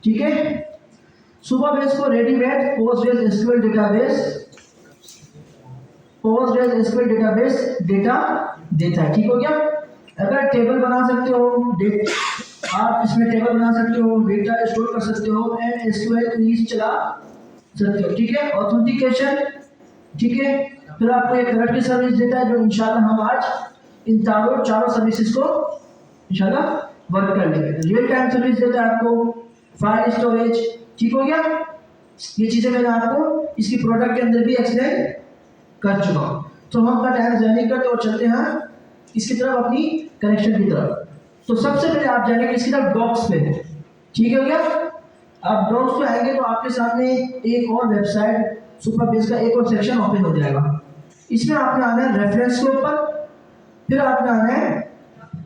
ठीक है। सुपरबेस को रेडीमेड पोस्टग्रेसक्यूएल डेटाबेस डेटा देता है। ठीक हो गया। अगर टेबल बना सकते हो, आप इसमें टेबल बना सकते हो, डेटा स्टोर कर सकते हो, एंड एसक्यूएल क्वेरीज चला सकते हो। ठीक है। ऑथेंटिकेशन, ठीक है। फिर आपको एक अलर्ट की सर्विस देता है जो इंशाल्लाह हम आज इन चारों सर्विसेज को इंशाल्लाह वर्क कर लेंगे। रियल टाइम सर्विस देता है आपको, फाइल स्टोरेज। ठीक हो गया। ये चीजें मैंने आपको इसकी प्रोडक्ट के अंदर भी एक्सप्लेन कर चुका हूँ। तो हम अपना टाइम ज़ाया नहीं करते और चलते हैं इसकी तरफ, अपनी कनेक्शन की तरफ। तो सबसे पहले आप जाएंगे इसकी तरफ डॉक्स पे। ठीक हो गया। आप डॉक्स पे आएंगे तो आपके सामने एक और वेबसाइट सुपरबेस का एक और सेक्शन ओपन हो जाएगा। इसमें आपने आना है रेफरेंस के ऊपर, फिर आपने आना है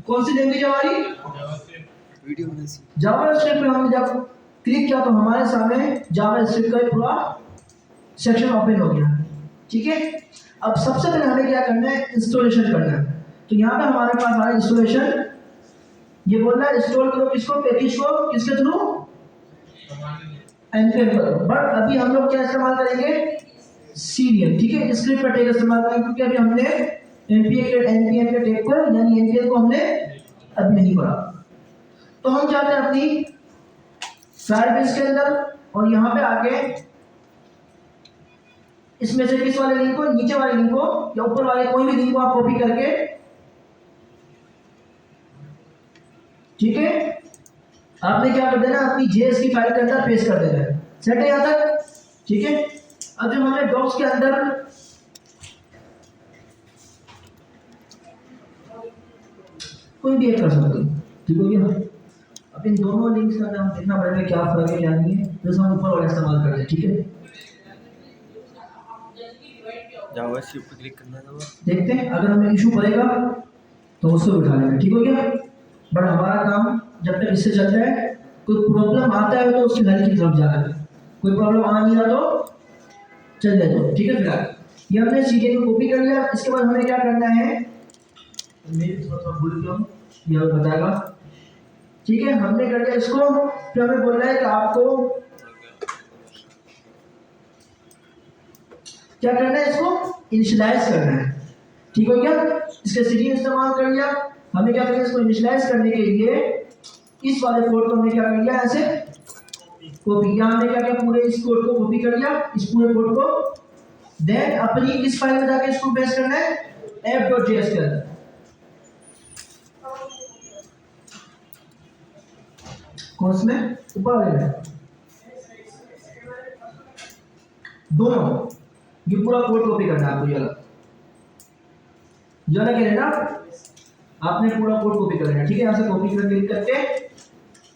कौन सी लैंग्वेज हमारी जावास्क्रिप्ट पे। हमने जब क्लिक किया तो हमारे सामने जावास्क्रिप्ट का पूरा सेक्शन ओपन हो गया। ठीक है। अब सबसे पहले हमें क्या करना है, इंस्टॉलेशन करना है। तो यहाँ पे हमारे पास आ इंस्टॉलेशन, ये बोल रहा है इंस्टॉल करो किसको, पैकेज को, किसके थ्रू, npm करो। बट अभी हम लोग क्या इस्तेमाल करेंगे, सीरियल। ठीक है। स्क्रिप्ट का टैग इस्तेमाल करेंगे क्योंकि अभी हमने npm के टैग को यानी npm को हमने अभी नहीं पढ़ा। तो हम जाते हैं अपनी फायरबेस के अंदर और यहाँ पे आके इसमें से किस वाले लिंक को, नीचे वाले लिंक को या ऊपर वाले कोई भी लिंक को आप कॉपी करके, ठीक है, आपने क्या कर देना, अपनी जेएस की फाइल के अंदर पेस्ट कर देना है। सेट है यहां तक। ठीक है। अब जब हमें डॉक्स के अंदर कोई भी एक कर सकते हैं। ठीक हो गया। अब इन दोनों लिंक्स का अंदर हम देखना पड़ेगा क्या फर्क है क्या नहीं है, जैसे हम ऊपर वाला इस्तेमाल करते हैं। ठीक है। जावास्क्रिप्ट पे क्लिक करना है। देखते हैं अगर हमें इशू पड़ेगा तो उसको उठा लेंगे। ठीक हो गया। बट हमारा काम जब तक इससे चलता है, कोई प्रॉब्लम आता है तो उसकी हल की तरफ जाना है। कोई प्रॉब्लम आ नहीं रहा तो चल जाए तो। ठीक है। फिलहाल ये हमने सीधे को कॉपी कर लिया। इसके बाद हमें क्या करना है, मैं थोड़ा भूल गया हूँ, ये बताएगा। ठीक है। हमने कर लिया इसको, फिर हमें बोल रहा है कि आपको क्या करना है, इसको इनिशियलाइज करना है। ठीक हो गया। इसके सीडी इस्तेमाल कर लिया। हमें क्या करना है, इसको इनिशियलाइज करने के लिए इस वाले कोड को हमने क्या कर लिया, ऐसे कॉपी। यहाँ हमने क्या किया, पूरे इस कोड को कॉपी कर लिया, इस पूरे कोड को। देन अपनी इस फाइल में जाके इसको पेस्ट करना है app.js के अंदर। कौन में ऊपर वाले में, दोनों, ये पूरा कोड कॉपी करना है आपको। ये वाला क्या है ना, आपने पूरा कोड कॉपी करना है। ठीक है। यहाँ से कॉपी करके क्लिक करके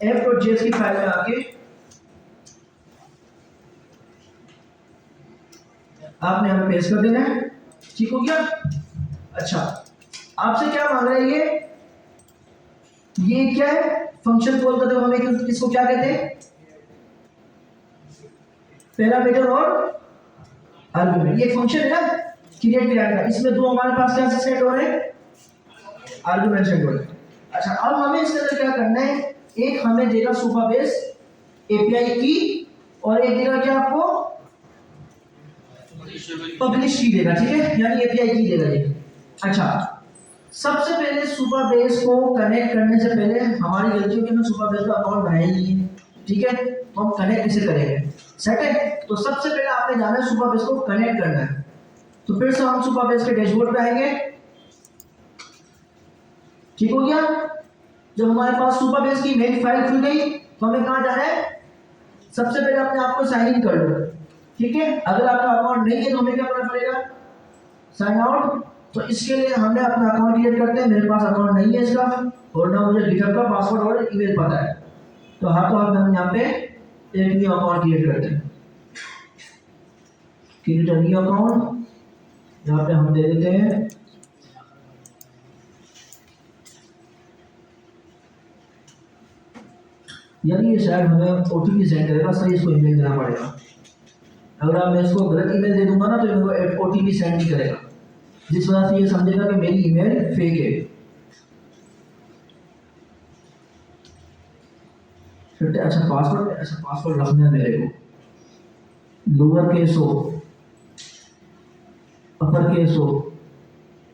app.js की फाइल में आके आपने यहाँ पे पेस्ट कर देना है। ठीक हो गया। अच्छा, आपसे क्या मांग रहा है, ये क्या है, फंक्शन कॉल करते हो हमें किसको क्या कहते हैं, पैरामीटर और आर्गुमेंट। ये फंक्शन है ना क्रिएट किया गया, इसमें दो हमारे पास क्या सेट हो रहे हैं, आर्गुमेंट सेट हो रहे हैं। अच्छा, अब हमें इसके अंदर क्या करना है, एक हमें देगा सुपरबेस एपीआई की और एक देगा क्या आपको पब्लिश की देगा। ठीक है। यानी एपीआई की देगा ये। अच्छा, सबसे पहले सुपरबेस को कनेक्ट करने से पहले हमारी गलती है कि हमने सुपरबेस का अकाउंट बनाया ही नहीं है। ठीक है। तो हम कनेक्ट कैसे करेंगे, सेट है। तो सबसे पहले आपने जाना है सुपरबेस को कनेक्ट करना है। तो फिर से हम सुपरबेस के डैशबोर्ड पे आएंगे। ठीक हो गया। जब हमारे पास सुपरबेस की मेन फाइल खुल गई तो हमें कहाँ जाना है, सबसे पहले अपने आप को साइन इन कर लो। ठीक है। अगर आपका अकाउंट नहीं है तो हमें क्या करना पड़ेगा, साइन आउट। तो इसके लिए हमने अपना अकाउंट क्रिएट करते हैं। मेरे पास अकाउंट नहीं है इसका, और ना मुझे गिटहब का पासवर्ड और ईमेल पता है। तो हाथों हाथ हम यहाँ पे एक न्यू अकाउंट क्रिएट करते हैं। क्रिएट अ न्यू अकाउंट, यहाँ पे हम दे देते हैं यानी ये शायद हमें ओटीपी सेंड करेगा, सही इसको ईमेल देना पड़ेगा। अगर मैं इसको गलत ईमेल दे दूंगा ना तो मेरे को ओटीपी सेंड नहीं करेगा, जिस वजह से ये समझेगा कि मेरी ईमेल फेक है। अच्छा पासवर्ड रखना है मेरे को, लोअर केस हो, अपर केस हो,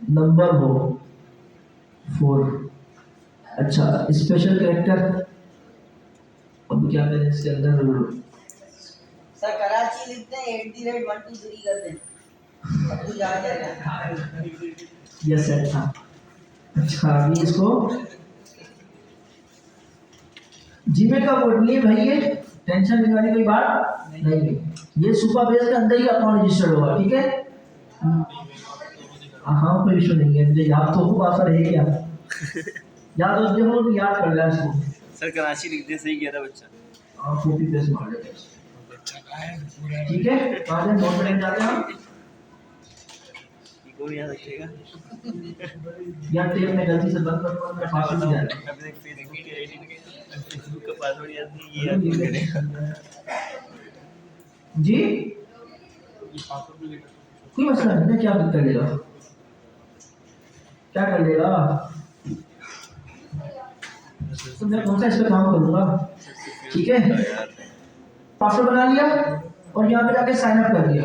नंबर हो 4। अच्छा स्पेशल कैरेक्टर, अब क्या करें इसके अंदर? सर कराची लिखते हैं 8 1 2 3 कर दें, अब कुछ आ जाएगा। यस सर था। अच्छा अभी इसको जीमेल का कोड नहीं है भाई, ये टेंशन लेने वाली कोई बात नहीं है। ये सुपर बेस के अंदर ही अकाउंट रजिस्टर्ड होगा, ठीक है। हाँ कोई इशू नहीं है, मुझे याद तो होगा सर है क्या याद हो देखो तो याद कर लिया इसको। सर कराची लिख दे, सही किया था बच्चा। हाँ कॉपी पेस्ट मार लेते हैं, ठीक है। कहाँ से नोट में जाते हैं हम? को याद रखिएगा। यार टेप में गलती से बंद कर मैं पासवर्ड नहीं जाता। अपने फेसबुक का पासवर्ड याद नहीं, ये याद नहीं करेगा। जी कोई मसला नहीं है, क्या कर लेगा, क्या कर लेगा। तो मैं कौन सा इस पे काम करूंगा, ठीक है। पासवर्ड बना लिया और यहाँ पे जाके साइन अप कर दिया।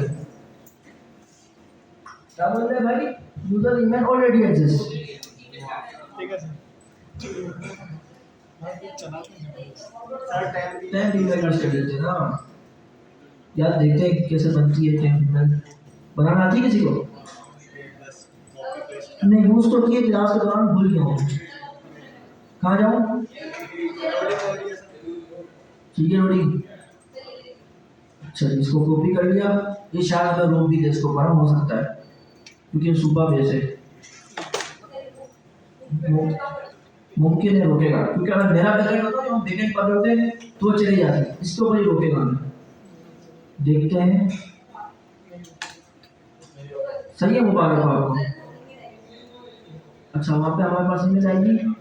क्या बोल रहे हैं भाई, यूजर ईमेल ऑलरेडी एग्जिस्ट, ठीक है सर। टेम्प ईमेल कर देते हैं ना यार, देखते हैं कैसे बनती है टेम्प ईमेल। बनाना आती है किसी को? नहीं यूज तो किए, क्लास के दौरान भूल गया हूँ। कहाँ जाऊँ? ठीक है लोडिंग। अच्छा इसको कॉपी कर लिया, ये शायद अगर रोक भी दे इसको, बड़ा हो सकता है क्योंकि सुबह बेस है, मुमकिन है रोकेगा, क्योंकि अगर मेरा बैकएंड होता तो हम बैकएंड पकड़ते तो वो चली जाती, इसके ऊपर ही रोकेगा हमें। देखते हैं सही है, मुबारक हो आपको। अच्छा वहाँ पे हमारे पास ईमेल आएगी,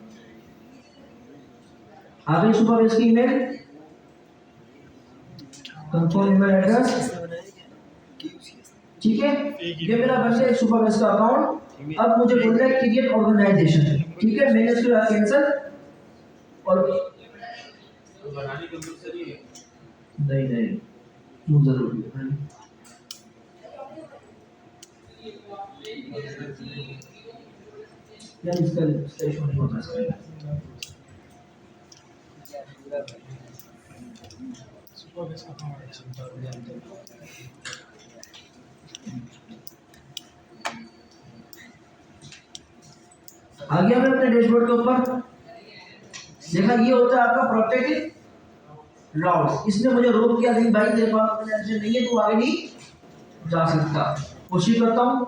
आ गई सुबह बेस की ईमेल, कंफर्म ईमेल एड्रेस, ठीक है। ये मेरा बन गया सुपर बेस का अकाउंट। अब मुझे बोल रहा है क्रिएट ऑर्गेनाइजेशन, ठीक है। मैंने इसको कैंसिल और नहीं क्यों जरूरी है यार, इसका इशू नहीं होता इसका। आ गया मैं अपने डैशबोर्ड के ऊपर, देखा ये होता है आपका प्रोटेक्टेड लॉस। इसने मुझे रोक दिया, नहीं भाई तेरे पास ऑर्गेनाइजेशन नहीं है, तू आगे नहीं जा सकता। कोशिश करता हूँ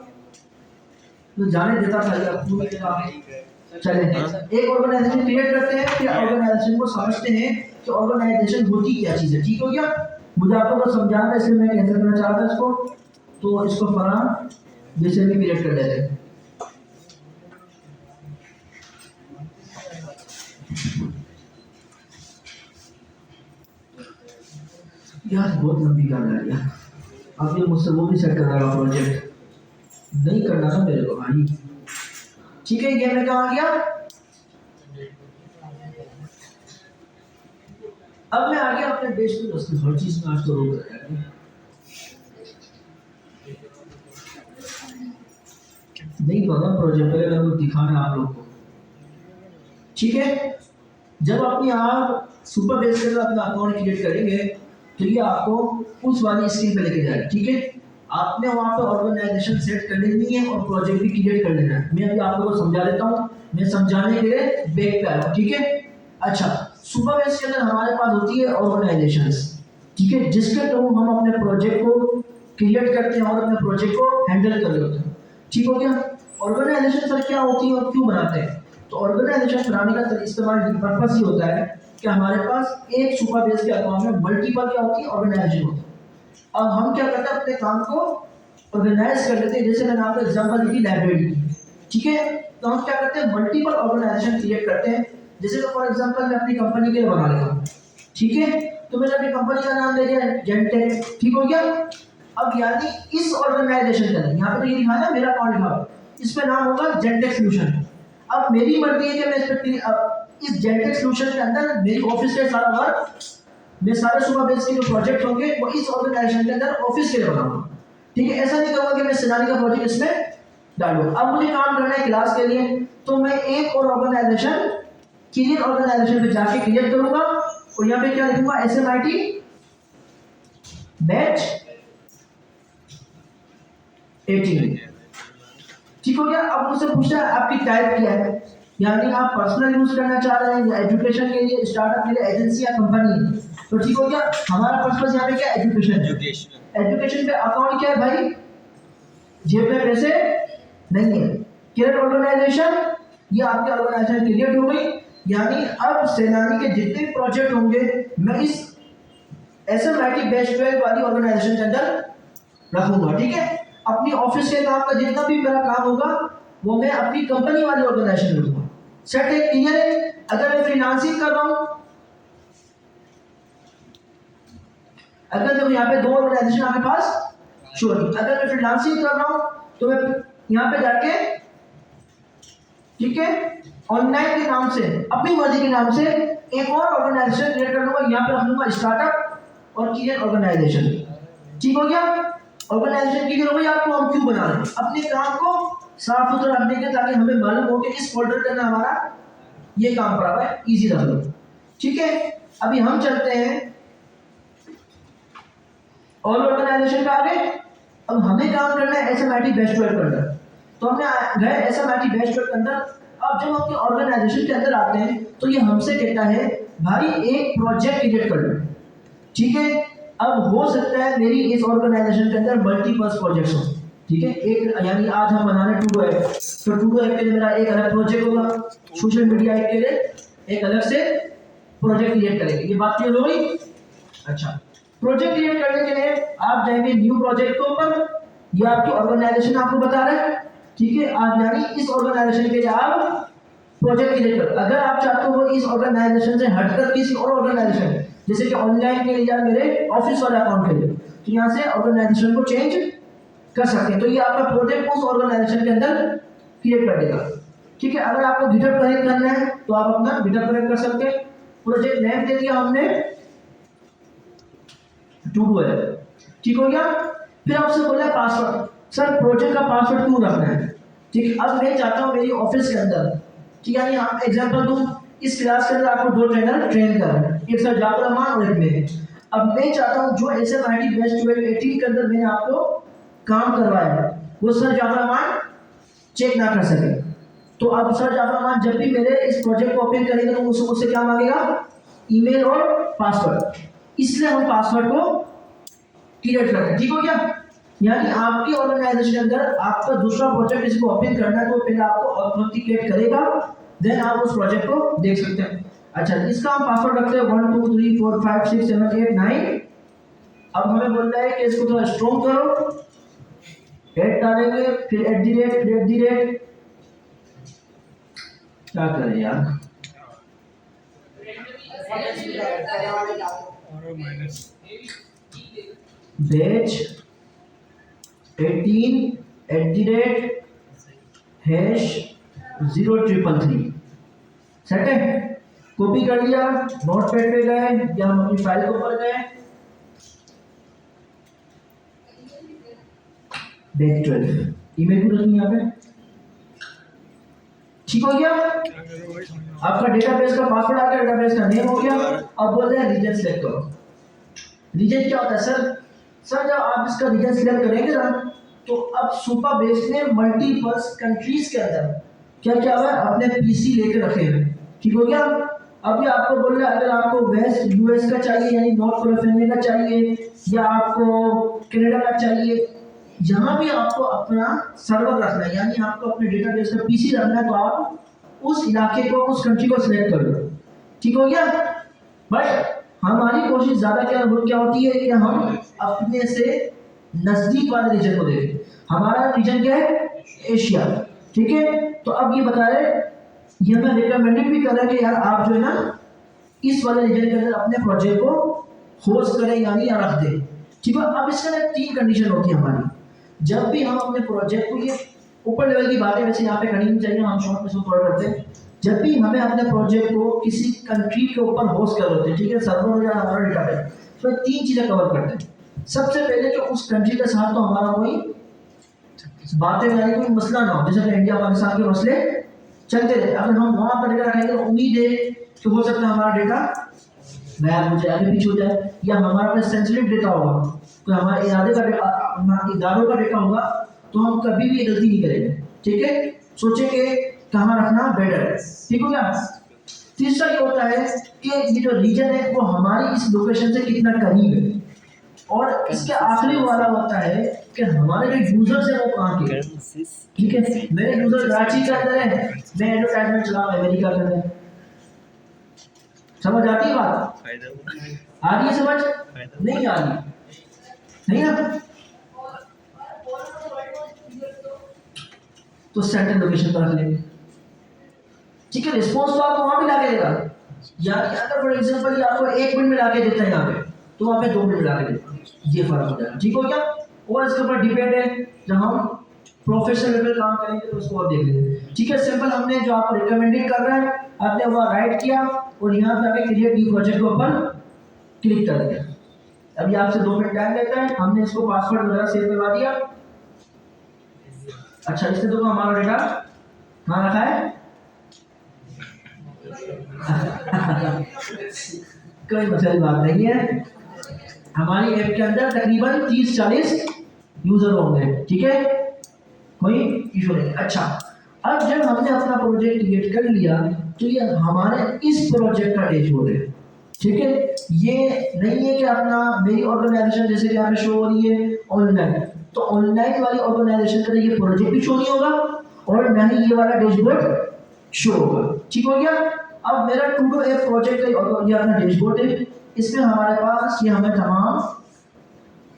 तो जाने देता था या तू नहीं देता। चले एक ऑर्गेनाइजेशन क्रिएट करते हैं, फिर ऑर्गेनाइजेशन को समझते हैं कि ऑर्गेनाइजेशन होती क्या चीज़ है, ठीक हो गया। मुझे आप लोगों को समझाना है इसलिए मैं कैंसिल करना चाहता था इसको, तो इसको फराम जैसे भी क्रिएट कर लेते हैं। यार बहुत लंबी गाना है यार, अब ये मुझसे वो भी सेट करना होगा, प्रोजेक्ट नहीं करना था मेरे को भाई, ठीक है। ये मैं कहाँ गया, अब मैं आ गया अपने देश में दोस्तों, हर चीज में आज तो रोक रहा है, नहीं पता प्रोजेक्ट पहले मैं दिखाना आप लोग को, ठीक है। जब अपनी आप सुपर बेस के अपना अकाउंट क्रिएट करेंगे तो ये आपको उस वाली स्क्रीन पे लेके जाएगा, ठीक है। आपने वहाँ पे ऑर्गेनाइजेशन सेट कर लेनी है और प्रोजेक्ट भी क्रिएट कर लेना है। मैं अभी आप लोगों को समझा देता हूँ, मैं समझाने के लिए बैक पे आया हूँ, ठीक है। अच्छा सुपर बेस के अंदर हमारे पास होती है ऑर्गेनाइजेशंस, ठीक है, जिसके थ्रू हम अपने प्रोजेक्ट को क्रिएट करते हैं और अपने प्रोजेक्ट को हैंडल कर रहे होते हैं, ठीक हो गया। ऑर्गेनाइजेशन सर क्या होती है और क्यों बनाते हैं? तो ऑर्गेनाइजेशन बनाने का इस्तेमाल पर्पस ये होता है कि हमारे पास एक सुपर बेस के अकाउंट में मल्टीपल क्या होती है, ऑर्गेनाइजेशन होती है। अब हम क्या करते हैं, अपने काम को ऑर्गेनाइज कर लेते हैं। जैसे मैंने आपको एग्जांपल दी लाइब्रेरी की, ठीक है, तो हम क्या करते हैं, मल्टीपल ऑर्गेनाइजेशन क्रिएट करते हैं। जैसे तो फॉर एग्जांपल मैं अपनी कंपनी के लिए बना लेता हूँ, ठीक है, तो मैंने अपनी कंपनी का नाम दे दिया जेंटेक, ठीक हो गया। अब यानी इस ऑर्गेनाइजेशन का यहाँ पे तो ये लिखा है मेरा अकाउंट लिखा, इसमें नाम होगा जेंटेक सॉल्यूशन। अब मेरी मर्जी है कि मैं इस पे इस जेनेटिक सोल्यूशन के अंदर मेरी ऑफिस का सारा वर्क, मैं सारे सुपर बेस के जो प्रोजेक्ट होंगे वो इस ऑर्गेनाइजेशन के अंदर ऑफिस के लिए बनाऊंगा। ठीक है, ऐसा नहीं करूंगा कि मैं सेनानी का प्रोजेक्ट इसमें डालूं। अब मुझे काम करना है क्लास के लिए, तो मैं एक और ऑर्गेनाइजेशन क्रिएट ऑर्गेनाइजेशन पे जाके क्रिएट करूंगा और यहाँ पे क्या लिखूंगा, SMIT बैच 18। ठीक हो गया। अब मुझसे पूछा है आपकी टाइप क्या है, यानी आप पर्सनल यूज करना चाह रहे हैं या एजुकेशन के लिए, स्टार्टअप के लिए, एजेंसी या कंपनी है। तो ठीक हो गया, हमारा पर्पस यहाँ पे क्या, एजुकेशन है। एजुकेशन पे अकाउंट क्या है भाई, जेब में पैसे नहीं है। क्रिएट ऑर्गेनाइजेशन, ये आपके ऑर्गेनाइजेशन क्रिएट हो गई, यानी अब सेनानी के जितने प्रोजेक्ट होंगे मैं इस SMIT बैच 12 वाली ऑर्गेनाइजेशन के अंदर रखूंगा। ठीक है, अपनी ऑफिस के काम का जितना भी मेरा काम होगा वो मैं अपनी कंपनी वाली ऑर्गेनाइजेशन में रखूंगा। सेट है, क्लियर है। अगर मैं फ्रीलांसिंग कर रहा हूं, अगर तो यहाँ पे दो ऑर्गेनाइजेशन आपके पास शो है। अगर मैं फ्रीलांसिंग कर रहा हूं तो मैं यहाँ पे जाके, ठीक है, ऑनलाइन के नाम से, अपनी मर्जी के नाम से एक और ऑर्गेनाइजेशन क्रिएट कर लूंगा। यहाँ पे रख लूंगा स्टार्टअप और क्रिएट ऑर्गेनाइजेशन। ठीक हो गया, ऑर्गेनाइजेशन की जरूरत है आपको, हम क्यों बना रहे हैं, अपने काम को साफ सुथरा रखने के, ताकि हमें मालूम हो कि इस फोल्डर के अंदर हमारा ये काम पड़ा हुआ है, इजी रख लो। ठीक है, अभी हम चलते हैं और ऑर्गेनाइजेशन पे आगे। अब हमें काम करना है SMIT बैच 12 के अंदर, तो हमने गए SMIT बैच 12 के अंदर। अब जब हम अपनी ऑर्गेनाइजेशन के अंदर आते हैं तो ये हमसे कहता है भाई एक प्रोजेक्ट क्रिएट कर लो। ठीक है, अब हो सकता है मेरी इस ऑर्गेनाइजेशन के अंदर मल्टीपर्पस प्रोजेक्ट्स हो। ठीक है, एक यानी आज हम बना रहे 2 ऐप, तो 2 ऐप के लिए मेरा एक अलग प्रोजेक्ट होगा, सोशल मीडिया ऐप के लिए एक अलग से प्रोजेक्ट क्रिएट करेंगे। ये बात क्लियर हो गई। अच्छा, प्रोजेक्ट क्रिएट करने के लिए आप जाएंगे न्यू प्रोजेक्ट के ऊपर, ये आपकी ऑर्गेनाइजेशन आपको बता रहा है। ठीक है, आप यानी इस ऑर्गेनाइजेशन के लिए आप प्रोजेक्ट क्रिएट कर, अगर आप चाहते हो इस ऑर्गेनाइजेशन से हटकर किसी और ऑर्गेनाइजेशन, जैसे कि ऑनलाइन के लिए या मेरे ऑफिस वाले अकाउंट के लिए, तो यहाँ से ऑर्गेनाइजेशन को चेंज कर सकते हैं। तो ये आपका प्रोजेक्ट उस ऑर्गेनाइजेशन के अंदर क्रिएट कर देगा। ठीक है, अगर आपको गिटहब कनेक्ट करना है तो आप अपना गिटहब कनेक्ट कर सकते हैं। प्रोजेक्ट नेम दे दिया हमने, टू है। ठीक हो गया, फिर आपसे बोला पासवर्ड, सर प्रोजेक्ट का पासवर्ड क्यों रखना है। ठीक, अब मैं चाहता हूँ मेरी ऑफिस के अंदर, ठीक है, यहाँ एग्जांपल दूं, इस क्लास के अंदर आपको 2 ट्रेनर ट्रेन कर रहे हैं, एक सर जाफर रहमान और एक मैं। अब मैं चाहता हूँ जो SMIT बैच 12 18 के अंदर मैंने आपको काम करवाया है वो सर जाफर रहमान चेक ना कर सके, तो अब सर जाफर रहमान जब भी मेरे इस प्रोजेक्ट को ओपन करेंगे तो मुझसे क्या मांगेगा, ईमेल और पासवर्ड। इसलिए हम पासवर्ड को क्रिएट करते हैं। ठीक हो गया, यानी आपकी ऑर्गेनाइजेशन के अंदर आपका दूसरा प्रोजेक्ट इसको ओपन करना है तो पहले आपको ऑथेंटिकेट करेगा, देन आप उस प्रोजेक्ट को देख सकते हैं। अच्छा, इसका हम पासवर्ड रखते हैं 1 2 3 4 5 6 7 8 9। अब हमें बोल रहा है कि इसको थोड़ा स्ट्रॉन्ग करो, ऐड डालेंगे, फिर @ क्या करें यार, बैच 18 #033। सेट है, कॉपी कर लिया, नोटपैड पे गए या हम अपनी फाइल के ऊपर गए, बैच 12 ईमेल भी रखनी यहाँ पे। ठीक हो गया, आपका डेटाबेस का पासवर्ड आ गया, डेटाबेस का नेम हो गया। अब बोल रहे हैं रीजन सेलेक्ट करो। रीजन क्या होता है सर जब आप इसका रीजन सिलेक्ट करेंगे ना तो अब सुपर बेस ने मल्टीपल कंट्रीज के अंदर क्या क्या हुआ है, अपने पीसी लेके रखे हैं। ठीक हो गया, अब ये आपको बोल रहा है अगर आपको वेस्ट यूएस का चाहिए यानी नॉर्थ कैलिफोर्निया का चाहिए या आपको कनाडा का चाहिए, जहां भी आपको अपना सर्वर रखना है यानी आपको अपने डेटाबेस का पीसी रखना है तो आप उस इलाके को, उस कंट्री को सिलेक्ट कर लो। ठीक हो गया, बट हमारी कोशिश ज्यादा क्या होती है कि हम अपने से नजदीक वाले रीजन को देखें। हमारा रीजन क्या है, एशिया। ठीक है, तो अब ये बता रहे, ये हमें रिकमेंडेड भी कर रहा है कि यार आप जो है ना इस वाले रीजन के अंदर अपने प्रोजेक्ट को होस्ट करें यानी या रख दें। ठीक है, अब इसके अंदर 3 कंडीशन होती है हमारी। जब भी हम अपने प्रोजेक्ट को, ये ऊपर लेवल की बातें वैसे यहाँ पे करनी नहीं चाहिए, हम शॉर्ट में सब कवर करते हैं। जब भी हमें अपने प्रोजेक्ट को किसी कंट्री के ऊपर होस्ट कर होते हैं, ठीक है, सर्वर या हमारा डेटाबेस, तो 3 चीज़ें कवर करते हैं। सबसे पहले कि उस कंट्री के साथ तो हमारा कोई बातें यानी कोई मसला ना हो, जैसे कि इंडिया पाकिस्तान के मसले चलते रहते। अगर हम वहाँ पर डेटा रखेंगे तो उम्मीद है कि हो सकता है हमारा डेटा गायब हो जाए, आगे पीछे हो जाए, या हमारा कोई सेंसिटिव डेटा होगा, तो हमारे इदारों का डेटा होगा, तो हम कभी भी गलती नहीं करेंगे। ठीक है, सोचेंगे कहाँ रखना बेटर है। ठीक हो गया। तीसरा ये होता है कि ये जो रीजन है वो हमारी इस लोकेशन से कितना करीब है, और इसके आखिरी वाला होता है कि हमारे जो यूजर्स है वो कहाँ के। ठीक है, मेरे यूजर कराची के अंदर है, मैं एडवर्टाइजमेंट चला अमेरिका के अंदर। समझ आती है बात? आ रही है समझ? नहीं आ रही? नहीं आ? तो सेंट्रल लोकेशन पर रख लेंगे। ठीक है, रिस्पॉन्स तो आपको वहां भी लाके देगा, या अगर फॉर एग्जांपल ये आपको 1 मिनट में लाके देता है यहाँ पे, तो वहाँ पे 2 मिनट में लाके देगा, ये फर्क हो जाएगा। ठीक हो क्या? और इसके ऊपर डिपेंड है, जब हम प्रोफेशनल लेवल काम करेंगे तो उसको और देख लेंगे। ठीक है, सिंपल हमने जो आपको रिकमेंडेड कर रहा है आपने वहाँ राइट किया और यहाँ पे आके क्रिएट न्यू प्रोजेक्ट के ऊपर क्लिक कर दिया। अभी आपसे 2 मिनट टाइम लेता है, हमने इसको पासवर्ड वगैरह सेव करवा दिया। अच्छा, इससे तो हमारा डेटा कहाँ रखा है? कोई मसले बात नहीं है, हमारी ऐप के अंदर तकरीबन 30-40 यूजर होंगे। ठीक है, कोई इशू नहीं। अच्छा, अब जब हमने अपना प्रोजेक्ट क्रिएट कर लिया तो ये हमारे इस प्रोजेक्ट का डैशबोर्ड है। ठीक है, ये नहीं है कि अपना मेरी ऑर्गेनाइजेशन जैसे कि यहाँ पे शो हो रही है ऑनलाइन, तो ऑनलाइन वाली ऑर्गेनाइजेशन का ये प्रोजेक्ट भी शो नहीं होगा और ना ही ये वाला डैशबोर्ड शो होगा। ठीक हो गया। अब मेरा टू ऐप प्रोजेक्ट का ये अपना डैशबोर्ड है, इसमें हमारे पास ये हमें तमाम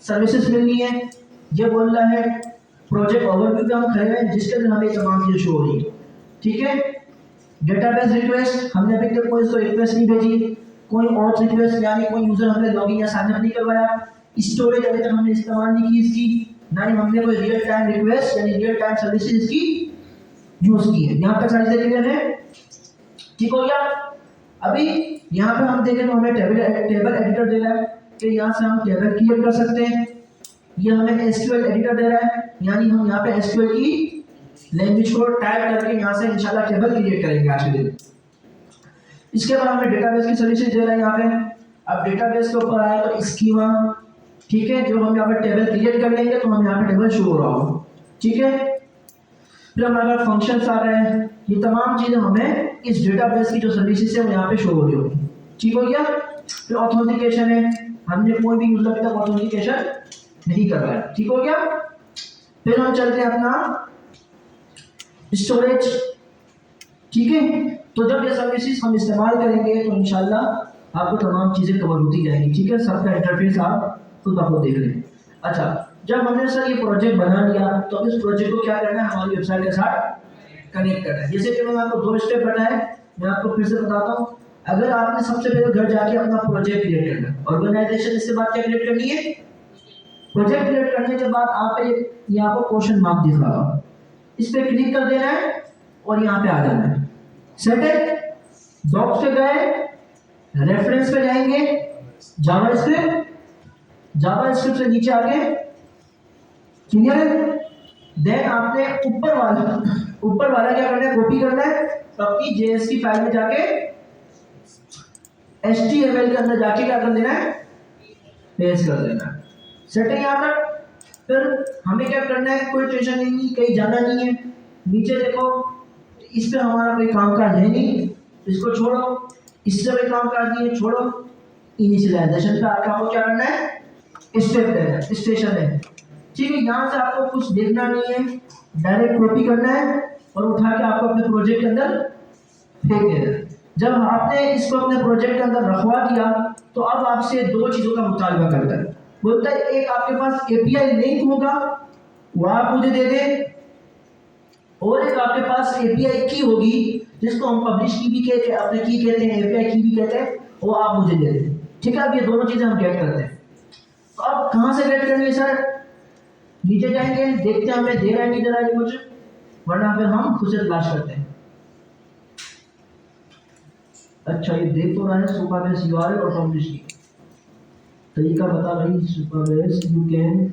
सर्विसेज मिलनी है। ये बोल रहा है प्रोजेक्ट ओवरव्यू पे हम खड़े हैं जिसके अंदर हमें तमाम चीजें शो हो रही है। ठीक है, डेटाबेस रिक्वेस्ट हमने अभी तक कोई रिक्वेस्ट नहीं भेजी, कोई और रिक्वेस्ट यानी कोई यूजर हमने लॉगिन या साइन अप नहीं करवाया, स्टोरेज अभी तक हमने इस्तेमाल नहीं की इसकी, ना ही हमने कोई रियल टाइम रिक्वेस्ट यानी रियल टाइम सर्विसेज इसकी यूज की है। यहाँ तक सारी चीजें क्लियर है? ठीक हो गया। अभी यहाँ पे हम देखें तो हमें टेबल एडिटर दे रहा है कि यहाँ से हम टेबल क्रिएट कर सकते हैं। ये हमें एसक्यूएल एडिटर दे रहा है, यानी हम यहाँ पे एसक्यूएल की लैंग्वेज को टाइप करके यहाँ से इंशाल्लाह टेबल क्रिएट करेंगे आज के दिन। इसके बाद हमें डेटाबेस की सर्विसेज दे रहा है यहाँ पे। अब डेटाबेस के ऊपर आए तो स्कीमा, ठीक है, जो हम यहाँ पे टेबल क्रिएट कर लेंगे तो हम यहाँ पे टेबल शो हो रहा होगा। ठीक है, फिर हमारे पास फंक्शंस आ रहे हैं, ये तमाम चीजें हमें इस डेटाबेस की जो सर्विसेज है वो यहाँ पे शो हो रही होगी। ठीक हो गया। फिर ऑथेंटिकेशन है, हमने कोई भी यूजर तक ऑथेंटिकेशन नहीं करवाया। ठीक हो गया। फिर हम चलते हैं अपना स्टोरेज। ठीक है, तो जब ये सर्विसेज हम इस्तेमाल करेंगे तो इंशाल्लाह आपको तमाम चीजें कवर होती जाएंगी। ठीक है, सबका इंटरफेस आप खुद आपको देख लें। अच्छा, जब हमने सर ये प्रोजेक्ट बना लिया तो इस प्रोजेक्ट को क्या करना है, हमारी वेबसाइट के साथ कनेक्ट करना है। जैसे कि मैंने आपको 2 स्टेप बताए, मैं आपको फिर से बताता हूँ। अगर आपने सबसे पहले घर जाके अपना प्रोजेक्ट क्रिएट करना है, ऑर्गेनाइजेशन इसके बाद क्या क्रिएट करनी है, प्रोजेक्ट क्रिएट करने के बाद आप ये आपको क्वेश्चन मार्क दिख रहा है, इस पे क्लिक कर देना है और यहाँ पे आ जाना है। सेट है, डॉक्स पे गए, रेफरेंस पे जाएंगे, जावास्क्रिप्ट से नीचे आके क्लियर है। देन आपने ऊपर वाला क्या करना है, कॉपी करना है, अपनी जेएस की फाइल में जाके HTML के अंदर जाके क्या कर देना है, पेस्ट कर देना है। सेट है यहाँ तक। फिर हमें क्या करना है, कोई टेंशन नहीं, कहीं जाना नहीं है। नीचे देखो, इस पे हमारा कोई कामकाज है नहीं, इसको छोड़ो, इससे कोई कामकाज नहीं है, छोड़ो। इनिशियलाइजेशन का आपको क्या करना है, स्टेप है, स्टेशन है। ठीक है, यहाँ से आपको कुछ देखना नहीं है, डायरेक्ट कॉपी करना है और उठा के आपको अपने प्रोजेक्ट के अंदर फेंक देना है। जब आपने इसको अपने प्रोजेक्ट के अंदर रखवा दिया तो अब आपसे 2 चीज़ों का मुतालबा करता है। बोलता है एक आपके पास API लिंक होगा वो आप मुझे दे दें, और एक आपके पास API की होगी जिसको हम पब्लिश की भी कहते हैं, अपने की कहते हैं, API की भी कहते हैं, वो आप मुझे दे दें। ठीक है, अब ये दोनों चीज़ें हम गेट करते हैं। तो अब कहाँ से गेट करेंगे सर, नीचे जाएंगे, देखते हैं हमें दे रहा है नहीं दे रहा है कुछ, वरना फिर हम खुद से तलाश करते हैं। अच्छा ये दे तो रहा है सुपरबेस यूआरएल और पब्लिश की तरीका बता रही सुपरबेस यू कैन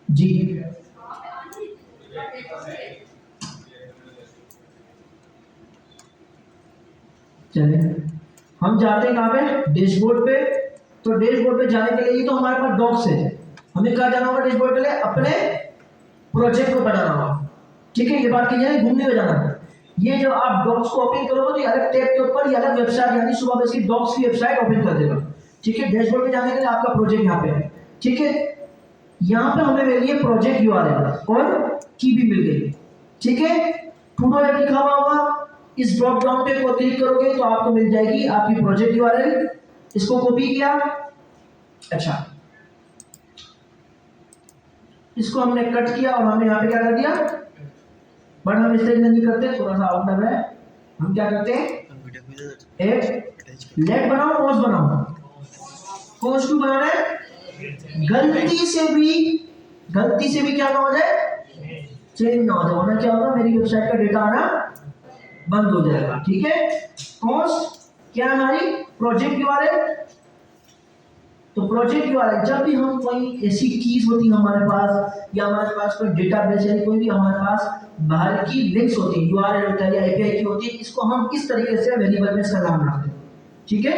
जी चले हम जाते हैं कहाँ पे डैशबोर्ड पे। तो डैशबोर्ड पे जाने के लिए ही तो हमारे पास डॉक्स है, हमें कहाँ जाना होगा डैशबोर्ड के लिए अपने प्रोजेक्ट को बनाना होगा। ठीक है ये बात कीजिए घूमने में जाना है। ये जब आप डॉक्स को ओपन करोगे तो ये अलग टैब के ऊपर ये अलग वेबसाइट यानी सुबह की डॉक्स की वेबसाइट ओपन कर देगा। ठीक है डैशबोर्ड पे जाने के लिए आपका प्रोजेक्ट यहाँ पे है। ठीक है यहाँ पे हमें मिली है प्रोजेक्ट यूआरएल और की भी मिल गई। ठीक है टू डू ऐप लिखा हुआ होगा, इस ड्रॉप डाउन पे क्लिक करोगे तो आपको मिल जाएगी आपकी प्रोजेक्ट यूआरएल। इसको कॉपी किया, अच्छा इसको हमने कट किया और हमने यहाँ पे क्या कर दिया, बट हम इस तरीके नहीं करते, थोड़ा सा आउटलाइन है। हम क्या करते हैं एक लेट बनाओ पॉज बनाओ, पॉज क्यों बनाना है, गलती से भी क्या ना हो जाए, चेंज ना हो जाए, वरना क्या होगा मेरी वेबसाइट का डेटा आना बंद हो जाएगा। ठीक है कॉस्ट क्या है हमारी प्रोजेक्ट यूआरएल। तो प्रोजेक्ट यूआरएल जब भी हम कोई ऐसी कीज होती है हमारे पास या हमारे पास कोई डेटाबेस या कोई भी हमारे पास बाहर की लिंक्स होती है यूआरएल होता है या एपीआई की होती है, इसको हम इस तरीके से वेरिएबल में इसका नाम बनाते हैं। ठीक है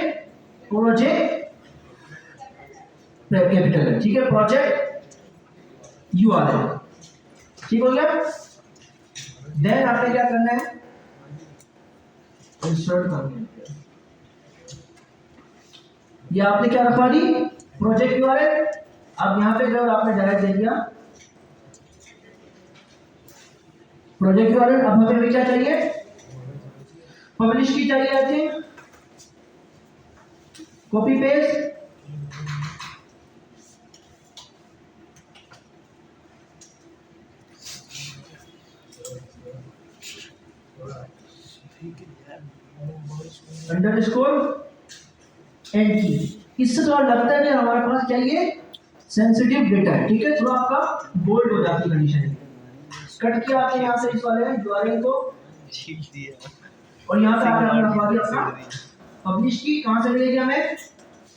प्रोजेक्ट कैपिटल है, ठीक है प्रोजेक्ट यूआरएल। ठीक हो गया। देन आपने क्या करना है इंसर्ट करना है, ये आपने क्या रखवा दी प्रोजेक्ट यूआरएल। अब यहाँ पे जो आपने डायरेक्ट दे दिया प्रोजेक्ट यूआरएल। अब हमें क्या चाहिए पब्लिश की चाहिए, I think copy paste underscore and की। इससे थोड़ा लगता है कि हमारे पास चाहिए सेंसिटिव डेटा है। ठीक है थोड़ा आपका बोल्ड हो जाती है कंडीशन, कट किया आपने यहाँ से इस वाले यूआरएल को और यहाँ पे आपने रखवा दिया अपना पब्लिश की। कहाँ से मिलेगी हमें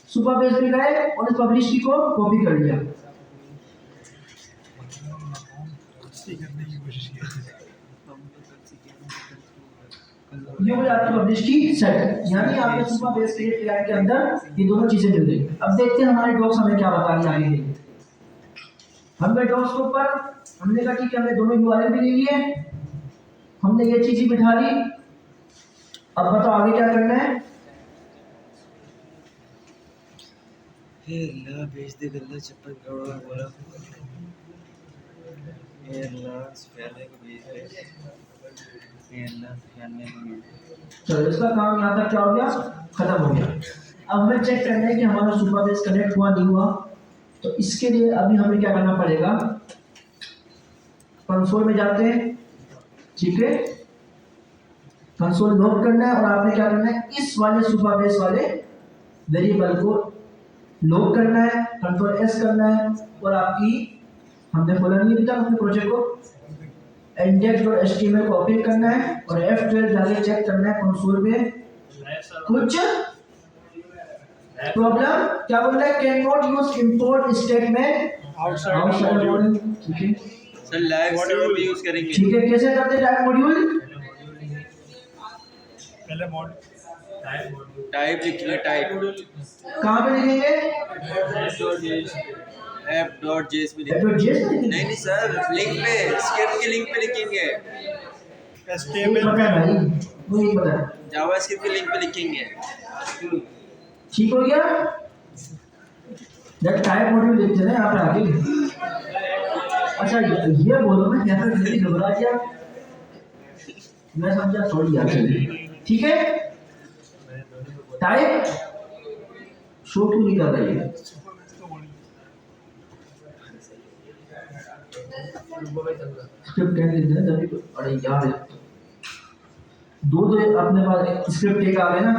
सुपरबेस पे गए और इस पब्लिश की को कॉपी कर लिया। ये हो जाती है पब्लिश की सेट, यानी आपके सुपरबेस क्रिएट क्लाइंट के अंदर ये दोनों चीजें मिल गई। अब देखते हैं हमारे डॉक्स हमें क्या बता रही है आगे। हमने डॉक्स के ऊपर हमने कहा ठीक है हमने दोनों यूआरएल भी ले लिए, हमने ये चीज ही बिठा ली। अब बताओ आगे क्या करना है। अल्लाह भेज दे गल्ला चप्पल करोड़ा बोला ए अल्लाह फैलने को भेज दे ए अल्लाह फैलने को भेज दे। चलो इसका काम यहाँ तक क्या हो गया खत्म हो गया। अब हमें चेक करना है कि हमारा सुपरबेस कनेक्ट हुआ नहीं हुआ। तो इसके लिए अभी हमें क्या करना पड़ेगा, कंसोल में जाते हैं। ठीक है कंसोल लॉक करना है और आपने क्या करना है इस वाले सुपरबेस वाले वेरिएबल को लॉक करना है, कंट्रोल एस करना है और आपकी हमने खोला नहीं अभी तक अपने प्रोजेक्ट को, index.html को ओपन करना है और F12 जाके चेक करना है कंसोल पे कुछ प्रॉब्लम क्या बोल रहा है, can not use import statement outside module. ठीक है सर लाइव सर्वर भी यूज करेंगे। ठीक है कैसे करते हैं लाइव मॉड्यूल, पहले मॉड टाइप लिखिए टाइप कहाँ पे लिखेंगे app.js में तो जेस नहीं सर लिंक पे स्क्रिप्ट के लिंक पे लिखेंगे, एचटीएमएल पता है भाई मुझे पता है। जावास्क्रिप्ट के लिंक पे लिखेंगे। ठीक हो गया। जब टाइप मॉड्यूल लिखते हैं यहाँ पे आगे, अच्छा ये बोलो मैं क्या जल्दी घबरा गया, मैं समझा सॉरी यार चलिए। ठीक है टाइप शो क्यों नहीं कर रही है, स्क्रिप्ट कह देते हैं तभी। अरे यार दो अपने पास स्क्रिप्ट एक आ गए ना,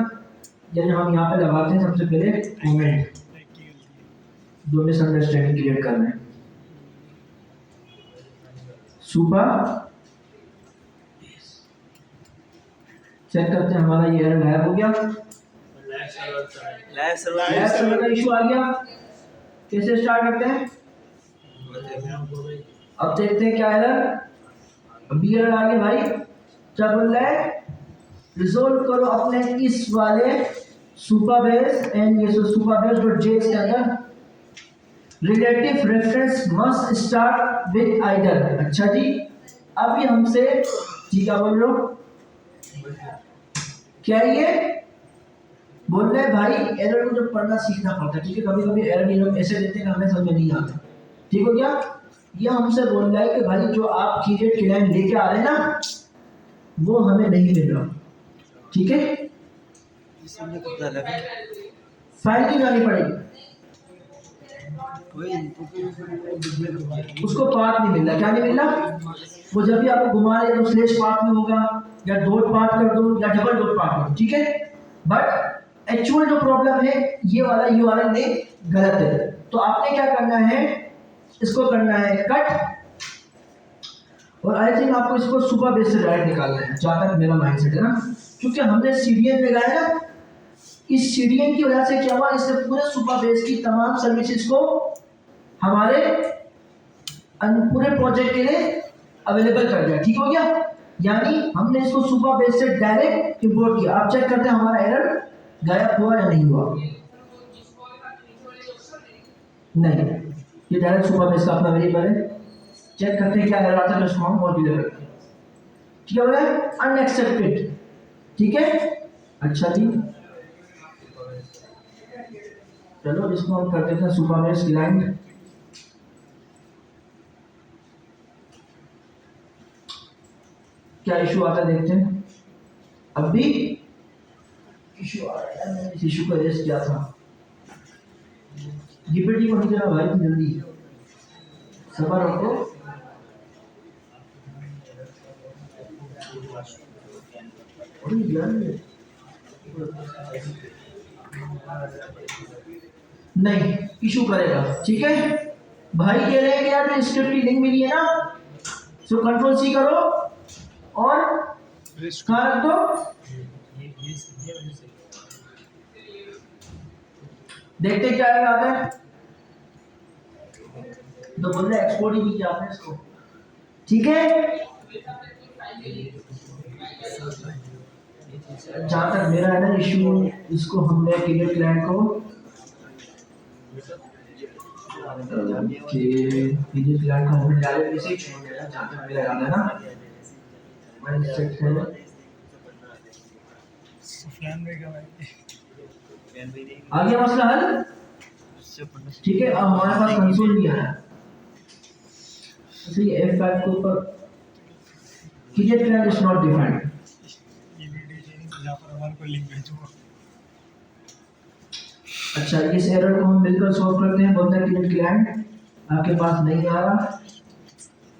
यानी हम यहाँ पे लगाते हैं सबसे पहले कमेंट, दो मिसअंडरस्टैंडिंग क्रिएट करना है। सुपर चेक करते हैं हमारा ये एरर गायब हो गया, लाइव सर्वर लैब सर्वर का इशू आ गया। कैसे स्टार्ट करते हैं, अब देखते हैं क्या एरर, अभी एरर आ गया भाई। क्या बोल रहा है, रिजोल्व करो अपने इस वाले सुपरबेस एंड ये सुपरबेस डॉट जेएस के अंदर relative reference must start with idle. अच्छा जी, अभी हमसे जी क्या बोल रहे हो, क्या ये बोल रहे हैं भाई एरर को जब पढ़ना सीखना पड़ता है, ठीक है, कभी कभी एरर ये लोग ऐसे देते हैं कि हमें समझ में नहीं आता, ठीक हो गया। ये हमसे बोल रहा है कि भाई जो आप कीजेड की लाइन लेके आ रहे हैं ना वो हमें नहीं मिल रहा, ठीक है, इसमें तो अलग है फाइल की जानी पड़ेगी, कोई इनपुट उसको पाथ नहीं मिल रहा, क्या नहीं मिल रहा, वो जब भी आपको घुमा रहे तो स्लैश पाथ में होगा या डॉट पाथ कर दो या डबल डॉट पाथ कर दो, ठीक है। बट एक्चुअल जो प्रॉब्लम है ये वाला यूआरएल ने गलत है, तो आपने क्या करना है, इसको करना है कट, और आई थिंक आपको इसको सुपर बेस से डायरेक्ट निकालना है, जहाँ तक मेरा माइंडसेट है ना, क्योंकि हमने सीडीएन लगाया ना, इस सीडीएन की वजह से क्या हुआ, इसने पूरे सुपर बेस की तमाम सर्विसेज को हमारे पूरे प्रोजेक्ट के लिए अवेलेबल कर दिया, ठीक हो गया। यानी हमने इसको सुपर बेस से डायरेक्ट इंपोर्ट किया। आप चेक करते हैं हमारा एरर गायब हुआ या नहीं हुआ, नहीं, ये डायरेक्ट सुपर बेस का अपना वेरिएबल है। चेक करते हैं क्या एरर आता है, उसको हम और क्लियर करते हैं, ठीक है, बोला अनएक्सेप्टेड, ठीक है। अच्छा जी, चलो इसको हम कर देते हैं सुपर बेस की लाइन, क्या इशू आता है देखते हैं। अब भी इशू आ रहा है, मैंने इस इशू को रेस किया था, जीपीटी को नहीं देना भाई जल्दी, सबर रखो। नहीं इशू करेगा, ठीक है भाई, कह रहे हैं कि यार स्क्रिप्ट की लिंक मिली है ना, सो कंट्रोल सी करो और कहाँ रख दो, देखते क्या आता है, तो बोल रहे एक्सपोर्ट ही नहीं किया आपने इसको, ठीक है। जहाँ तक मेरा है ना इशू, इसको हमने क्लियर क्लाइंट को क्लियर क्लाइंट को हमने डायरेक्ट इसे छोड़ दिया, जहाँ तक मेरा याद है ना, माइंडसेट है आ गया मसला हल, ठीक है। अब हमारे पास कंसोल भी आया, तो ये F5 के ऊपर clear client is not defined, अच्छा इस एरर को हम मिलकर सॉल्व करते हैं। बोलते हैं क्लियर क्लाइंट आपके पास नहीं आ रहा,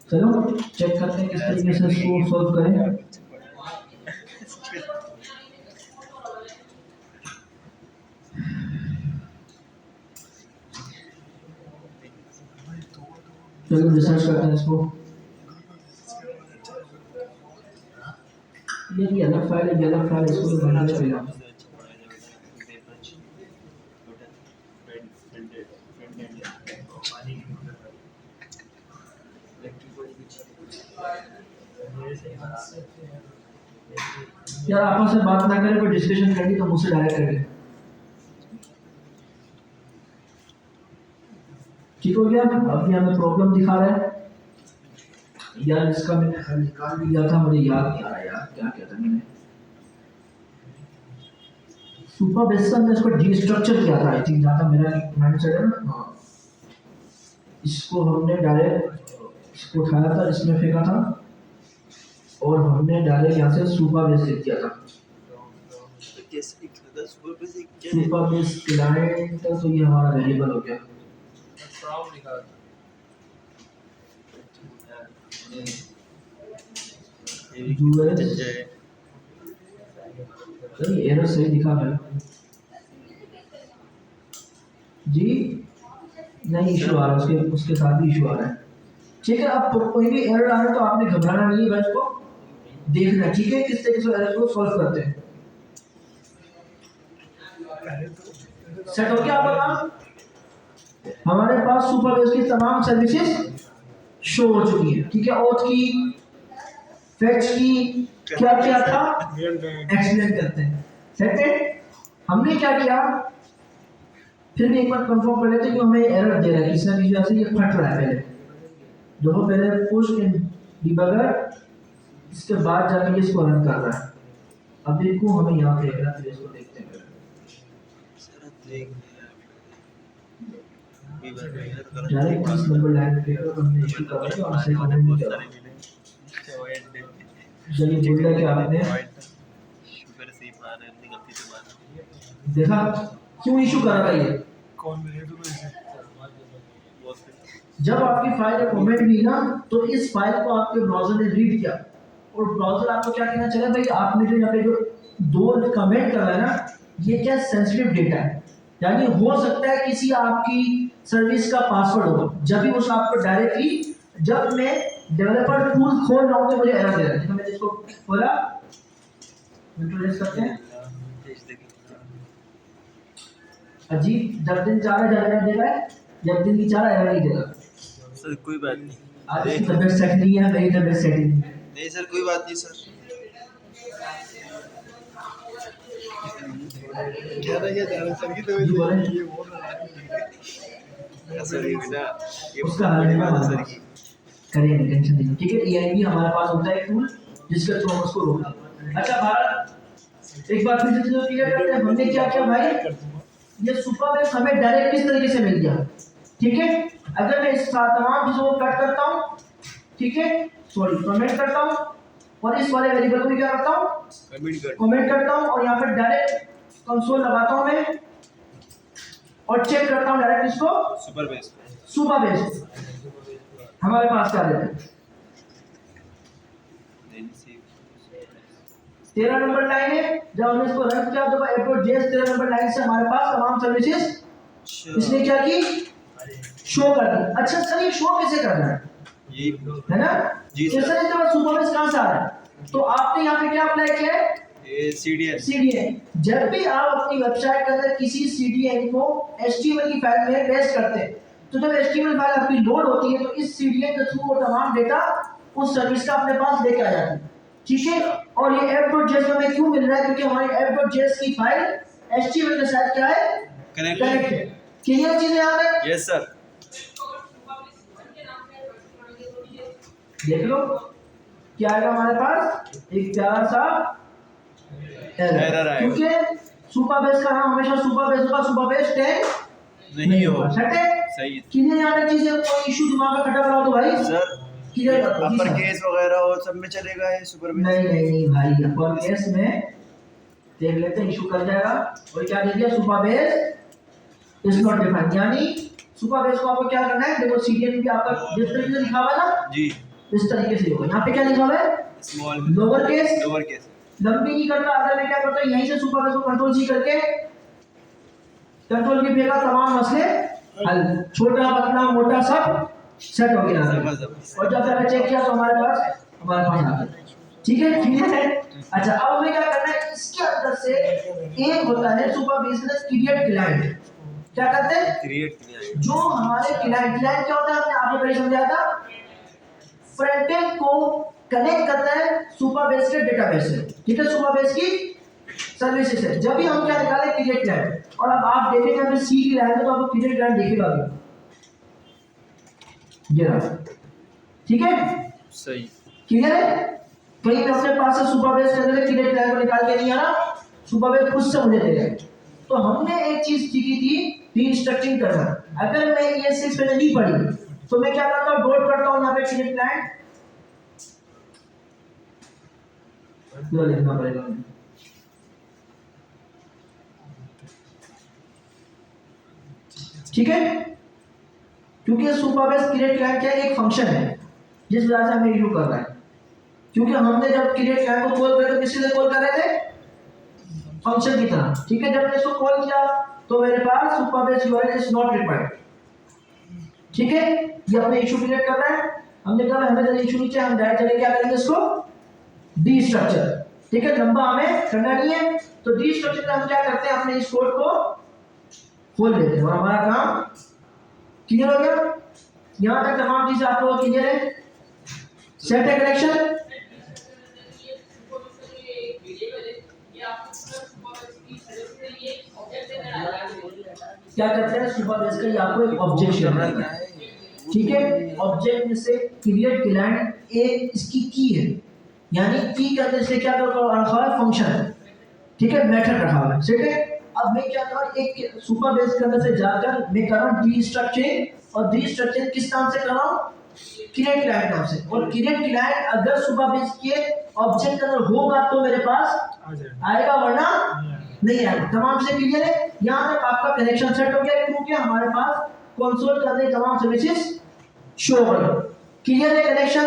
चलो चेक करते हैं किस तरीके से इसको सॉल्व करें। चलो रिसर्च करते हैं इसको, ये अलग फाइल है, ये अलग फाइल, इसको तो बनना चलेगा। यार आपस में बात ना करें, कोई डिस्कशन करनी तो मुझसे डायरेक्ट करें, ठीक हो गया। अभी हमें प्रॉब्लम दिखा रहा है यार, इसका मैंने हल निकाल लिया था, मुझे याद नहीं आ रहा यार क्या कहता मैंने, सुपर बेस में इसको डिस्ट्रक्चर किया था आई थिंक, जहाँ तक मेरा माइंडसेट है ना, हाँ इसको हमने डायरेक्ट इसको उठाया था, इसमें फेंका था और हमने डायरेक्ट यहाँ से सुपर बेस लिख दिया था, सुपर बेस क्लाइंट, तो ये हमारा वेरिएबल हो गया। एरर सही दिखा है जी, नहीं इशू आ रहा है, उसके साथ भी इशू आ रहा है, ठीक है। अब कोई भी एरर आ रहा है तो आपने घबराना नहीं है, इसको देखना है, ठीक है, किस तरीके से एरर को सॉल्व करते हैं। सेट हो गया आपका काम? हमारे पास सुपरबेस की तमाम सर्विसेज शो हो चुकी है, ठीक है। ऑथ की, फैक्ट्स की क्या क्या था एक्सप्लेन करते हैं। सेट है? हमने क्या किया, फिर भी एक बार कंफर्म कर लेते हैं कि हमें एरर दे रहा है, किसी ना किसी वजह से ये फट रहा है। पहले जो वो पहले पुश इन डिबगर, इसके बाद जाके ये इसको रन कर रहा है। अब देखो हमें यहाँ पे देखना, फिर इसको देखते हैं। डायरेक्ट इस नंबर लाइन पे हमने इशू कर दिया और हमसे कमेंट नहीं किया। चलिए बोल रहा कि आपने शुगर से मार अपनी गलती से मार देखा क्यों इशू कर रहा था ये। कौन भेजे तो कैसे जब आपकी फाइल कमेंट भी ना, तो इस फाइल को आपके ब्राउजर ने रीड किया और ब्राउजर आपको क्या कहना चाहिए, भाई आपने जो यहाँ पे जो दो कमेंट कर रहा है ना, ये क्या सेंसिटिव डेटा है, यानी हो सकता है किसी आपकी सर्विस का पासवर्ड हो। जब भी उस आपको डायरेक्टली, जब मैं डेवलपर टूल खोल रहा हूँ तो मुझे एरर दे रहा है। तो मैंने इसको खोला, इंट्रोड्यूस करते हैं। अजीब, जब दिन चाह रहा है दे रहा है, जब दिन नहीं चाह रहा एरर नहीं देगा। सर कोई बात नहीं, आज इसकी तबीयत सेट नहीं है, मेरी तबीयत सेट नहीं है। नहीं सर कोई बात नहीं सर। क्या रह गया जाना सर की तो जी बोले। ये बोल रहा है सर ये बेटा ये उसका हल नहीं बात है सर सर की की। करेंगे, टेंशन नहीं, ठीक है। EIB हमारे पास होता है टूल जिसके थ्रू हम उसको रोकते हैं। अच्छा भारत, एक बात फिर से क्लियर करते हैं, हमने क्या किया भाई, ये सुपरबेस हमें डायरेक्ट किस तरीके से मिल गया, ठीक है। अगर मैं इस तमाम चीजों को कट करता हूँ, ठीक है, सॉरी कमेंट करता हूँ और इस वाले वेरिएबल को भी क्या करता हूँ, कमेंट करता हूँ और यहाँ पर डायरेक्ट कंसोल लगाता हूँ मैं और चेक करता हूँ डायरेक्ट इसको सुपरबेस हमारे पास क्या देता है। 13 नंबर लाइन है, जब हमने इसको रन किया तो app.js 13 नंबर लाइन से हमारे पास तमाम सर्विसेज इसने क्या की, शो कर दी। अच्छा सर ये शो कैसे करना है ना जी सर, सर। इसके बाद सुपरबेस कहां से आ रहा है, तो आपने यहाँ पे क्या अप्लाई किया है, ये CDN CDN। जब भी आप अपनी वेबसाइट के अंदर किसी CDN को HTML की फाइल में पेस्ट करते हैं, तो जब HTML फाइल आपकी लोड होती है तो इस CDN के थ्रू वो तमाम डेटा उस सर्विस का अपने पास लेके आ जाती है, ठीक है। और ये app.js में हमें क्यों मिल रहा है, क्योंकि हमारी app.js की फाइल HTML के साथ क्या है, कनेक्ट है। क्लियर चीज है यहाँ तक? Yes sir. देख लो क्या आएगा हमारे पास, एक प्यारा सा एरर आएगा, क्योंकि सुपरबेस का नाम हमेशा सुपरबेस होगा, सुपरबेस 10 नहीं होगा। सेट है। सही है किन्हें यहाँ तक चीजें कोई इशू दिमाग में खटक रहा हो तो भाई सर। क्लियर कर दो। जी अपर सर। केस वगैरह हो सब में चलेगा ये सुपरबेस? नहीं भाई, अपर केस में देख लेते हैं इशू कर जाएगा। और क्या दे दिया, सुपरबेस इज नॉट डिफाइंड, यानी सुपरबेस को आपको क्या करना है, देखो CDN भी आपका जिस तरीके से लिखा हुआ है ना, जी इस तरीके से होगा। यहाँ पे क्या लिखा हुआ है, small lower case, lower case. लंबी नहीं करता। अगर मैं क्या करता हूँ, यहीं से सुपरबेस को कंट्रोल C करके कंट्रोल V फेंका, तमाम मसले हल, छोटा पतला मोटा सब सेट हो गया। और जब मैंने चेक किया तो हमारे पास आ गया, ठीक है, क्लियर है। अच्छा अब हमें क्या करना है, इसके अंदर से एक होता है सुपरबेस में क्रिएट क्लाइंट। क्या करते हैं, क्रिएट किया जो हमारे क्लाइंट क्या होता है, हमने आपने पहले समझाया था, फ्रंट एंड को कनेक्ट करता है सुपरबेस के डेटाबेस से, ठीक है, सुपरबेस की सर्विसेज है। जब भी हम क्या निकाले, क्रिएट क्लाइंट। और अब आप देखेंगे हमें C की लाइन में तो आपको क्रिएट क्लाइंट दिखेगा अभी, ये रहा, ठीक है, सही। क्लियर है। कहीं पे अपने पास से सुपरबेस के अंदर क्रिएट क्लाइंट को निकाल के नहीं आना, सुपरबेस खुद से मुझे देगा। तो हमने एक चीज सीखी थी, रीइंस्ट्रक्टिंग करना। अगर मैं ये 6 मैंने नहीं पढ़ी तो मैं क्या करता हूँ, डॉट करता हूँ यहाँ पे क्रिएट क्लाइंट, ये लिखना पड़ेगा, ठीक है, क्योंकि सुपरबेस क्रिएट क्लाइंट क्या एक फंक्शन है जिस वजह से हमें यूज कर रहा है। क्योंकि हमने जब क्रिएट क्लाइंट को कॉल किया तो किसी से कॉल कर रहे थे, फंक्शन की तरह, ठीक है। जब मैंने इसको कॉल किया तो मेरे पास सुपरबेस URL इज नॉट रिक्वायर्ड, ठीक है। ये अपने इशू क्रिएट कर रहा है, हमने कहा हमें तो इशू नहीं चाहिए, हम डायरेक्ट चले क्या करेंगे, इसको डी स्ट्रक्चर। ठीक है, लंबा हमें करना नहीं है, तो डी स्ट्रक्चर में हम क्या करते हैं, अपने इस कोड को खोल लेते हैं और हमारा काम क्लियर हो गया। यहां तक तमाम चीजें आप लोगों को क्लियर है। सेट है कनेक्शन। क्या करते हैं, सुपर बेस का ये आपको एक ऑब्जेक्ट शेयर करना है। ठीक है, ऑब्जेक्ट में से क्रिएट क्लाइंट एक इसकी की है, यानी की के अंदर से क्या रखा है, फंक्शन। ठीक है, मेथड रखा हुआ है। ठीक है, अब मैं क्या कर रहा हूं, एक सुपर बेस के अंदर से जाकर मैं कर रहा हूं डी स्ट्रक्चर, और डी स्ट्रक्चर किस नाम से कर रहा हूं, क्रिएट क्लाइंट नाम से। और क्रिएट क्लाइंट अगर सुपर बेस के ऑब्जेक्ट के अंदर होगा तो मेरे पास आएगा, वरना नहीं आएगा। तमाम से क्लियर है। यहां तक आपका कनेक्शन सेट हो गया, क्योंकि हमारे पास कंसोल के अंदर तमाम सर्विसेज शो हो गए। क्लियर है कनेक्शन।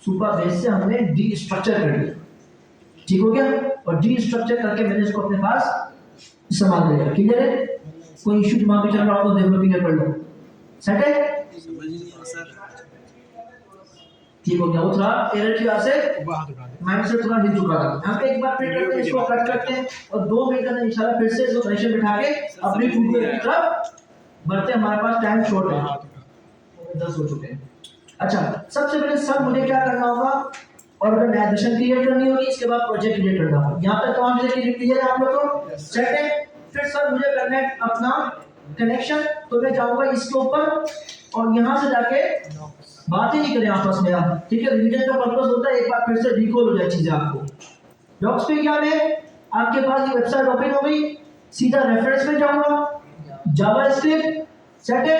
सुपर बेस से हमने डी स्ट्रक्चर कर दिया, ठीक हो गया, और डी स्ट्रक्चर करके मैंने इसको अपने पास इस्तेमाल कर लिया। क्लियर है, कोई इशू दिमाग में चल रहा हो तो देखो, क्लियर कर लो। सेट है, ठीक हो गया। वो थोड़ा एरर की वजह से माइनस से थोड़ा हिल चुका था। यहाँ पे एक बार फिर करते हैं, इसको कट करते हैं और 2 मिनट का इंशाल्लाह फिर से इसको कनेक्शन बिठा के अपनी ट्यूटोरियल की तरफ बढ़ते हैं। हमारे पास टाइम शॉर्ट है, 10 हो चुके हैं। अच्छा, सबसे पहले सर मुझे क्या करना होगा, ऑर्गेनाइजेशन क्रिएट करनी होगी, इसके बाद प्रोजेक्ट क्रिएट करना होगा। यहाँ तक तमाम चीजें क्लियर है आप लोग को, सेट है। फिर सर मुझे करना है अपना कनेक्शन, तो मैं जाऊंगा इसके ऊपर और यहाँ से जाके बात ही नहीं करें आपस में आप। ठीक है, रिवीजन का पर्पस होता है एक बार फिर से रिकॉल हो जाए चीजें आपको। डॉक्स पे क्या है, आपके पास ये वेबसाइट ओपन हो गई, सीधा रेफरेंस में जाऊंगा, जावास्क्रिप्ट सेट है।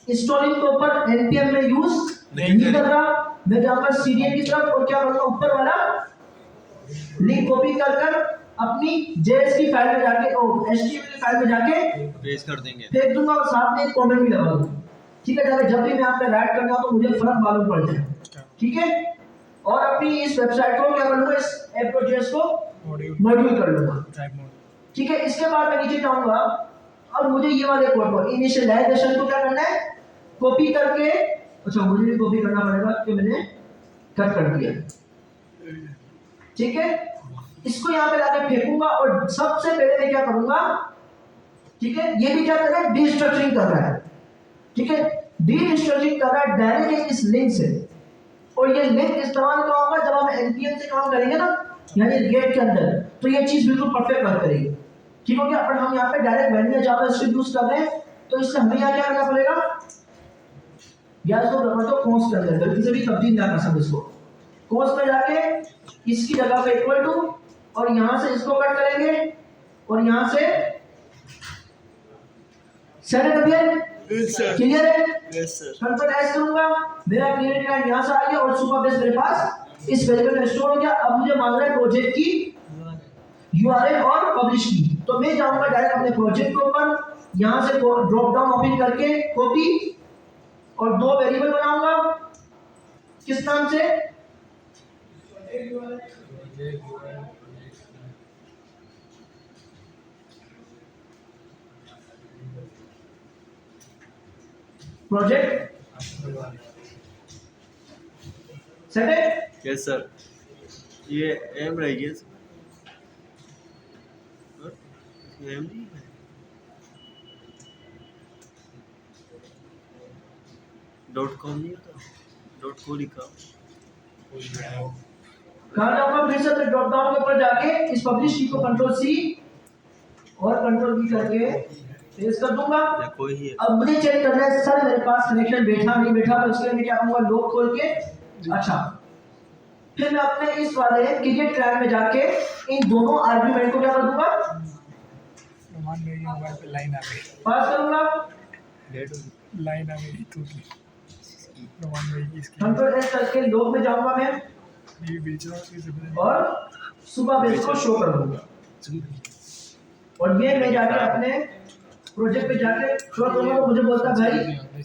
इंस्टॉलिंग के ऊपर npm में यूज नहीं कर रहा, मैं जाऊंगा cdn की तरफ और क्या करूंगा, ऊपर वाला लिंक कॉपी कर अपनी js की फाइल में जाके html की फाइल में जाके पेस्ट कर देंगे, फेंक दूंगा और साथ में एक कमेंट भी लगा दूंगा। ठीक है, जाके जब भी मैं आप पे राइट करना हो तो मुझे फर्क मालूम पड़ जाए। ठीक है, और अपनी इस वेबसाइट को क्या करूंगा, इस app.js को मॉड्यूल कर लूंगा। ठीक है, इसके बाद मैं नीचे जाऊंगा और मुझे ये वाले कोड को इनिशियलाइजेशन को क्या करना है, कॉपी करके, अच्छा मुझे भी कॉपी करना पड़ेगा कि मैंने कट कर दिया। ठीक है, इसको यहाँ पे लाके फेंकूंगा और सबसे पहले मैं क्या करूंगा, ठीक है, ये भी क्या कर रहा है, डी स्ट्रक्चरिंग कर रहा है। ठीक है, डी स्ट्रक्चरिंग कर रहा है डायरेक्टली इस लिंक से, और ये लिंक इस्तेमाल कब होगा, जब हम npm से काम करेंगे ना, यानी गेट के अंदर, तो ये चीज बिल्कुल परफेक्ट वर्क करेगी। ठीक हो गया, पर हम यहाँ पे डायरेक्ट वैनिला जावास्क्रिप्ट यूज कर रहे हैं, तो इससे हमें यहाँ क्या करना पड़ेगा, या इसको तो कॉन्स्ट कर देंगे, गलती से भी तब्दील ना कर सकते इसको। कॉन्स्ट में जाके इसकी जगह पे इक्वल टू, और यहाँ से इसको कट करेंगे और यहाँ से सेट कर दिया। क्लियर है, यस सर। कंट्रोल एस करूंगा, मेरा क्रिएट क्लाइंट यहाँ से आ गया और सुपर बेस मेरे पास इस वेरिएबल में स्टोर हो गया। अब मुझे मांग रहा है प्रोजेक्ट की URL और पब्लिश की, तो मैं जाऊंगा डायरेक्ट अपने प्रोजेक्ट के ऊपर, यहाँ से ड्रॉप डाउन ओपन करके कॉपी और 2 वेरिएबल बनाऊंगा, किस नाम से, प्रोजेक्ट सेट है। यस सर, ये एम रहेगी, एम नहीं है, .com नहीं होता, .co लिखा। कहाँ जाऊंगा, फिर से ड्रॉप डाउन के ऊपर जाके इस पब्लिश की को कंट्रोल C और कंट्रोल V करके पेस्ट कर दूंगा। कोई ही है। अब मुझे चेक करना है सर मेरे पास कनेक्शन बैठा नहीं बैठा, तो उसके लिए मैं क्या करूंगा, लॉग खोल के, अच्छा फिर मैं अपने इस वाले क्रिएट क्लाइंट में जाके इन दोनों आर्गुमेंट को क्या कर दूंगा, मोबाइल पे लाइन आ गई, पास करूंगा, लाइन आ गई तो कंट्रोल S करके लॉग में जाऊंगा मैं ये बेच रहा हूँ और सुबह बेस को शो कर दूंगा। और ये मैं जाके अपने प्रोजेक्ट पे जाके शो करूंगा, तो मुझे बोलता भाई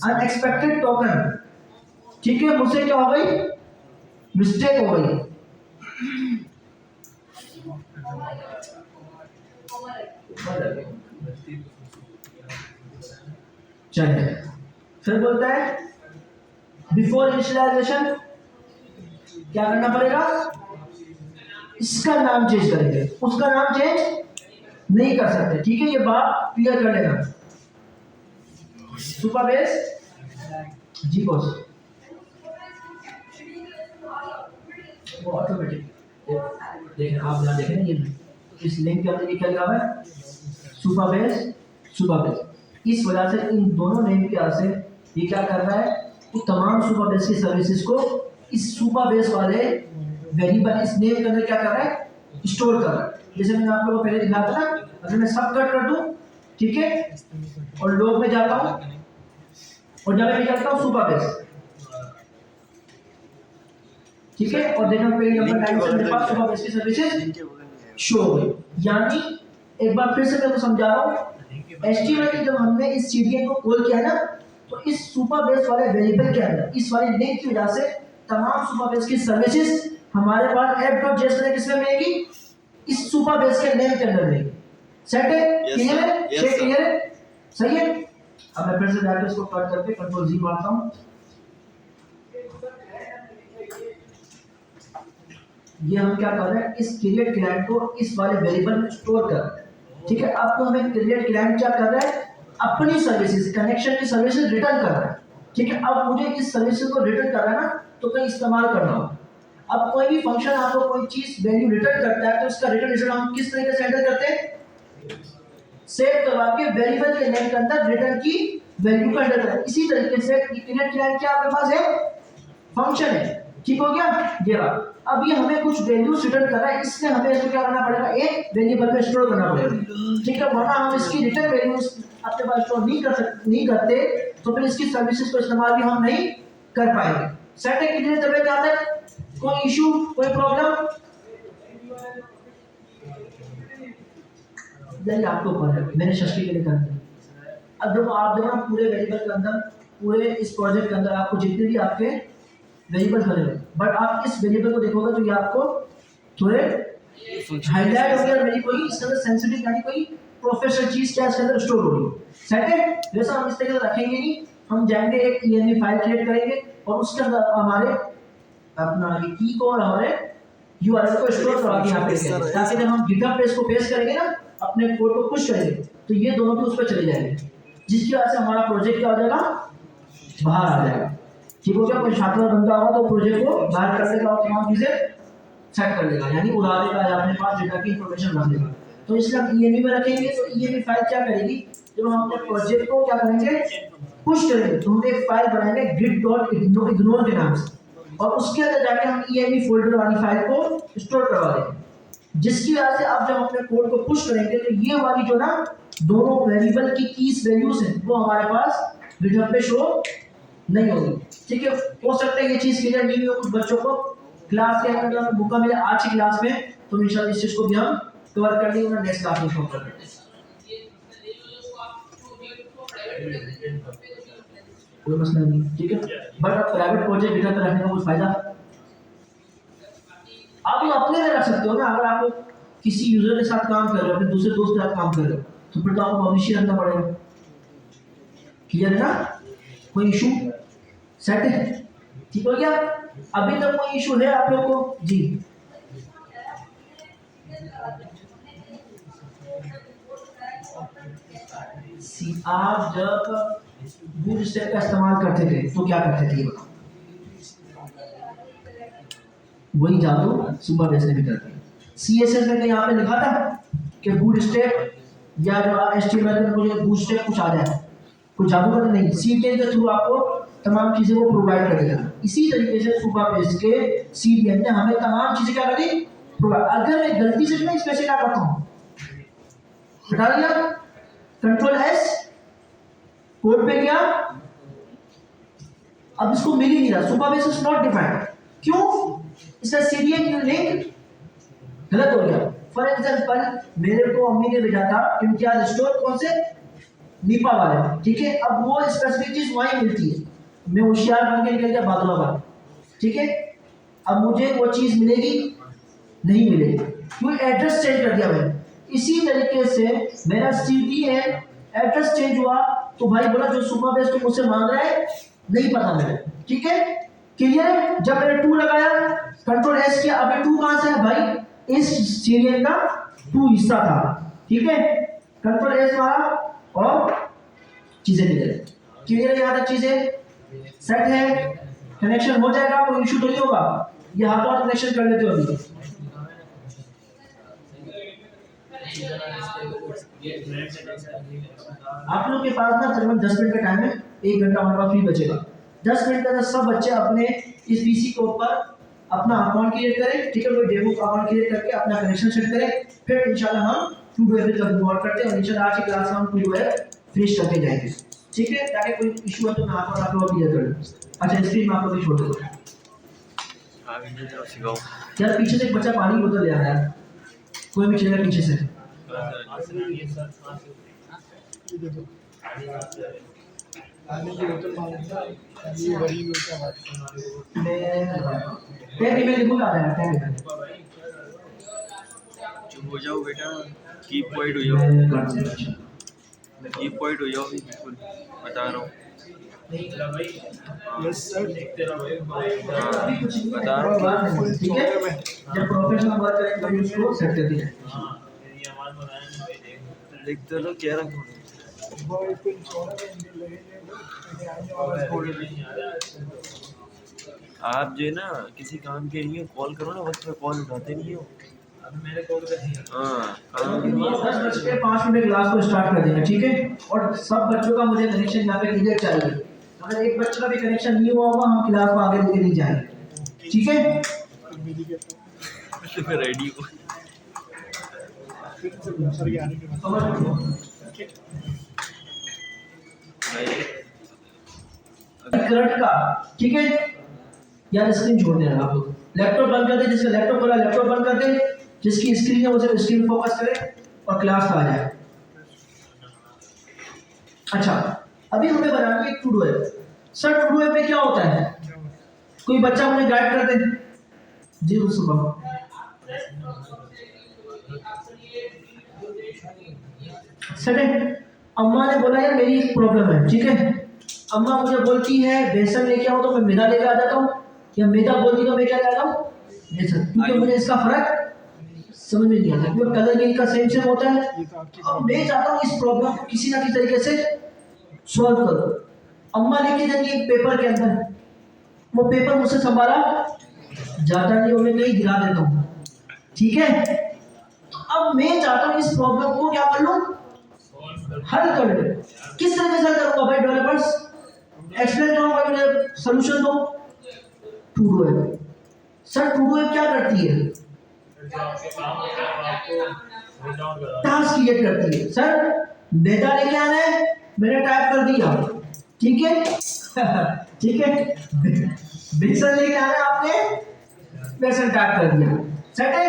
अनएक्सपेक्टेड टोकन। ठीक है, मुझसे क्या हो गई, मिस्टेक हो गई। चलिए, फिर बोलता है बिफोर इनिशियलाइजेशन क्या करना पड़ेगा, इसका नाम चेंज करेंगे, उसका नाम चेंज नहीं कर सकते। ठीक है, ये बात क्लियर कर लेना। सुपरबेस जी बॉस वो ऑटोमेटिक देखें, आप यहाँ देखें ये इस लिंक के अंदर ये क्या लिखा हुआ है, सुपरबेस। इस वजह से इन दोनों नेम की वजह से ये क्या कर रहा है, वो तमाम सुपरबेस की सर्विसेज को इस सुपरबेस वाले वेरिएबल इस नेम के अंदर क्या कर रहा है, स्टोर कर रहा है। जैसे मैंने आप लोगों को पहले दिखाया था ना, अगर मैं सब कट कर दूं, ठीक है, और लोग में जाता हूं और जब मैं जाता हूं सुपरबेस, ठीक है, और देखो पेज नंबर 9 से मेरे पास सुपरबेस की सर्विसेज शो हो गई। यानी एक बार फिर से मैं तो समझा रहा हूं, एचटीएमएल के जब हमने इस सीडीएन को कॉल किया ना, तो इस सुपरबेस वाले वेरिएबल के अंदर इस वाले लिंक की वजह से तमाम सुपरबेस की सर्विसेज हमारे पास app.js में किसमें मिलेगी, इस सुपरबेस के नेम के अंदर मिलेगी। सेट है, क्लियर है, शेक क्लियर है, सही है। अब मैं फिर से जाकर इसको कट करके कंट्रोल जी मारता हूं। ये हम क्या कर रहे हैं, इस क्रिएट क्लाइंट को इस वाले वेरिएबल में स्टोर कर रहे हैं। ठीक है, अब तो हमें क्रिएट क्लाइंट क्या कर रहा है, अपनी सर्विसेज कनेक्शन की सर्विसेज रिटर्न कर रहा है। ठीक है, अब मुझे इस सर्विसेज को रिटर्न कर रहा है ना, तो कहीं इस्तेमाल करना हो। अब कोई भी फंक्शन आपको कोई चीज वैल्यू रिटर्न करता है, तो उसका रिटर्न रिजल्ट हम किस तरीके से एंटर करते हैं, सेव करवा के वेरिएबल के नेम के अंदर रिटर्न की वैल्यू को एंटर करते हैं। इसी तरीके से क्रिएट क्लाइंट क्या आपके पास है, फंक्शन है। ठीक हो गया, ये रहा। अब ये हमें कुछ वैल्यूज रिटर्न कर रहा है, इसलिए हमें इसको क्या करना पड़ेगा, एक वेरिएबल में स्टोर करना पड़ेगा। ठीक है, वरना हम इसकी रिटर्न वैल्यूज अपने पास स्टोर नहीं करते, तो फिर इसकी सर्विसेज को इस्तेमाल भी हम नहीं कर पाएंगे। सेट है, कितने तबे क्या है, कोई इशू, कोई प्रॉब्लम, यही आपको ऊपर है, मैंने षष्ठी के लिए कर दिया। अब देखो आप देखो पूरे वेरिएबल के अंदर, पूरे इस प्रोजेक्ट के अंदर आपको जितने भी आपके वेरिएबल बने हुए, बट आप इस वेरिएबल को देखोगे तो ये आपको थोड़े हाईलाइट हो गया, मेरी कोई इसके अंदर सेंसिटिव यानी कोई प्रोफेशनल चीज क्या इसके अंदर स्टोर हो रही है। सेट है, वैसा हम इस तरीके से रखेंगे नहीं, हम जाएंगे एक env फाइल क्रिएट करेंगे और उसके अंदर हमारे अपना ये की को और हमारे यूआरएल को स्टोर करवा के यहाँ पे करेंगे, ताकि जब हम गिटहब पे इसको पेस्ट करेंगे ना, अपने कोड को पुश करेंगे, तो ये दोनों भी उस पर चले जाएंगे, जिसकी वजह से हमारा प्रोजेक्ट क्या हो जाएगा, बाहर आ जाएगा। ठीक हो गया, कोई छात्र बंदा होगा तो प्रोजेक्ट को बाहर कर देगा और तमाम चीजें सेट कर देगा, यानी उड़ा देगा या अपने पास डेटा की इंफॉर्मेशन रख देगा। तो इसलिए हम ईएनवी में रखेंगे, तो ईएनवी फाइल क्या करेगी, जब हम अपने प्रोजेक्ट को क्या करेंगे, पुश करेंगे, तो हम एक फाइल बनाएंगे git.ignore के नाम से, और उसके अंदर जाके हम ईएनवी फोल्डर वाली फाइल को स्टोर करवा देंगे, जिसकी वजह से अब जब हम अपने कोड को पुश करेंगे तो ये वाली जो ना दोनों वेरिएबल की कीज वैल्यूज हैं वो हमारे पास गिटहब पे शो नहीं होगी। ठीक है, हो सकता है ये चीज क्लियर नहीं हो कुछ बच्चों को, क्लास के अंदर मौका मिले आज की क्लास में, तो इंशाल्लाह इस चीज को भी हम कवर कर लेंगे, नेक्स्ट क्लास में कवर कर लेंगे। कोई मसला नहीं, ठीक है, बट अब प्राइवेट प्रोजेक्ट गिटहब पे रखने का कुछ फायदा, आप ये अपने में रख सकते हो ना। अगर आप किसी यूजर के साथ काम कर रहे हो, अपने दूसरे दोस्त के साथ काम कर रहे हो, तो फिर तो आपको पब्लिश रखना पड़ेगा। क्लियर है ना, कोई इशू, सेट है, ठीक हो गया। अभी तक कोई इशू है आप लोगों को जी, आप जब बूटस्ट्रैप का इस्तेमाल करते थे तो क्या करते थे, ये बताओ। वही जादू सुपरबेस ने भी कर दिया। सीएसएस में कहीं यहाँ पे लिखा था कि बूटस्ट्रैप या जो एचटीएमएल में मुझे बूटस्ट्रैप कुछ आ जाए, कुछ जादू कर नहीं, सीडीएन के थ्रू आपको तमाम चीजें वो प्रोवाइड कर देगा। इसी तरीके से सुपरबेस के सीडीएन ने हमें तमाम चीजें क्या कर दी, प्रोवाइड। अगर मैं गलती से मैं इसमें से क्या करता हूँ, हटा दिया, कंट्रोल एस, कोड पे गया, अब इसको मिल ही नहीं रहा, सुपरबेस इज नॉट डिफाइंड। क्यों, इसका सीडीएन लिंक गलत हो गया। फॉर एग्जांपल मेरे को अम्मी ने भेजा था इम्तियाज स्टोर, कौन से, नीपा वाले, ठीक है। अब वो स्पेसिफिक चीज वहीं मिलती है, मैं होशियार बन के निकल गया बादलाबाद, ठीक है। अब मुझे वो चीज मिलेगी नहीं मिलेगी, क्यों, एड्रेस चेंज कर दिया मैंने। इसी तरीके से मेरा सीडीएन एड्रेस चेंज हुआ, तो भाई बोला जो सुपरबेस तो मुझसे मांग रहा है नहीं पता मेरे, ठीक है क्लियर है। जब मैंने 2 लगाया कंट्रोल एस किया, अब 2 कहां से है भाई, इस सीरियल का 2 हिस्सा था, ठीक है कंट्रोल एस मारा और चीजें निकल क्लियर है। यहाँ तक चीजें सेट है, कनेक्शन हो जाएगा, कोई इशू तो नहीं होगा। ये हाथों हाथ कनेक्शन कर लेते हो अभी। आप लोग के पास ना तकरीबन 10 मिनट का टाइम है, 1 घंटा हमारे पास फ्री बचेगा। 10 मिनट का सब बच्चे अपने इस पीसी के ऊपर अपना अकाउंट क्रिएट करें, ठीक है कोई डेमो अकाउंट क्रिएट करके अपना कनेक्शन सेट करें, फिर इंशाल्लाह हम टू डू एवरी का रिकॉर्ड करते हैं और इंशाल्लाह आज की क्लास में हम टू डू फिनिश करके जाएंगे, ठीक है ताकि कोई इशू है तो मैं आप लोग क्लियर कर दूं। अच्छा स्क्रीन में आप लोग छोड़ दो यार, पीछे से एक बच्चा पानी की बोतल ले आ रहा है, कोई भी चलेगा पीछे से। पानी की बोतल मांगता है, ये बड़ी बोतल मैं लिखूंगा आ जाएगा। चुप हो जाओ बेटा, कीप क्वाइट हो जाओ, कीप क्वाइट हो जाओ, बिल्कुल बता रहा हूँ। यस सर, बता रहा हूँ, ठीक है जब प्रोफेशनल वर्क करेंगे तभी उसको सेट करते हैं। लिख तो लो क्या रखो, बॉय पिन छोड़ा है आप जो है ना किसी काम के लिए कॉल करो ना, वक्त पे कॉल उठाते नहीं हो। मैंने कॉल कर दिया, हाँ काम के लिए 10:05 में क्लास को स्टार्ट कर देंगे, ठीक है और सब बच्चों का मुझे कनेक्शन यहाँ पे क्लियर चाहिए। अगर एक बच्चे का भी कनेक्शन नहीं हुआ होगा हम क्लास को आगे लेके नहीं जाएंगे, ठीक है रेडी हो। करंट का, ठीक है यार स्क्रीन छोड़ देना आप लोग, लैपटॉप बंद कर दे, जिसका लैपटॉप खोला लैपटॉप बंद कर दे, जिसकी स्क्रीन है उसे स्क्रीन फोकस करे और क्लास का आ जाए। अच्छा अभी हमें बनानी है to do app. Sir to do app में क्या होता है, कोई बच्चा मुझे गाइड कर दे। जी सुबह सर अम्मा ने बोला यार मेरी एक प्रॉब्लम है, ठीक है अम्मा मुझे बोलती है बेसन लेके आओ तो मैं मैदा लेके आ जाता हूँ, या मैदा बोलती तो मैं क्या ले आता हूँ बेसन, क्योंकि मुझे इसका फर्क समझ में नहीं आता क्योंकि कलर इनका सेम सेम होता है। अब मैं चाहता हूँ इस प्रॉब्लम को किसी ना किसी तरीके से सॉल्व करो। अम्मा लिखी देंगी एक पेपर के अंदर, वो पेपर मुझसे संभाला जाता नहीं, वो मैं कहीं गिरा देता हूँ, ठीक है अब मैं चाहता हूँ इस प्रॉब्लम को क्या कर लूँ, हल कर लो। किस तरह से हल करूंगा भाई, डेवलपर्स एक्सप्लेन करूंगा, मुझे सॉल्यूशन दो। To do app, sir to do app क्या करती है, टास्क क्रिएट करती है। सर डेटा लेके आना है, मैंने टाइप कर दिया, ठीक है ठीक है बेसन लेके आना है आपने, बेसन टाइप कर दिया, सेट है।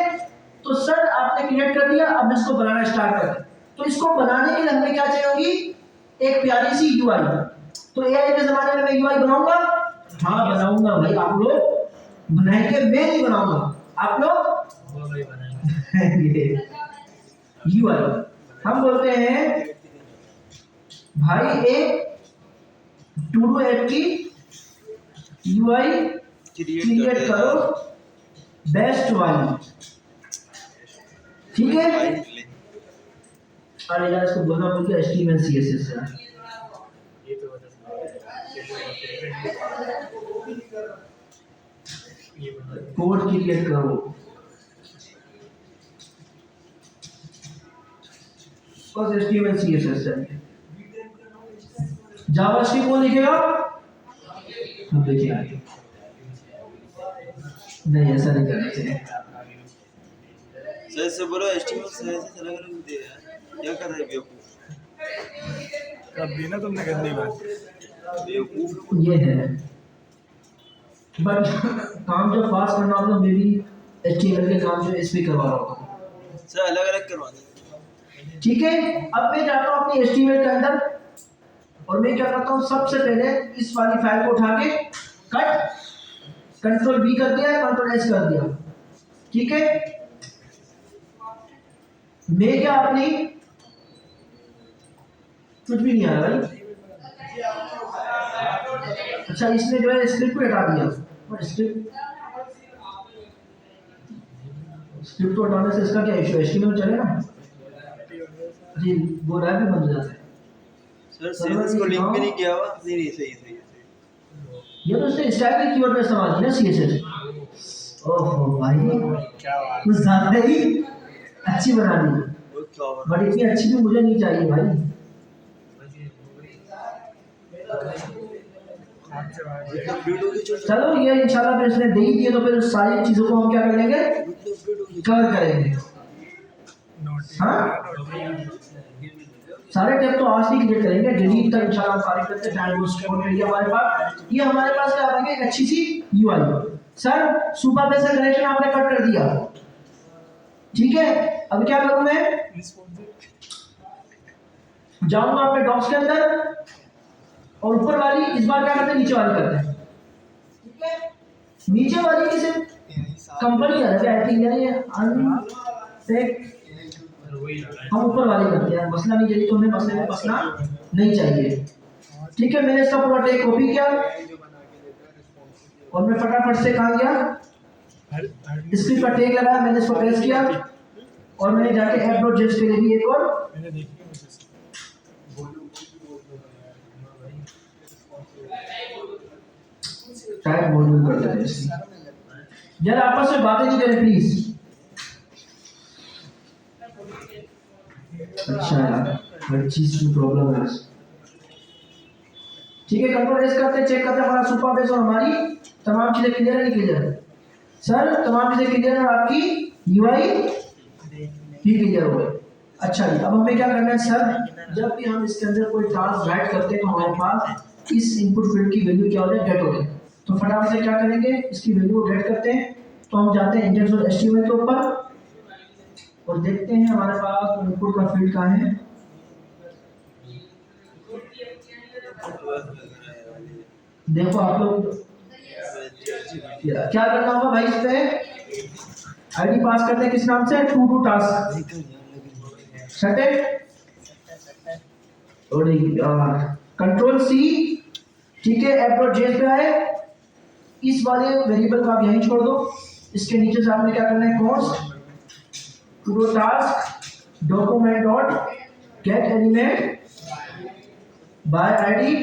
तो सर आपने क्रिएट कर दिया, अब इसको बनाना स्टार्ट कर। तो इसको बनाने के लिए हमें क्या चाहिए होगी, एक प्यारी सी यूआई। तो एआई के जमाने में मैं यूआई बनाऊंगा, हाँ बनाऊंगा भाई, आप लोग बनाएंगे, मैं नहीं बनाऊंगा, आप लोग यूआई हम बोलते हैं भाई एक टू डू ऐप की यूआई क्रिएट करो बेस्ट वाली, ठीक है। अरे यार इसको बोलना भूल गया, HTML CSS है। कोड क्रिएट करो, बस HTML CSS है। जावास्क्रिप्ट कौन लिखेगा, हम लिखेंगे, नहीं ऐसा नहीं करना चाहिए। सर से बोलो HTML से ऐसे लग रहा है यार, क्या कर रहे बेवकूफ, कब दी ना तुमने गंदी बात, बेवकूफ ये है बट काम जब पास करना होगा तो मैं भी HTML के काम जो इस पे करवा रहा हूँ सर, अलग अलग करवा दो, ठीक है। अब मैं जाता हूँ अपनी HTML के अंदर और मैं क्या करता हूँ, सबसे पहले इस वाली फाइल को उठा के कट, कंट्रोल V कर दिया, कंट्रोल S कर दिया, ठीक है। मैं क्या अपनी कुछ भी नहीं आ रहा भाई, अच्छा इसने जो है स्क्रिप्ट को हटा दिया, और स्क्रिप्ट को हटाने से इसका क्या इशू है, HTML चलेगा जी, वो रैप भी बन जाता है। सर सीएसएस को लिंक भी नहीं किया हुआ। नहीं सही सही। ये तो उसने स्टैटिक कीवर्ड में इस्तेमाल किया CSS। ओहो भाई कुछ ज्यादा ही अच्छी बना दी, बट इतनी अच्छी भी मुझे नहीं चाहिए भाई। चलो ये इंशाल्लाह फिर इसने दे ही दिए तो फिर सारी चीजों को हम क्या कर लेंगे, कवर करेंगे। हाँ सारे टैब तो आज ही क्रिएट करेंगे, डिलीट तक इंशाल्लाह हम सारे करते हैं। हमारे पास ये हमारे पास क्या बन गया, एक अच्छी सी UI। सर सुपर बेस का कनेक्शन आपने कट कर दिया, ठीक है। अब क्या करूं मैं, जाऊंगा अपने डॉक्स के अंदर और ऊपर वाली इस बार क्या करते हैं, नीचे वाली करते हैं, ठीक है। नीचे वाली किसे कंपनी है क्या, ठीक है, ये हम ऊपर वाली करते हैं, मसला नहीं चाहिए तो हमें मसले में फंसना नहीं चाहिए, ठीक है। मैंने इसका पूरा टेक कॉपी किया और मैं फटाफट से कहा गया स्क्रिप्ट का टेक लगाया, मैंने इसको प्रेस किया और मैंने जाके app.js के लिए भी एक और टाइप मॉड्यूल कर देते हैं। यार आपस में बातें नहीं करें प्लीज। अच्छा यार हर चीज की प्रॉब्लम है, ठीक है। कंट्रोल एस करते चेक करते हैं हमारा सुपर बेस और हमारी तमाम चीजें क्लियर है, नहीं क्लियर सर, तमाम चीजें क्लियर है, आपकी UI भी क्लियर हो गई। अच्छा जी अब हमें क्या करना है सर, जब भी हम इसके अंदर कोई टास्क राइट करते हैं तो हमारे पास इस इनपुट फील्ड की वैल्यू क्या हो जाए, गेट हो जाए। तो फटाफट से क्या करेंगे, इसकी वैल्यू को गेट करते हैं। तो हम जाते हैं index.html के ऊपर और देखते हैं हमारे पास इनपुट का फील्ड कहाँ है। देखो आप लोग क्या करना होगा भाई, इस पे आईडी पास करते हैं किस नाम से, टू टास्क सेट और कंट्रोल C, ठीक है। app.js पे आए, इस वाले वेरिएबल को आप यहीं छोड़ दो, इसके नीचे से आपने क्या करना है, const to task document dot get element by ID.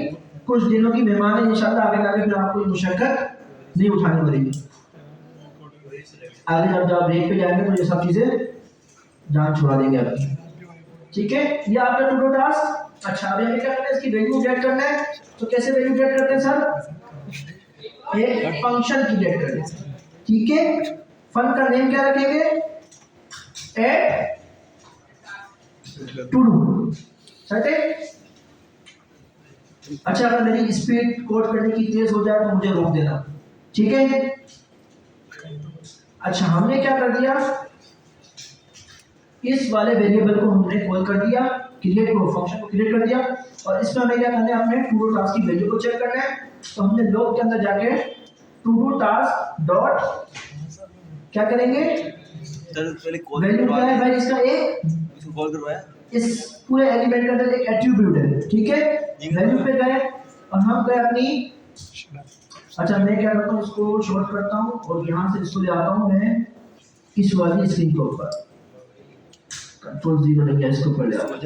कुछ दिनों की मेहमान है इंशाल्लाह, आगे जाके फिर आपको मुशक्कत नहीं उठानी पड़ेगी। आगे जब आप ब्रेक पे जाएंगे तो ये सब चीजें जान छुड़ा देंगे आपकी, ठीक है। ये आपका टू टास्क। अच्छा अभी हमें क्या करना है, इसकी वैल्यू गेट करना है। तो कैसे वैल्यू गेट करते हैं सर, एक फंक्शन की गेट करते हैं, ठीक है। फंक्शन का नेम क्या रखेंगे, एड टू डू, ठीक है। अच्छा अगर मेरी स्पीड कोड करने की तेज हो जाए तो मुझे रोक देना, ठीक है। अच्छा हमने क्या कर दिया, इस वाले वेरिएबल को हमने कॉल कर दिया, क्रिएट को फंक्शन को क्रिएट कर दिया और इसमें हमें क्या करना है, अपने टू डू टास्क की वैल्यू को चेक करना है। तो हमने लॉग के अंदर जाके टू डू टास्क डॉट क्या करेंगे, वैल्यू क्या है भाई इसका, एक कॉल करवाया, इस पूरे एलिमेंट के अंदर एक एट्रीब्यूट है, ठीक है। वैल्यू पे गए और हम गए अपनी, अच्छा मैं क्या करता हूँ, इसको शॉर्ट करता हूँ और यहाँ से इसको ले आता हूँ मैं इस वाली स्क्रीन के ऊपर, कंट्रोल 0 नहीं है, इसको ऊपर ले आता हूँ।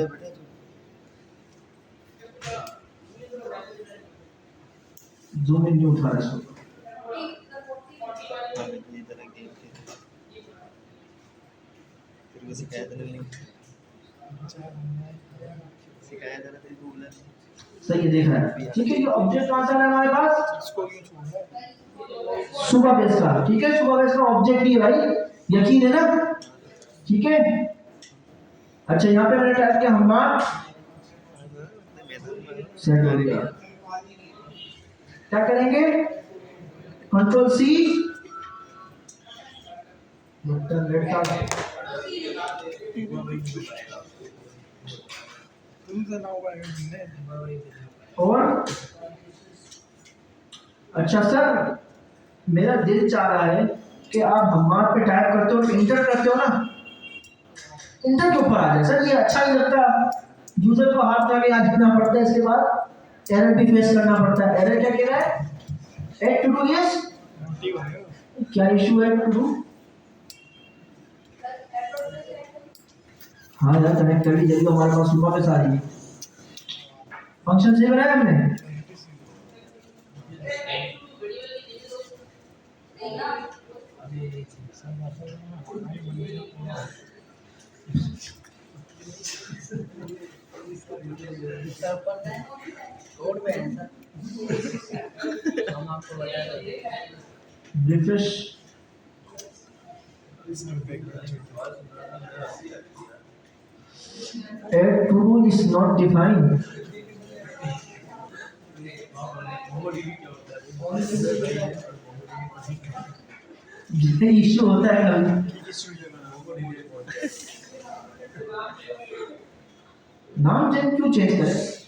जूम इन नहीं उठा रहा इसको, सही है, देख रहा है, ठीक है। ये ऑब्जेक्ट कौन सा है हमारे पास, सुबह बेस का, ठीक है। सुबह बेस का ऑब्जेक्ट ही है भाई, यकीन है ना, ठीक है। अच्छा यहाँ पे मैंने टाइप किया हमार, सेट हो गया। क्या करेंगे, कंट्रोल C, और अच्छा सर मेरा दिल चाह रहा है कि आप हमार पे टाइप करते हो, इंटर करते हो ना, इंटर के ऊपर आ जाए सर, ये अच्छा नहीं लगता। यूजर को हाथ में आगे आ जाना पड़ता है, इसके बाद एरर भी फेस करना पड़ता है। एरर क्या कह रहा है, 8 to 2 yes ठीक हो गया क्या इशू है टू डू हाँ यार कनेक्ट कर लीजिए तो हमारे पास सुबह पे सारी फंक्शन सही बनाया हमने सर पर है रोड पे है सर हम आपको बता देंगे refresh add to do is not defined ये इशू होता है कभी नाम चेंज क्यों चेंज करें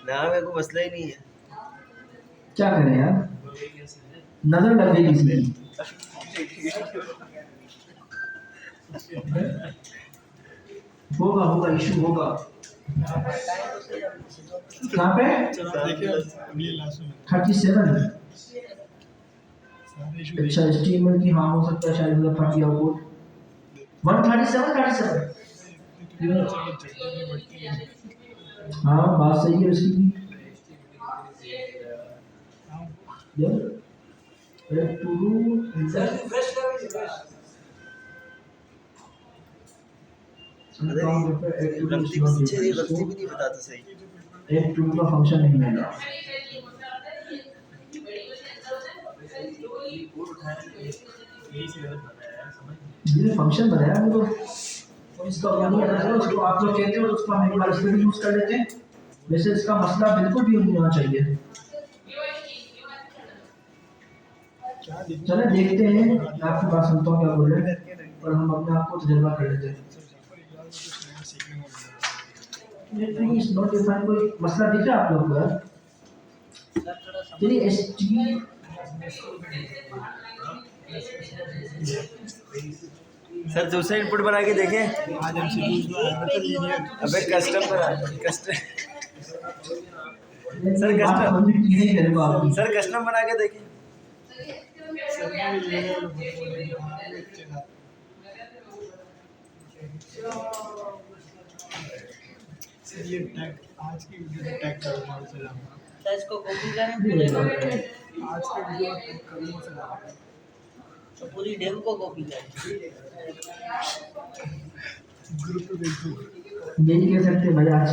नाम है कोई मसला ही नहीं है क्या करें यार नजर लग गई किसी की होगा होगा इशू होगा कहाँ पे देखिए अगले लास्ट में 37 सारे इशू अच्छा स्टीमर की हाँ हो सकता है शायद मतलब 30 आउटपुट 137 हाँ बात सही है उसकी भी यार टू डू गलती भी नहीं बताता सही एक टू का फंक्शन नहीं मिला ये फंक्शन बनाया हम लोग और इसका नहीं पता चला उसको आप लोग कहते हो तो उसको हम एक बार इसमें भी यूज कर लेते हैं वैसे इसका मसला बिल्कुल भी नहीं होना चाहिए चलो देखते हैं मैं आपकी बात सुनता हूँ क्या बोल रहे हैं और हम अपने आप को तजुर्बा कर लेते हैं इस नोट डिफाइन कोई मसला दिख रहा है आप लोगों को यार चलिए एसटी सर दूसरा इनपुट बना के देखें आज हम सीरीज अबे कस्टम बना कस्टम सर कस्टम नहीं करेगा आप सर कस्टम बना के देखें ये टैग आज की वीडियो में टैग करूंगा उसे लाऊंगा सर इसको कॉपी करें पूरे आज की वीडियो में टैग करूंगा उसे लाऊंगा तो पूरी डेम को कॉपी करें ग्रुप पे भेज दूँ ये नहीं कह सकते भाई आज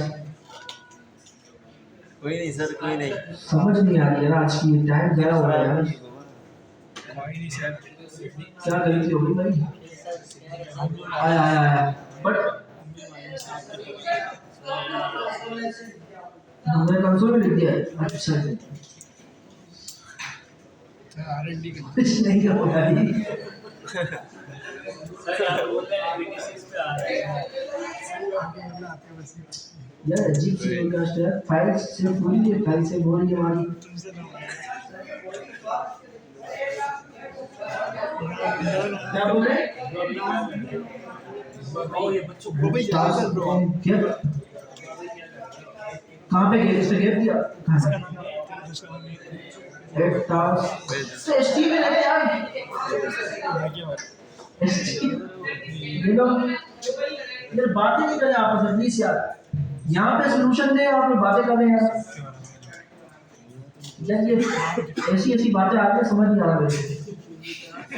कोई नहीं सर कोई नहीं समझ नहीं आ रही है आज की टाइम गया हुआ है यार कोई नहीं सर क्या गलती होगी भाई आया आया आया बट हमने कंसोल में लिख दिया है अच्छा है R&D का कुछ नहीं होगा ही आपके बस यार अजीब सी पॉडकास्ट है फाइल से पूरी है फाइल से बोल के हमारी तुमसे ना क्या बोल रहे क्या कहाँ पे गए इससे गैप दिया कहाँ से एक टास्क से एसटी में लगे यार देखो इधर बातें नहीं करें आपस में प्लीज यार यहाँ पे सोल्यूशन दे आप लोग बातें कर रहे हैं यार ये ऐसी ऐसी बातें आके समझ नहीं आ रहा मेरे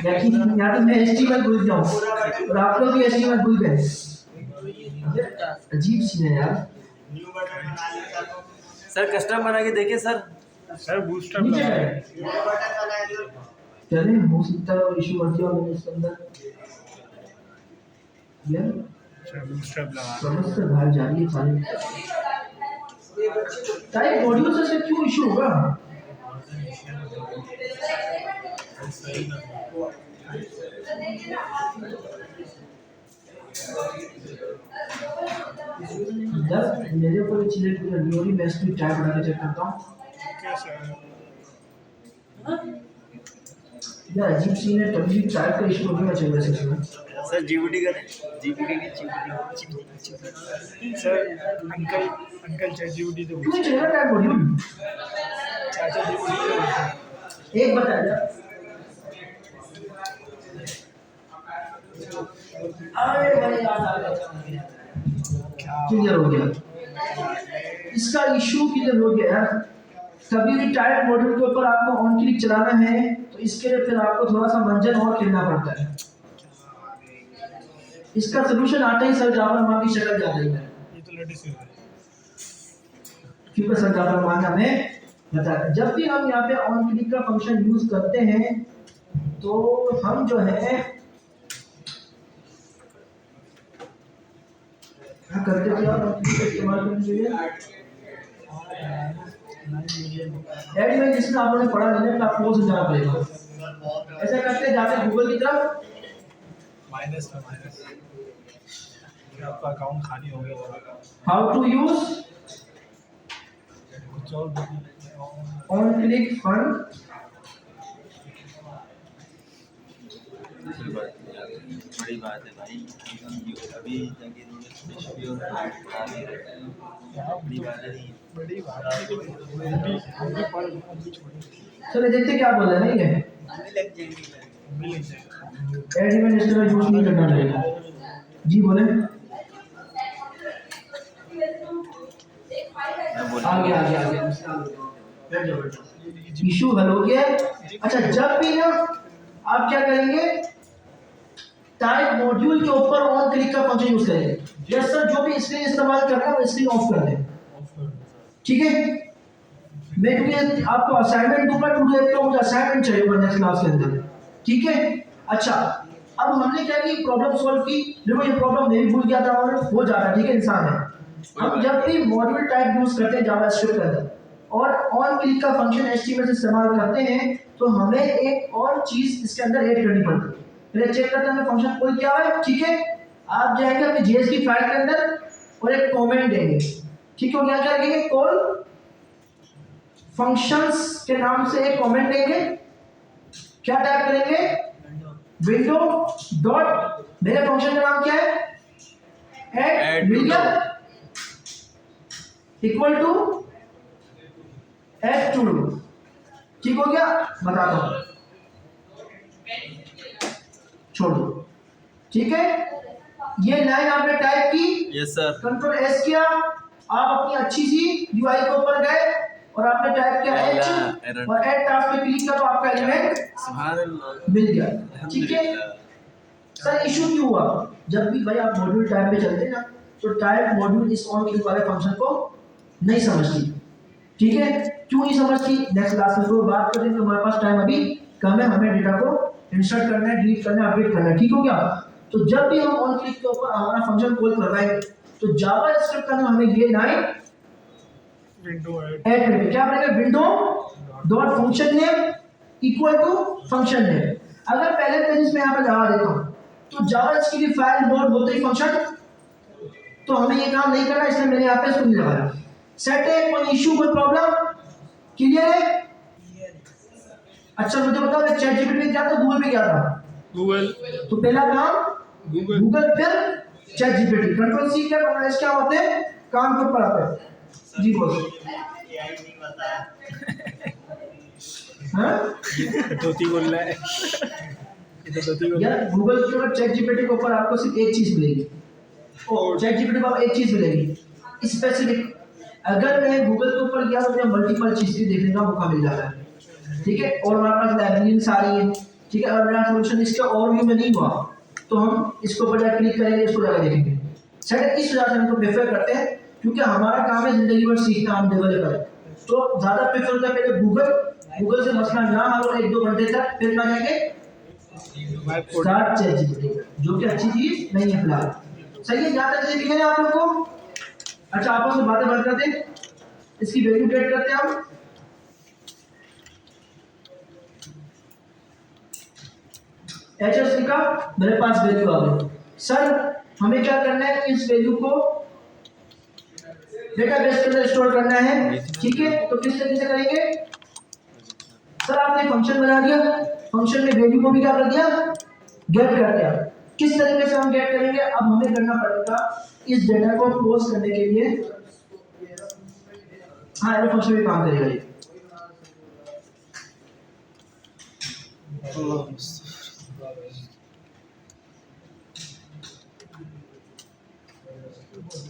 लेकिन यहाँ तो मैं एसटी में भूल जाऊँ और आप लोग भी एसटी में भूल गए अजीब सी है यार सर कस्टम बना के देखिए सर बूस्टअप नीचे लगा है चले हो सकता है इशू बढ़ जाओ मैंने इसके अंदर यार बूस्टअप लगा समझ से बाहर जा रही है सारी टाइप मॉड्यूल से क्यों इशू होगा यार मेरे को ये चीजें पूरी न्यूरी बेस्ट में टाइप बना के चेक करता हूँ यार अजीब सी है तभी टाइप का इशू होना चाहिए वैसे इसमें सर जीबीटी करें GBT sir uncle chat GPT तो क्यों चल रहा है मॉड्यूल चाचा जीपीटी एक बताया, अरे भाई याद आ गया, क्लियर हो गया, इसका इशू क्लियर हो गया यार। कभी भी टाइप मॉड्यूल के ऊपर आपको ऑन क्लिक चलाना है तो इसके लिए फिर आपको थोड़ा सा मंजन और खेलना पड़ता है। इसका सोल्यूशन आते ही सर जाफर मान की शक्ल जा रही है, ये तो लेटेस्ट है। क्योंकि सर जाफर मान हमें बताया जब भी हम यहाँ पे ऑन क्लिक का फंक्शन यूज करते हैं तो हम जो है क्या करते थे आप इस्तेमाल करने के लिए एड में जिसमें आपने पढ़ा नहीं है तो आपको वो समझाना पड़ेगा। ऐसा करते जाते गूगल की तरफ माइनस में माइनस आपका अकाउंट खाली हो गया। How to use on click fund, बड़ी बात है भाई, अभी तक इन्होंने स्पेशली और बड़ी बात है, बड़ी बात चलो देखते क्या बोल रहे हैं। नहीं है एड में इस तरह यूज नहीं करना पड़ेगा। जी बोले आगे आगे आगे इशू हल हो गया। अच्छा जब भी ना आप क्या करेंगे टाइप मॉड्यूल के ऊपर ऑन क्लिक का फंक्शन यूज करेंगे। यस सर, जो भी स्क्रीन इस्तेमाल कर रहा है वो स्क्रीन ऑफ कर दें, ठीक है। मैं क्योंकि आपको असाइनमेंट दूंगा टू डे तो मुझे असाइनमेंट चाहिए होगा नेक्स्ट क्लास के अंदर, ठीक है। अच्छा अब हमने क्या की प्रॉब्लम सॉल्व की, देखो ये प्रॉब्लम मैं भी भूल गया था और हो जाता, ठीक है, इंसान है। हम जब भी मॉड्यूल टाइप यूज करते हैं जावास्क्रिप्ट के अंदर और ऑन क्लिक का फंक्शन एचटीएमएल से इस्तेमाल करते हैं तो हमें एक और चीज इसके अंदर ऐड करनी पड़ती है। पहले चेक करते हैं फंक्शन कॉल क्या है, ठीक है। आप जाएंगे अपने जेएस की फाइल के अंदर और एक कमेंट देंगे, ठीक है। क्या करेंगे कॉल फंक्शंस के नाम से एक कमेंट देंगे, क्या टाइप करेंगे विंडो डॉट, मेरे फंक्शन का नाम क्या है add William equal to add two, ठीक हो गया। बताता हूं, छोड़ दो, ठीक है। ये लाइन आपने टाइप की, यस सर, कंट्रोल एस किया, आप अपनी अच्छी सी यूआई के ऊपर गए और आपने टाइप किया एच और ऐड टास्क पे क्लिक किया तो आपका एलिमेंट सुभान अल्लाह मिल गया, ठीक है। सर इशू क्यों हुआ, जब भी भाई आप मॉड्यूल टाइप पे चलते हैं ना तो टाइप मॉड्यूल इस ऑन क्लिक वाले फंक्शन को नहीं समझती, ठीक है। क्यों नहीं समझती नेक्स्ट क्लास में तो बात करेंगे, हमारे पास टाइम अभी कम है, हमें डेटा को इंसर्ट करना है, डिलीट करना है, अपडेट करना है, ठीक हो गया। तो जब भी हम ऑन क्लिक के ऊपर हमारा फंक्शन कॉल करवाएंगे तो जावास्क्रिप्ट का हमें ये लाइन विंडो ऐड करेंगे, क्या करेंगे window dot function name equal to function name. अगर पहले पेज में यहाँ पे लगा देता हूँ तो जावास्क्रिप्ट की फाइल लोड होते ही फंक्शन, तो हमें ये काम नहीं करना, इसलिए मैंने यहाँ पे इसको नहीं लगाया। सेट है, कोई इशू कोई प्रॉब्लम, क्लियर है। अच्छा मुझे बताओ चैट जीपीटी में क्या था, गूगल पे क्या था, गूगल, तो पहला काम गूगल फिर चैट जीपीटी, कंट्रोल सी क्या कंट्रोल एस क्या होते हैं काम के ऊपर आते हैं। जी बोलो हाँ धोती बोल रहा है, ये तो धोती बोल यार गूगल के ऊपर चैट जीपीटी के ऊपर आपको सिर्फ एक चीज मिलेगी, ओ चैट जीपीटी पर एक चीज मिलेगी स्पेसिफिक। अगर मैं गूगल के ऊपर गया तो मुझे मल्टीपल चीज भी देखने का मौका मिल जाता है, ठीक है। और हमारे पास लाइब्रेरीज सारी है, ठीक है। और मेरा सॉल्यूशन इसका ओवरव्यू में नहीं हुआ तो हम इसको ऊपर क्लिक करेंगे, इसको जाकर देखेंगे। सर इस वजह से हम प्रेफर करते हैं क्योंकि हमारा काम है जिंदगी भर सीखना, हम डेवलपर है तो ज्यादा प्रेफर होता है पहले गूगल से मसला ना हल हो 1-2 घंटे तक, फिर ना जाके स्टार्ट चैट जीपीटी, जो कि अच्छी चीज नहीं है फिलहाल, सही है। ज्यादा चीजें दिखे आप लोग को। अच्छा आपस में बातें बंद करते हैं, इसकी वैल्यू गेट करते हैं हम। एचएस लिखा, मेरे पास वैल्यू आ गई। सर हमें क्या करना है, इस वैल्यू को डेटाबेस के अंदर स्टोर करना है, ठीक है। तो किस तरीके से करेंगे, सर आपने फंक्शन बना दिया, फंक्शन में वैल्यू को भी क्या कर दिया गेट कर दिया। किस तरीके से हम गेट करेंगे, अब हमें करना पड़ेगा इस डेटा को क्लोज करने के लिए, हाँ एरो फंक्शन भी काम करेगा ये।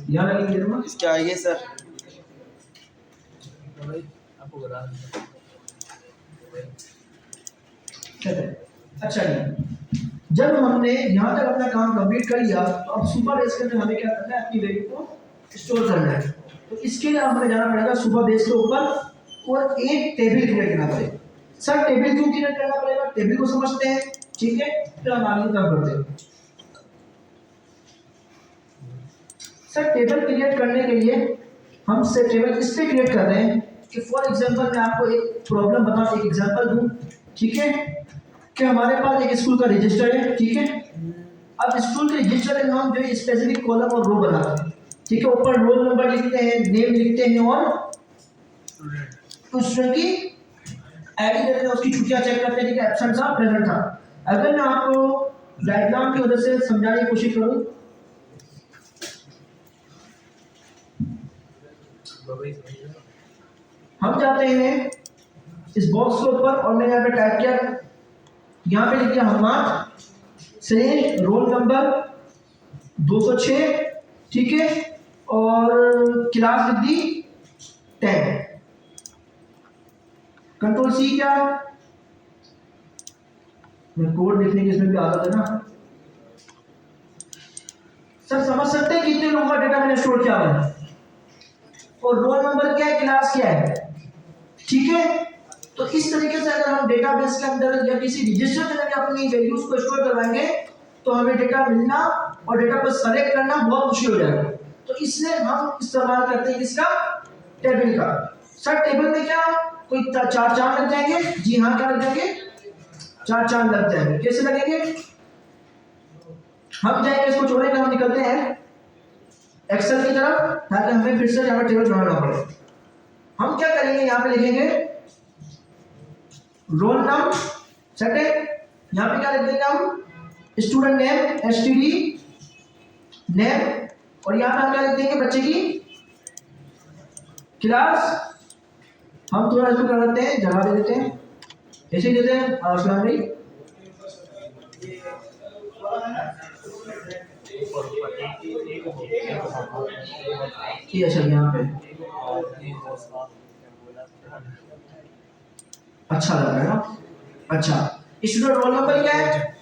यहाँ लगेंगे ना इसके आगे सर आपको बता अच्छा जी, जब हमने यहाँ तक अपना काम कंप्लीट कर लिया तो अब सुपर बेस के अंदर हमें क्या करना है, अपनी वैल्यू को स्टोर करना है। तो इसके लिए हमें जाना पड़ेगा सुपर बेस के ऊपर और एक टेबल क्रिएट करना पड़ेगा। सर टेबल क्यों क्रिएट करना पड़ेगा, टेबल को समझते हैं, ठीक है, फिर हम आगे काम करते हैं। सर टेबल क्रिएट करने के लिए हम से टेबल इसलिए क्रिएट कर रहे हैं कि फॉर एग्जांपल मैं आपको एक प्रॉब्लम बताऊं, एक एग्जांपल दूं, ठीक है, कि हमारे पास एक स्कूल का रजिस्टर है, ठीक है। अब स्कूल के रजिस्टर में हम जो है स्पेसिफिक कॉलम और रो बनाते हैं, ठीक है, ऊपर रोल नंबर लिखते हैं, नेम लिखते हैं और स्टूडेंट की आईडी देते हैं, उसकी छुट्टियां चेक करते हैं, ठीक है, एब्सेंट था, प्रेजेंट था। अगर मैं आपको डायग्राम की वजह से समझाने की कोशिश करूं, हम जाते हैं इस बॉक्स के ऊपर और मैंने यहाँ पे टाइप किया, यहाँ पे लिख दिया हमाद से रोल नंबर 206, ठीक है, और क्लास लिख दी 10। कंट्रोल सी क्या, मैं कोड लिखने की इसमें भी आदत है ना। सर समझ सकते हैं कितने लोगों का डेटा मैंने स्टोर किया है और रोल नंबर क्या है, क्लास क्या है, ठीक है। तो इस तरीके से अगर हम डेटाबेस के अंदर या किसी रजिस्टर के अंदर अपनी वैल्यूज को स्टोर करवाएंगे तो हमें डेटा मिलना और डेटा को सेलेक्ट करना बहुत मुश्किल हो जाएगा। तो इसलिए हम इस्तेमाल करते हैं किसका, टेबल का। सर टेबल में क्या कोई 4 चांद लग जाएंगे, जी हाँ, क्या लग जाएंगे, 4 चांद लग जाएंगे। कैसे लगेंगे, हम जाएंगे इसको छोड़ेंगे, हम निकलते हैं एक्सेल की तरफ ताकि हमें फिर से यहाँ पर टेबल बनाना पड़े। हम क्या करेंगे, यहाँ पे लिखेंगे रोल नंबर, सेट है, यहाँ पे क्या लिख देंगे हम, स्टूडेंट नेम एसटीडी नेम, और यहाँ पे हम क्या लिख देंगे, बच्चे की क्लास। हम थोड़ा इसको कर देते हैं, जगह दे देते हैं, ऐसे ही देते हैं आसान नहीं। ये अच्छा यहाँ पे अच्छा लग रहा है ना। अच्छा, स्टूडेंट रोल नंबर क्या है,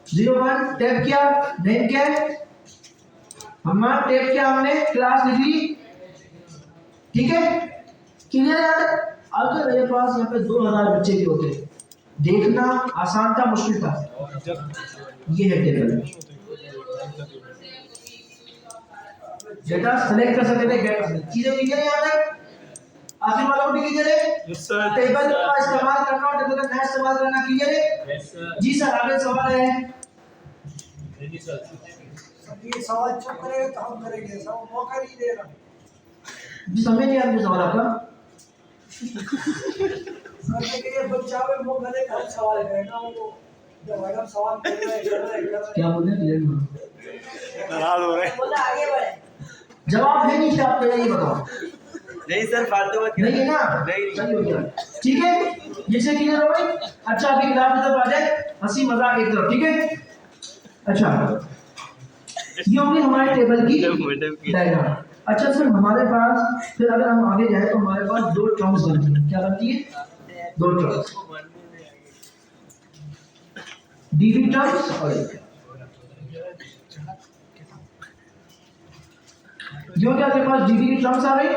01, टैब किया, नेम क्या है, हमारा टैब किया, हमने क्लास लिख ली, ठीक है, क्लियर है। अगर मेरे पास यहाँ पे 2000 बच्चे भी होते, देखना आसान था, मुश्किल था। ये है टेबल, डेटा सेलेक्ट कर सकते थे, चीजें क्लियर है यहाँ तक, आखिर वालों को भी क्लियर है। टेबल का इस्तेमाल करना और टेबल का नया इस्तेमाल करना क्लियर है। जी सर, आगे सवाल है। ये सवाल चुप करेंगे तो हम करेंगे, सब मौका नहीं दे रहा। जी समझ नहीं आया सवाल आपका। सर ने कहा बच्चा में मौका दे कर सवाल करेगा, वो जब मैडम सवाल कर रहे हैं क्या बोल रहे हैं, क्लियर नहीं, नाराज हो रहे हैं। बोला आगे बढ़े। जवाब है नहीं, आप पहले ये बताओ। नहीं सर, फालतू बात नहीं है ना, नहीं। सही हो गया, ठीक है, जिससे क्लियर हो गई। अच्छा, अभी किताब की तरफ आ जाए, हंसी मजाक एक तरफ, ठीक है। अच्छा, ये होगी हमारे टेबल की डायग्राम। अच्छा सर, हमारे पास फिर अगर हम आगे जाए तो हमारे पास 2 टर्म्स बनती है, क्या बनती है, 2 टर्म्स, डीबी टर्म्स और जो क्या आपके पास डीबी की टर्म्स आ गई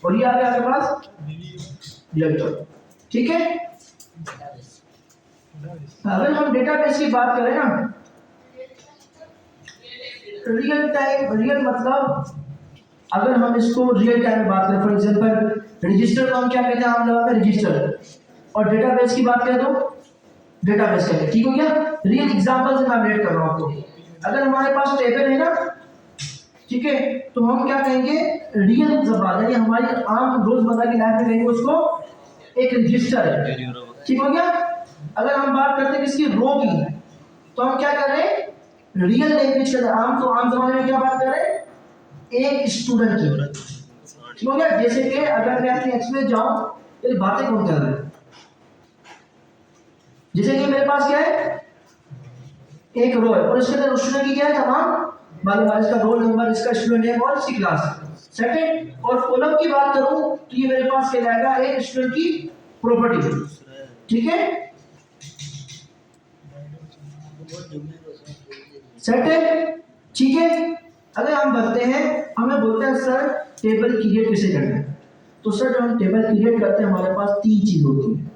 और ये आ गया आपके पास रियल टर्म, ठीक है। अगर हम डेटाबेस की बात करें ना, रियल टाइम, रियल मतलब अगर हम इसको रियल टाइम में बात करें, फॉर एग्जांपल रजिस्टर को हम क्या कहते हैं, आम लगा में रजिस्टर, और डेटाबेस की बात करें तो डेटाबेस कहते हैं, ठीक हो गया। रियल एग्जांपल से मैं अपडेट कर रहा हूं आपको। अगर हमारे पास टेबल है ना, ठीक है, तो हम क्या कहेंगे, रियल जबान, यानी हमारी आम रोजमर्रा की लाइफ में कहेंगे उसको एक रजिस्टर है, ठीक हो गया। अगर हम बात करते हैं किसकी, रो की, तो हम क्या कर रहे हैं, रियल लैंग्वेज के आम, तो आम जमाने में क्या बात कर रहे हैं, एक स्टूडेंट की, ठीक हो गया। जैसे कि अगर मैं अपनी एक्स में जाऊं तो ये बातें कौन कर रहा है, जैसे कि मेरे पास क्या है, एक रो है और इसके अंदर स्टूडेंट की क्या है तमाम मालूम है, इसका रोल नंबर, इसका स्टूडेंट नेम और इसकी क्लास। सेकंड, और कॉलम की बात करूं तो ये मेरे पास कहलाएगा एक स्टूडेंट की प्रॉपर्टी, ठीक है। सेकंड, ठीक है। अगर हम बढ़ते हैं, हमें बोलते हैं सर टेबल क्रिएट कैसे करना है, तो सर जब हम टेबल क्रिएट करते हैं हमारे पास 3 चीज होती है,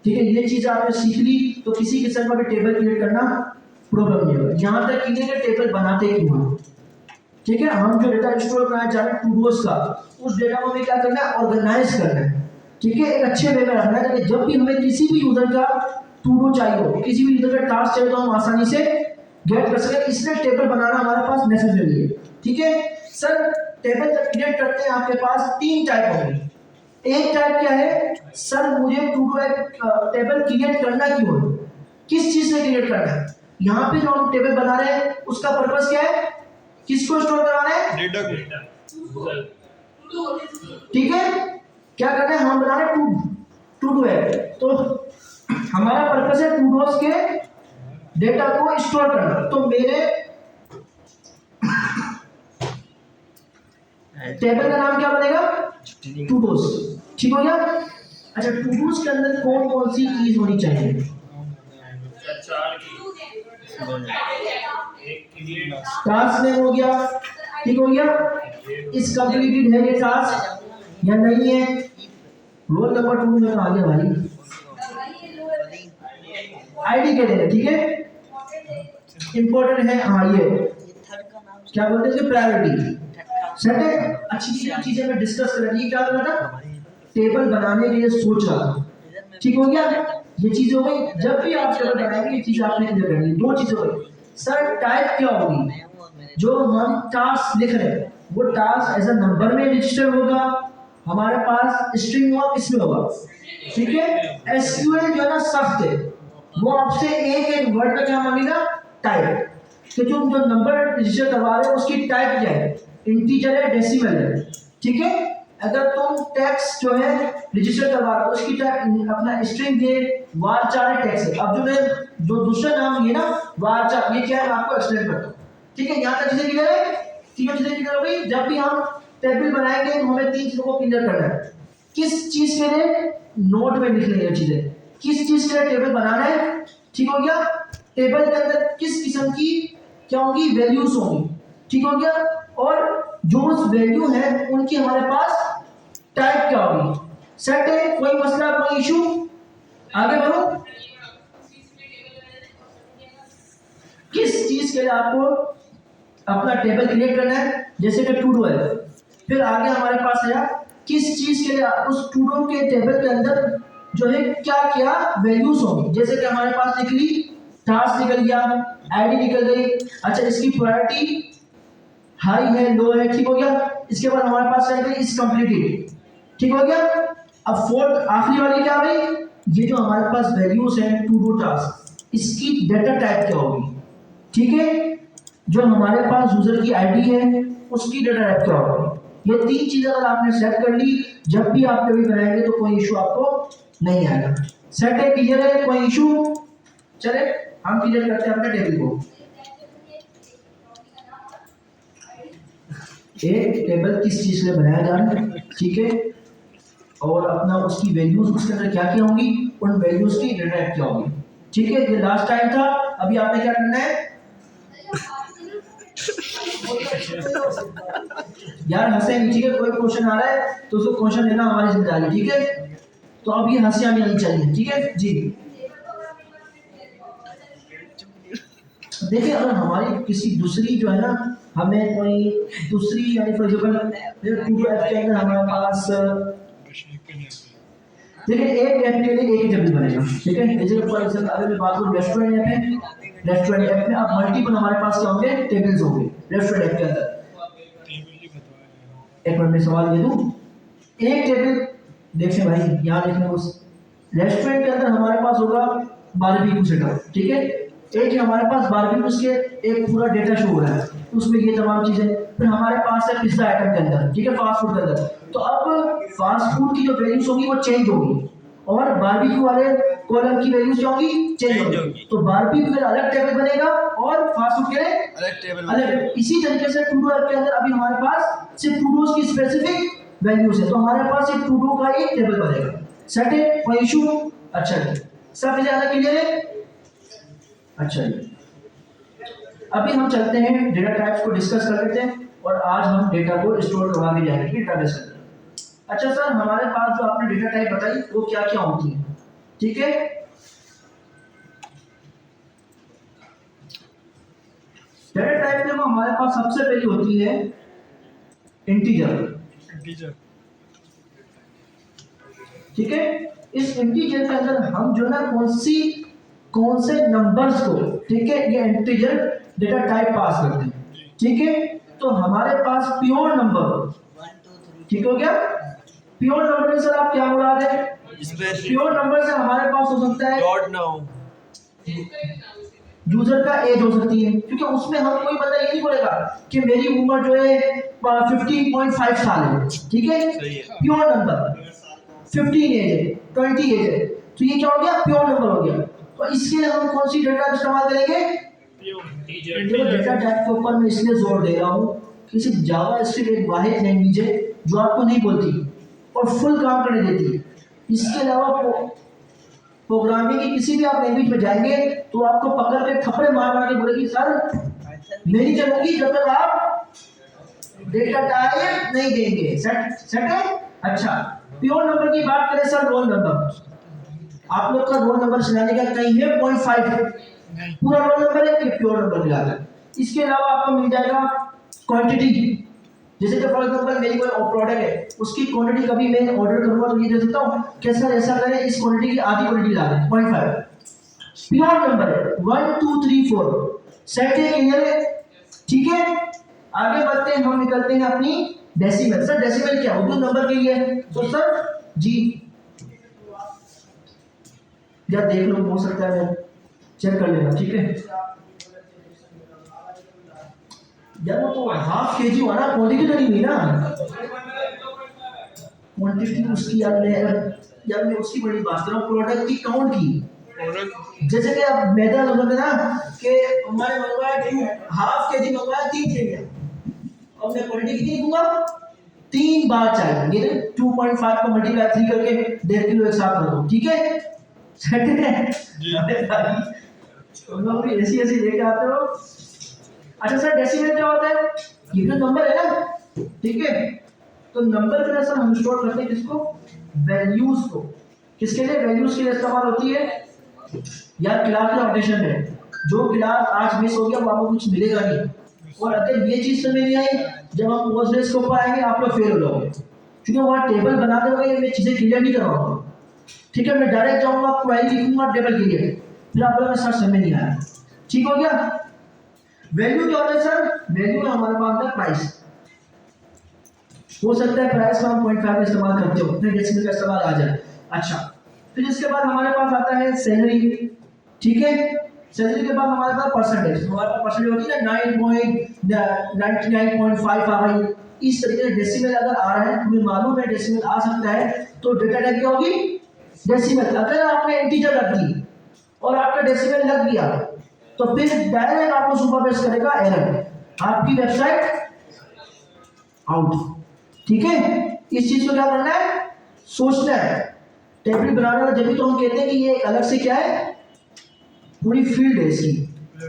ठीक है। ये चीज आपने सीख ली तो किसी किस्म का भी टेबल क्रिएट करना प्रॉब्लम नहीं होगा। यहाँ तक कि टेबल बनाते क्यों हैं, ठीक है। हम जो डेटा स्टोर करना चाह रहे हैं टूडोज का, उस डेटा को हमें क्या करना है, ऑर्गेनाइज करना है, ठीक है। एक अच्छे वे में रखना है, जब भी हमें किसी भी यूजर का टूडो चाहिए हो, किसी भी यूजर का टास्क चाहिए तो हम आसानी से गेट कर सके, इसलिए टेबल बनाना हमारे पास नेसेसरी है, ठीक है। सर टेबल जब क्रिएट करते हैं आपके पास 3 टाइप होंगे। एक टाइप क्या है, सर मुझे टूडो एक टेबल क्रिएट करना क्यों है, किस चीज से क्रिएट करना है। यहाँ पे जो हम टेबल बना रहे हैं उसका पर्पस क्या है, किसको स्टोर कराना है, डेटा ठीक है। क्या करना है, हम बना रहे हैं टूडो है, तो हमारा पर्पस है टूडोज के डेटा को स्टोर करना। तो मेरे टेबल का नाम क्या बनेगा, टूडोज, ठीक हो गया। अच्छा, टूडोज के अंदर कौन कौन सी चीज होनी चाहिए, टास्क नेम हो गया, ठीक हो गया। इस कंप्लीटेड है ये टास्क या नहीं है, रोल नंबर 2 में आ गया भाई, आईडी के देना, ठीक है। इंपॉर्टेंट है, हाँ ये क्या बोलते हैं, प्रायोरिटी सेट है। अच्छी चीजें में डिस्कस कर रही है, क्या था टेबल बनाने के लिए सोच रहा था, ठीक हो गया। ये चीज हो गई, जब भी आप टेबल बनाएंगे ये चीज आपने क्लियर करनी है। 2 चीजें हो गई, सर टाइप क्या होगी, जो हम टास्क लिख रहे हैं वो टास्क एज अ नंबर में रजिस्टर होगा, हमारे पास स्ट्रिंग होगा, किसमें होगा, ठीक है। एसक्यूएल जो है ना सख्त है, वो आपसे एक वर्ड का क्या मांगेगा, टाइप, तो जो नंबर रजिस्टर करवा रहे हो उसकी टाइप क्या है, इंटीजर है, डेसिमल है, ठीक है। अगर तुम टेक्स्ट जो है रजिस्टर करवा रहे हो उसकी टाइप अपना स्ट्रिंग है, varchar टेक्स्ट है। अब जो दूसरा नाम ये ना varchar, ये क्या है, मैं आपको एक्सप्लेन करता हूँ, ठीक है। यहाँ तक चीजें क्लियर है, तीनों चीजें क्लियर हो गई। जब भी हम टेबल बनाएंगे तो हमें 3 चीजों को क्लियर करना है, किस चीज के लिए, नोट में लिख लेंगे चीजें, किस चीज के लिए टेबल बनाना है, ठीक हो गया। टेबल के अंदर किस किस्म की क्या होगी, वैल्यूज होंगी, ठीक हो गया। और जो उस वैल्यू है उनकी हमारे पास टाइप क्या होगी, सेट है। कोई मसला, कोई इशू, आगे बढ़ो। किस चीज के लिए आपको अपना टेबल क्रिएट करना है, जैसे कि टूडो है, फिर आगे हमारे पास आया किस चीज के लिए उस टूडो के टेबल के अंदर जो है क्या क्या वैल्यूज होंगी, जैसे कि हमारे पास निकली टास्क निकल गया, आईडी निकल गई। अच्छा, इसकी प्रायोरिटी हाई है, लो है, ठीक हो गया। इसके बाद हमारे पास है इस कंप्लीटेड, ठीक हो गया। अब फोर्थ आखिरी वाली क्या हुई, ये जो हमारे पास वैल्यूज है टूडो टास्क, इसकी डेटा टाइप क्या होगी, ठीक है। जो हमारे पास यूजर की आईडी है उसकी डेटा टाइप क्या होगी। ये 3 चीजें अगर आपने सेट कर ली, जब भी आप कभी बनाएंगे तो कोई इशू आपको नहीं आएगा। सेट है, क्लियर है, कोई इशू। चले हम क्लियर करते हैं अपने टेबल को। एक टेबल किस चीज से बनाया जा रहा है, ठीक है, और अपना उसकी वैल्यूज उसके अंदर क्या क्या होंगी, उन वैल्यूज की डेटा टाइप क्या होगी, ठीक है। ये लास्ट टाइम था, अभी आपने क्या करना है यार, हंसे नहीं, ठीक है। कोई क्वेश्चन आ रहा है तो उसको क्वेश्चन देना हमारी जिम्मेदारी, ठीक है। तो अब ये हंसियां भी नहीं चाहिए, ठीक है जी। देखिए, अगर हमारी किसी दूसरी जो है ना, हमें कोई दूसरी यानी फॉर एग्जांपल टूडो ऐप के अंदर हमारे पास देखिए एक ऐप के लिए एक ही टेबल बनेगा, ठीक है। जैसे फॉर एग्जांपल अगर मैं बात करूं रेस्टोरेंट ऐप है, रेस्टोरेंट ऐप में अब मल्टीपल हमारे पास क्या होंगे, टेबल्स होंगे रेस्टोरेंट ऐप के अंदर। एक मिनट में सवाल दे दूं, एक टेबल देखिए भाई, यहाँ देखने उस रेस्टोरेंट के अंदर हमारे पास होगा बारबेक्यू सेटअप, ठीक है। एक है हमारे पास बारबेक्यू के एक पूरा डेटा शो हो रहा है, उसमें ये तमाम चीजें। फिर हमारे पास है पिज्जा आइटम के अंदर, ठीक है, फास्ट फूड के अंदर। तो अब फास्ट फूड की जो वैल्यूज होगी वो चेंज होगी, और बारबेक्यू वाले कॉलम की वैल्यूज क्या होगी, चेंज होगी। तो बारबी के लिए अलग टेबल बनेगा और फास्ट फूड के लिए अलग टेबल अलग। इसी तरीके से टू डू के अंदर अभी हमारे पास सिर्फ टू डूज की स्पेसिफिक वैल्यूज है, तो हमारे पास एक टू डू का एक टेबल बनेगा। सेट है, कोई इशू? अच्छा जी, सब ज्यादा क्लियर है? अच्छा जी, अभी हम चलते हैं डेटा टाइप्स को डिस्कस कर लेते हैं और आज हम डेटा को स्टोर करवा के जाएंगे डेटाबेस के अंदर। अच्छा सर, हमारे पास जो आपने डेटा टाइप बताई वो क्या क्या होती है, ठीक है? डेटा टाइप में हमारे पास सबसे पहली होती है इंटीजर, ठीक है? इस इंटीजर के अंदर हम जो ना कौन से नंबर्स को, ठीक है, ये इंटीजर डेटा टाइप पास करते हैं, ठीक है? तो हमारे पास प्योर नंबर, ठीक हो गया? प्योर नंबर में सर आप क्या बोला रहे हैं? प्योर नंबर से हमारे पास हो सकता है डॉट ना हो, यूजर का एज हो सकती है, क्योंकि उसमें हम कोई बंदा ये नहीं बोलेगा कि मेरी उम्र जो है 15.5 साल है, ठीक है? प्योर नंबर 15 एज है, 20 एज है, तो ये क्या हो गया, प्योर नंबर हो गया। तो इसके लिए हम कौन सी डेटा इस्तेमाल करेंगे? डेटा टाइप के ऊपर मैं इसलिए जोर दे रहा हूँ कि सिर्फ जावा स्क्रिप्ट एक वाहिद लैंग्वेज है जो आपको नहीं बोलती और फुल काम करने देती है। इसके अलावा प्रोग्रामिंग की किसी भी आप लैंग्वेज में जाएंगे तो आपको पकड़ के थप्पड़ मार के बोलेगी सर नहीं चलूंगी जब तक आप डेटा टाइप नहीं देंगे। सेट है? अच्छा, प्योर नंबर की बात करें सर, रोल नंबर, आप लोग का रोल नंबर सुनाने का कहीं है 0.5 पूरा रोल नंबर है कि प्योर नंबर मिलाकर। इसके अलावा आपको मिल जाएगा क्वांटिटी, जैसे कि फॉर एग्जांपल मेरी कोई प्रोडक्ट है, उसकी क्वांटिटी कभी मैं ऑर्डर करूंगा तो ये दे सकता हूँ कि सर ऐसा करें इस क्वांटिटी की आधी क्वांटिटी ला दें, 0.5 प्योर नंबर है। 1 2 3 4 सेट है, क्लियर है? ठीक है, आगे बढ़ते हैं, हम निकलते हैं अपनी डेसिमल। सर डेसिमल क्या उर्दू नंबर के लिए है, तो सर जी या देख लो, हो सकता है चेक कर लेना, ठीक है? यार वो तो हाफ केजी वाला क्वांटिटी तो नहीं हुई ना, क्वांटिटी उसकी यार मैं उसकी बड़ी बात कर रहा हूँ, प्रोडक्ट की काउंट की। जैसे कि आप मैदा समझते ना कि हमारे मंगवाया हाफ केजी मंगवाया 3 केजी, अब मैं क्वांटिटी कितनी दूंगा, 3 बार चाहिए, ये 2.5 को मल्टीप्लाई 3 करके 1.5 किलो एक साथ कर दो, ठीक है? सेट है? तुम लोग भी ऐसी लेके आते हो। अच्छा सर, डेसिमल क्या होता है? ये जो नंबर है ना, ठीक है, तो नंबर के लिए सर हम स्टोर करते हैं किसको, वैल्यूज को। किसके लिए? वैल्यूज के लिए इस्तेमाल होती है या क्लास का ऑपरेशन है। जो क्लास आज मिस हो गया वो आपको कुछ मिलेगा नहीं, और अगर ये चीज समझ नहीं आई जब हम पोस्टग्रेस के ऊपर आएंगे आप लोग फेल हो जाओगे, क्योंकि वहाँ टेबल बनाते हुए मैं चीजें क्लियर नहीं कर रहा हूँ, ठीक है? मैं डायरेक्ट जाऊंगा, क्वेरी लिखूंगा, टेबल क्लियर, फिर आप लोगों को सर समझ नहीं आया, ठीक हो गया? वैल्यू क्या होता है सर? वैल्यू में हमारे पास है प्राइस, हो सकता है प्राइस का हम 0.5 इस्तेमाल करते हो, फिर डेसिमल का इस्तेमाल आ जाए। अच्छा, फिर इसके बाद हमारे पास आता है सैलरी, ठीक है? सैलरी के बाद हमारे पास परसेंटेज, हमारे पास परसेंटेज होती है 99.5 आ रही। इस तरीके से डेसिमल अगर आ रहा है, तुम्हें मालूम है डेसिमल आ सकता है, तो डेटा टाइप क्या होगी, डेसिमल। अगर आपने इंटीजर रख दी और आपका डेसिमल लग गया तो फिर डायरेक्ट आपको सुपरवाइज करेगा एरर, आपकी वेबसाइट आउट, ठीक है? इस चीज को क्या करना है, सोचना है। टेबल बनाने वाला जब भी तो हम कहते हैं कि ये अलग से क्या है, पूरी फील्ड है इसकी,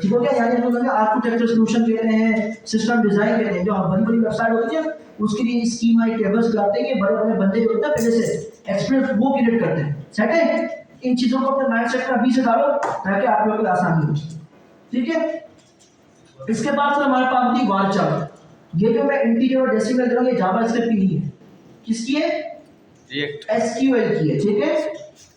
ठीक हो गया? यानी हम लोग आर्किटेक्चर सॉल्यूशन कहते हैं, सिस्टम डिजाइन कहते हैं, जो बड़ी बड़ी वेबसाइट होती है उसके लिए स्कीमा टेबल्स लाते हैं, बड़े बड़े बंदे जो होते हैं पहले से एक्सपर्ट वो क्रिएट करते हैं। सेट है? इन चीजों को अपने माइंडसेट में अभी से डालो ताकि आप लोगों को आसानी हो, ठीक है? इसके बाद फिर हमारे पास होती है वार चार्ट। ये जो मैं इंटीजर और डेसिमल दे रहा हूं ये जावा स्क्रिप्ट की नहीं है, किसकी है? एसक्यूएल की है, ठीक है?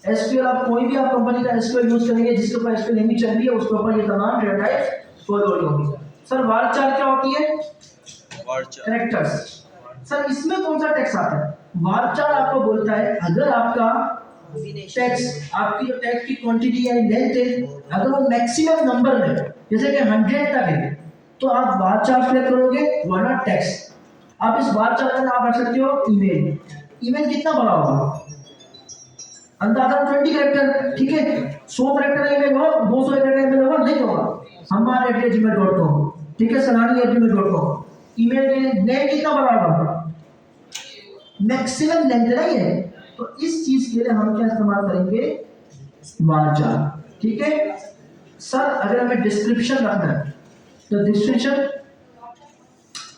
एसक्यूएल आप कोई भी आप कंपनी का एसक्यूएल यूज करेंगे जिसके ऊपर एसक्यूएल लैंग्वेज चल रही है उसके ऊपर ये तमाम डेटा टाइप्स फॉलो होंगे। सर वार चार्ट क्या होती है? वार चार्ट कैरेक्टर्स। सर इसमें कौन सा टेक्स्ट आता है? वार चार्ट आपको बोलता है अगर आपका टेक्स्ट, आपकी जो टेक्स्ट की क्वांटिटी या लेंथ है, अगर वो मैक्सिमम नंबर में जैसे कि 100 तक है तो आप वार चार्ट सेलेक्ट करोगे, वरना टेक्स्ट। आप इस वार चार्ट में आप रख सकते हो ईमेल। ईमेल कितना बड़ा होगा? अंदाजा 20 कैरेक्टर, ठीक है। 100 कैरेक्टर ईमेल हो, 200 कैरेक्टर ईमेल होगा, नहीं होगा। हमारे@gmail.com, ठीक है, सनानी@gmail.com। ईमेल के नेम कितना बड़ा होगा, मैक्सिमम लेंथ है ये। तो इस चीज के लिए हम क्या इस्तेमाल करेंगे, वारचार, ठीक है। सर अगर हमें डिस्क्रिप्शन रखना है तो डिस्क्रिप्शन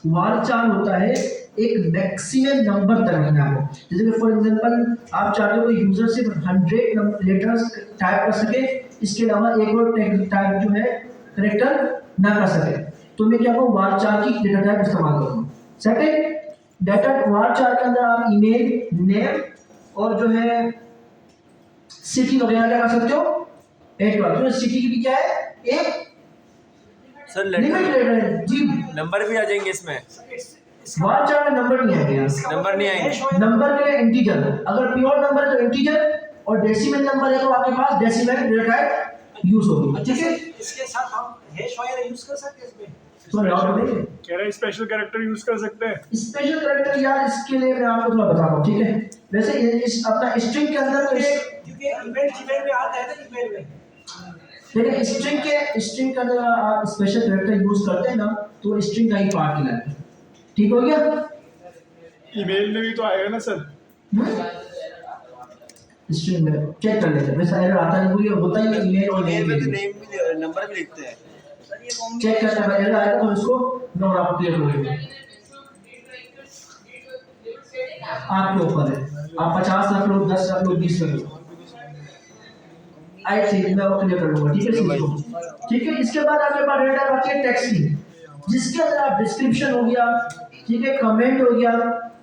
वारचार होता है एक मैक्सिमम नंबर तक रखना है। जैसे कि फॉर एग्जांपल आप चाहते हो कि यूजर सिर्फ 100 लेटर्स टाइप कर सके, इसके अलावा एक और टाइप जो है करेक्टर ना कर सके, तो मैं क्या करूँ, वारचार की डेटा टाइप इस्तेमाल करूँ। सेकंड, डेटा वारचार के अंदर आप ईमेल नेम और जो है सिटी वगैरह क्या कर सकते हो, ऐड कर। तो सिटी की भी क्या है, एक सर लिमिट है जी। नंबर भी आ जाएंगे इसमें, वारचार में नंबर नहीं आएगा, नंबर नहीं आएंगे। नंबर के लिए इंटीजर, अगर प्योर नंबर है तो इंटीजर, और डेसिमल नंबर है तो आपके पास डेसिमल डेटा टाइप यूज होगी, ठीक है। इसके साथ हम हैश वगैरह यूज कर सकते हैं इसमें। तो डाउट नहीं है, कह रहे स्पेशल कैरेक्टर यूज कर सकते हैं। स्पेशल कैरेक्टर यार इसके लिए मैं आपको थोड़ा बता रहा हूँ, ठीक है। वैसे इस अपना स्ट्रिंग के अंदर तो क्योंकि ईमेल जीमेल में आता है ना, ईमेल में लेकिन स्ट्रिंग के अंदर आप स्पेशल कैरेक्टर यूज करते हैं ना, तो स्ट्रिंग का ही पार्ट कहलाता है, ठीक हो गया। ईमेल में भी तो आएगा ना सर। स्ट्रिंग में चेक कर लेते हैं, वैसा एरर आता नहीं, कोई होता ही नहीं ईमेल और मेल नेम में तो में नेम भी नंबर भी लिखते हैं। सर ये कॉम्बी चेक करते हैं, एरर आएगा तो इसको नोट आप क्लियर हो गया, आपके ऊपर है। आप 50 रख लो, 10 रख लो, 20 रख लो, आई थिंक मैं वो क्लियर कर लूंगा, ठीक है इसको, ठीक है। इसके बाद आपके पास डेटा बाकी है टेक्स्ट की, जिसके अंदर आप डिस्क्रिप्शन हो गया, ठीक है, कमेंट हो गया,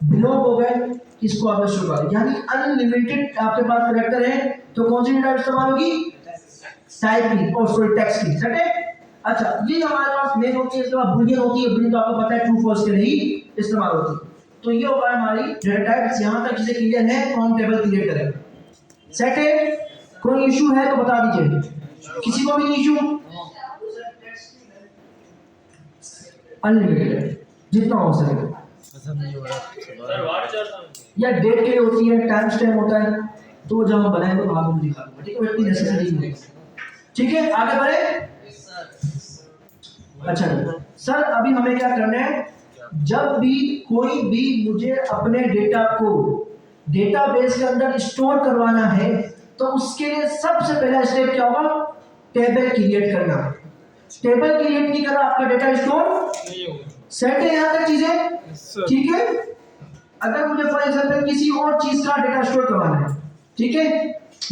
ब्लॉग हो गए, इसको आप शुरू करें। यानी अनलिमिटेड आपके पास कैरेक्टर है, तो कौन सी डेटा इस्तेमाल होगी, टाइप की और सॉरी टेक्स्ट की, ठीक है। अच्छा, ये हमारे पास मेन होती है, इसके बाद बुलियन होती है, बुलियन तो आपको पता है ट्रू फॉल्स के लिए ही इस्तेमाल होती है। तो ये होगा हमारी डेटा टाइप्स, यहाँ तक चीजें क्लियर है, कौन टेबल क्रिएट करेगा। सेकंड, कोई इशू है तो बता दीजिए, किसी को भी इशू, अनलिमिटेड है जितना हो सके, या डेट के लिए होती है, टाइम स्टैम्प होता है, तो जब हम बनाएंगे तो आपको दिखा दूंगा, ठीक है, इतनी नेसेसरी नहीं है, ठीक है। आगे बढ़े। अच्छा सर, अभी हमें क्या करना है, जब भी कोई भी मुझे अपने डेटा को डेटाबेस के अंदर स्टोर करवाना है, तो उसके लिए सबसे पहला स्टेप क्या होगा, टेबल क्रिएट करना। टेबल क्रिएट नहीं करा आपका डेटा स्टोर नहीं होगा। सेट है यहाँ तक चीजें, ठीक है। अगर मुझे फॉर एग्जांपल किसी और चीज का डेटा स्टोर करवाना है, ठीक है,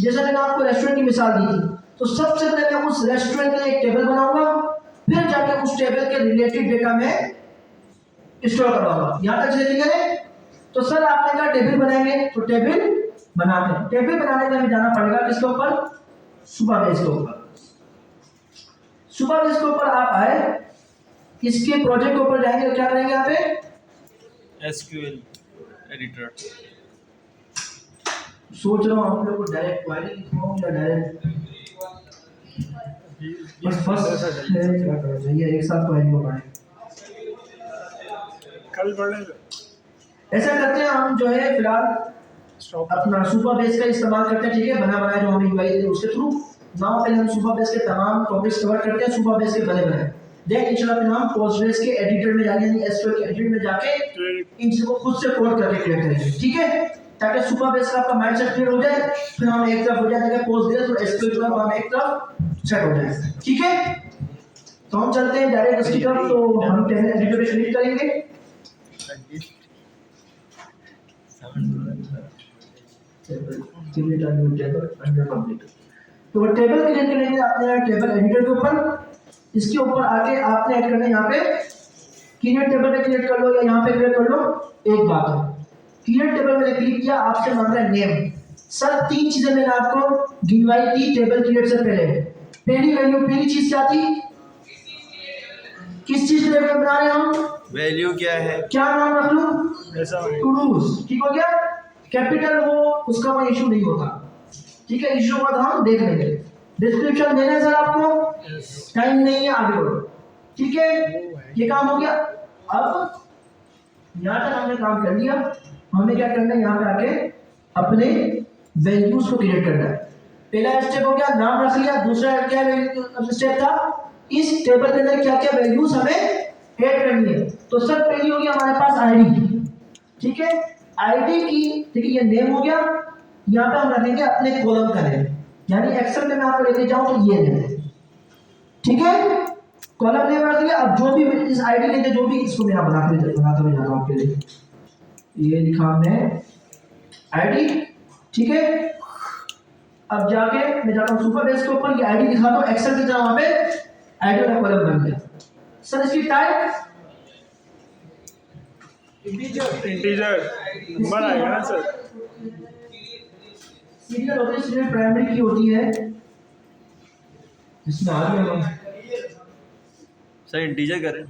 जैसा मैंने आपको रेस्टोरेंट की मिसाल दी थी, तो सबसे पहले मैं उस रेस्टोरेंट के लिए एक टेबल बनाऊंगा, फिर जाके उस टेबल के रिलेटेड डेटा में स्टोर करवाऊंगा। यहाँ तक चीजें क्लियर है। तो सर आपने कहा टेबल बनाएंगे, तो टेबल बनाते हैं। टेबल बनाने के लिए हमें जाना पड़ेगा किसके ऊपर, सुपरबेस के ऊपर। सुपरबेस के ऊपर आप आए, इसके प्रोजेक्ट के ऊपर जाएंगे, तो क्या करेंगे यहाँ पे, एसक्यूएल एडिटर। सोच रहा हूँ हम लोग को डायरेक्ट क्वेरी लिखवाऊं या डायरेक्ट, बस फर्स्ट ये एक साथ क्वेरी को पढ़ें। कल पढ़ेंगे। ऐसा करते हैं हम, जो है फिलहाल अपना सुपरबेस का इस्तेमाल करते हैं, ठीक है, बना बनाया जो हमें यूआई दे उसके थ्रू। नाउ पहले हम सुपरबेस के तमाम टॉपिक्स कवर करते हैं, सुपरबेस के बने बनाए, देन इंशाल्लाह फिर हम पोस्टग्रेस के एडिटर में जाके, यानी एसक्यूएल के एडिटर में जाके इन सबको खुद से कोड करके क्रिएट करेंगे, ठीक है, ताकि सुपरबेस का आपका माइंडसेट क्लियर हो जाए। फिर हम एक तरफ हो जाएगा पोस्टग्रेस और एसक्यूएल की तरफ हम एक तरफ सेट हो जाए, ठीक है। तो हम चलते हैं डायरेक्ट उसकी तरफ। तो हम टेबल एडिटर पे क्लिक करेंगे, create a new table under public. तो वो टेबल क्रिएट करेंगे आपने टेबल एडिटर के ऊपर, इसके ऊपर आके आपने ऐड करना है यहाँ पे क्रिएट टेबल पे क्रिएट कर लो या यहाँ पे क्रिएट कर लो। एक बात है, क्रिएट टेबल मैंने क्लिक किया, आपसे मांग रहा है नेम। सर 3 चीजें मैंने आपको गिनवाई थी टेबल क्रिएट से पहले। पहली वैल्यू, पहली चीज क्या थी, किस चीज के लिए बना रहे हैं हम, वैल्यू क्या है, क्या नाम रख लूं, ऐसा टूडूज, ठीक हो गया। कैपिटल हो उसका कोई इशू नहीं होता, ठीक है, इशू का हम देख लेंगे। डिस्क्रिप्शन देना है सर आपको, टाइम नहीं है, आगे बढ़ो, ठीक है, ये काम हो गया। अब यहाँ तक हमने काम कर लिया, हमें क्या करना है, यहाँ पे आके अपने वैल्यूज को क्रिएट करना है। पहला स्टेप हो गया, नाम रख लिया। दूसरा क्या स्टेप था, इस टेबल के अंदर क्या क्या वैल्यूज हमें ऐड करनी है। तो सर पहली होगी हमारे पास आईडी, ठीक है। आईडी की, ठीक है, ये नेम हो गया। यहाँ पे हम रखेंगे अपने कॉलम का नेम, यानी एक्सेल में मैं आपको लेके जाऊं तो ये नेम है, ठीक है। कॉलम नेम रख दिया। अब जो भी इस आईडी लेके जो भी, इसको मैं यहाँ बनाता हुआ जा रहा हूँ आपके लिए। ये लिखा हमने आईडी, ठीक है। अब जाके मैं जाता हूँ सुपर बेस के ऊपर, ये आईडी दिखा दो एक्सेल की तरह, वहां पे आईडी वाला कॉलम बन गया। सर इसकी टाइप इंटीजर नंबर आएगा ना सर। सीरियल होती है, सीरियल प्राइमरी की होती है, इसमें आ गया सर इंटीजर करें।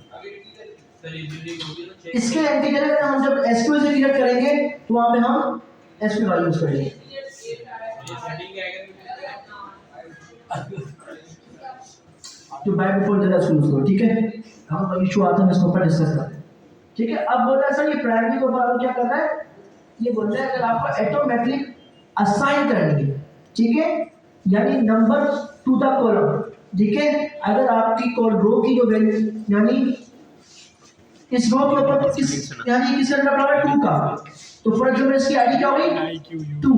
इसके इंटीजर में हम जब एसक्यूएल से क्रिएट करेंगे तो वहां पे हम एसक्यूएल यूज करेंगे। तो बाय डिफॉल्ट जरा इसको यूज करो, ठीक है। हम इशू आता है इसके ऊपर डिस्कस करते हैं, ठीक है। अब बोल रहा है सर ये प्राइमरी के ऊपर क्या कर रहा है, ये बोल रहा है अगर आपको ऑटोमेटिक असाइन करनी है, ठीक है, यानी नंबर टू द कॉलम, ठीक है। अगर आपकी रो की जो वैल्यू, यानी इस रो के ऊपर किस, यानी किसका नंबर 2 का, तो फॉर एग्जांपल इसकी आईडी क्या होगी 2।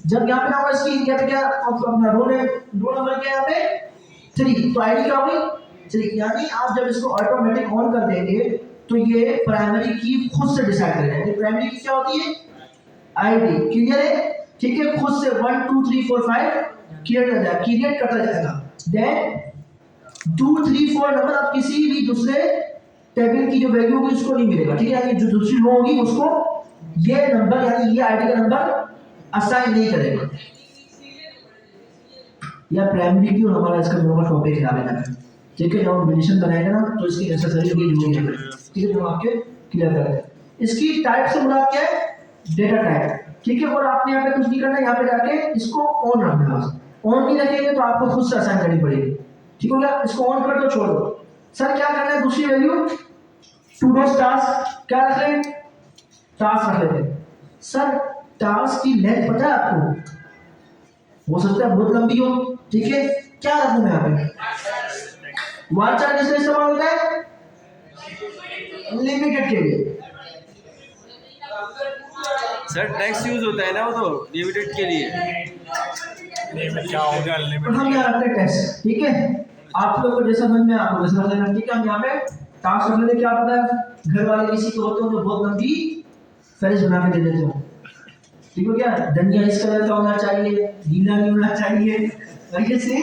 जब यहाँ पे ना इसकी यहाँ पे क्या अपना रो नंबर क्या है यहाँ पे 3, तो आईडी क्या होगी 3। यानी आप जब इसको ऑटोमेटिक ऑन कर देंगे तो ये प्राइमरी की खुद से डिसाइड करेगा। प्राइमरी की क्या होती है आईडी, क्लियर है, ठीक है। खुद से 1 2 3 4 5 क्रिएट कर जाएगा, क्रिएट करता जाएगा। देन 2 3 4 नंबर आप किसी भी दूसरे टेबल की जो वैल्यू होगी उसको नहीं मिलेगा, ठीक है। यानी जो दूसरी रो होगी उसको ये नंबर, यानी ये आईडी का नंबर असाइन नहीं करेगा। या प्राइमरी की और हमारा इसका नंबर टॉपिक है आगे तक, ठीक है। जब हम रिलेशन बनाएंगे ना तो इसकी नेसेसरी होगी, ठीक है, जो आपके क्लियर कर रहे हैं। इसकी टाइप से मुराद क्या है, डेटा टाइप, ठीक है। और आपने यहाँ पे कुछ नहीं करना, यहाँ पे जाके इसको ऑन रखना है। ऑन नहीं रखेंगे तो आपको खुद से असाइन करनी पड़ेगी, ठीक हो गया। इसको ऑन कर दो, छोड़ दो। सर क्या करना है, दूसरी वैल्यू टू डू टास्क क्या रख लें, टास्क रख लेते हैं। सर टास्क की लेंथ पता है आपको, हो सकता है बहुत लंबी हो, ठीक है। क्या रखूं मैं यहाँ पे, वार्चर किसमें इस्तेमाल होता है, लिमिटेड के लिए। सर टेक्स्ट यूज होता है ना वो तो लिमिटेड के लिए। लिमिट क्या हो गया, और लिमिट हम यहाँ रखते हैं टेस्ट, ठीक है। आप लोग को जैसा समझ में आपको वैसा रख लेना, ठीक है। हम यहाँ पे टास्क रख लेते, क्या पता है घर वाले किसी को होते हो जो बहुत लंबी फहरिस्त बना के दे देते हो, ठीक हो गया। धनिया इस कलर का होना चाहिए, गीला नहीं होना चाहिए, तरीके से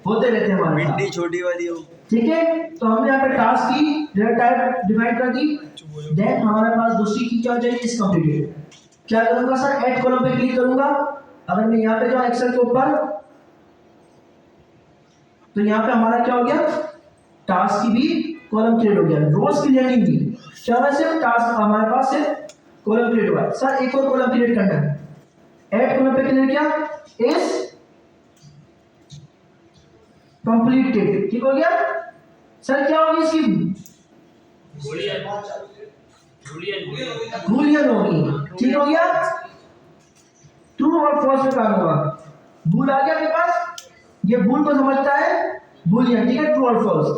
होते रहते हैं हमारे साथ, भिंडी छोटी वाली हो, ठीक है। तो हमने यहाँ पे टास्क की डेटा टाइप डिफाइन कर दी। देन हमारे पास दूसरी की क्या चाहिए, इस कंप्लीटेड। क्या करूंगा सर, ऐड कॉलम पे क्लिक करूंगा। अगर मैं यहाँ पे जाऊँ एक्सेल के ऊपर तो यहाँ पे हमारा क्या हो गया, टास्क की भी कॉलम क्रिएट हो गया, रोज क्रिएटिंग भी क्या हुआ, सिर्फ टास्क हमारे पास सिर्फ कॉलम क्रिएट हुआ। सर एक और कॉलम क्रिएट करना है, ऐड कॉलम पे क्लिक किया, इस कंप्लीटेड, ठीक हो गया। सर क्या होगी इसकी, बूलियन होगी, ठीक हो गया। ट्रू और फॉल्स में काम होगा। बूल आ गया आपके पास, ये बूल को समझता है बूलियन, ठीक है, ट्रू और फॉल्स।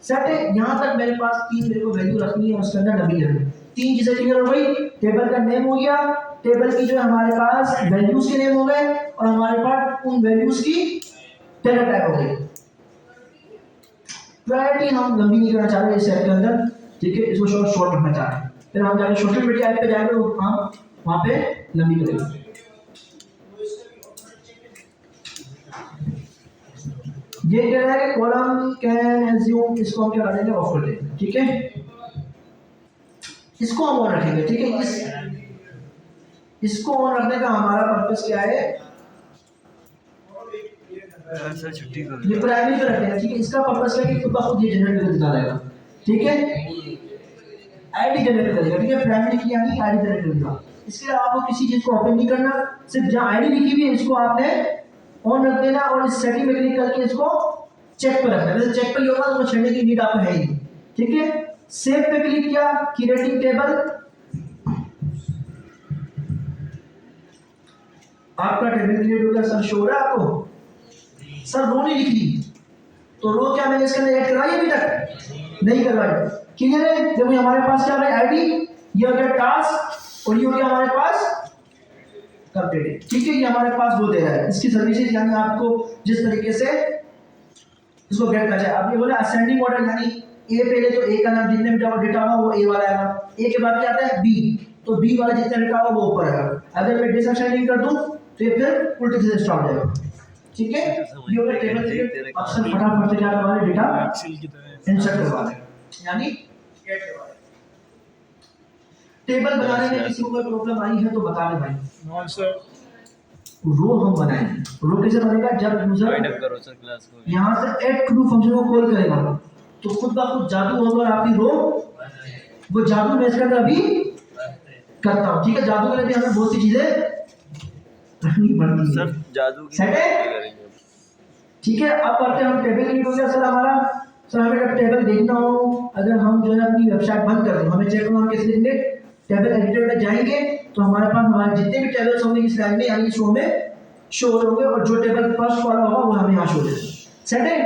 सेट है। यहाँ तक मेरे पास 3 मेरे को वैल्यू रखनी है, उसके अंदर डमी है 3 चीजें क्लियर हो गई। टेबल का नेम हो गया, टेबल की जो हमारे पास वैल्यूज के नेम हो गए, और हमारे पास उन वैल्यूज की डेटा टाइप हो गई। प्रायोरिटी हम लंबी नहीं करना चाह रहे इस सेट के अंदर, ठीक है, इसको शॉर्ट रखना चाह रहे हैं। फिर हम जाके सोशल मीडिया ऐप पे जाएंगे तो हम वहाँ पे लंबी करेंगे। ये कह रहा है कि कॉलम कैन एज्यूम, इसको हम क्या करेंगे, ऑफ कर देंगे, ठीक है। इसको हम ऑन रखेंगे, ठीक है। इसको ऑन रखने का हमारा पर्पस क्या है, सर छुट्टी कर ये प्राइमरी पे रखेंगे, ठीक है। इसका पर्पस क्या है कि खुद ब खुद ये जनरेट करके दिखा देगा, ठीक है। आईडी जनरेट करेगा, ठीक है। प्राइमरी की यानी आईडी जनरेट करेगा। इसके लिए आपको किसी चीज को ओपन नहीं करना, सिर्फ जहां आईडी लिखी हुई है इसको आपने ऑन रख देना, और इस सेटिंग में क्लिक करके इसको चेक पे रखना। वैसे चेक पे ही होगा तो छेड़ने की नीड आपको है ही, ठीक है। सेव पे क्लिक किया, क्रिएटिंग टेबल, आपका टेबल क्रिएट हो गया। सर शो हो रहा है आपको? सर रो नहीं लिख ली तो रो क्या मैंने इसके अंदर ऐड करवाई अभी तक? नहीं करवाई। क्लियर है? देखो हमारे पास क्या है, आईडी, ये हो गया टास्क और ये हो गया हमारे पास कंप्लीटेड। ठीक है, ये हमारे पास वो दे रहा है इसकी सर्विसेज, यानी आपको जिस तरीके से इसको गेट करना चाहिए। अब ये बोले असेंडिंग ऑर्डर, यानी ए पहले तो ए का नाम जितने भी डेटा होगा वो ए वाला आएगा, ए के बाद क्या आता है बी, तो बी वाला जितना डेटा होगा वो ऊपर आएगा। अगर मैं डिसअसेंडिंग कर दूं तो ये फिर उल्टे सीधे स्टार्ट हो जाएगा। ठीक है, ये हो गया टेबल से ऑप्शन, फटाफट से क्या करवा ले डेटा एक्सेल की तरह इंसर्ट करवा ले, यानी गेट करवा ले। टेबल बनाने में किसी को कोई प्रॉब्लम आई है तो बता दे भाई। नॉन सर रो हम बनाएंगे, रो कैसे बनेगा? जब यूजर वाइंड अप करो सर क्लास को। यहाँ से ऐड टू डू फंक्शन को कॉल करेगा तो खुद ब खुद जादू होगा और आपकी रो वो जादू मैं इसके अंदर अभी करता हूँ। ठीक है, जादू के लिए भी हमें बहुत सी चीजें रखनी पड़ती है। सर जादू की सेट है? करेंगे। ठीक है, अब करते हैं हम टेबल क्रिएट हो गया सर हमारा। सर हमें जब टेबल देखना हो, अगर हम जो है अपनी वेबसाइट बंद कर दें, हमें चेक करना हम कैसे देखेंगे? टेबल एडिटर में जाएंगे तो हमारे पास हमारे जितने भी टेबल्स होंगे इस लाइन में यानी इस रो में शो होंगे और जो टेबल फर्स्ट वाला होगा वो हमें यहाँ शो होगा। सेट है?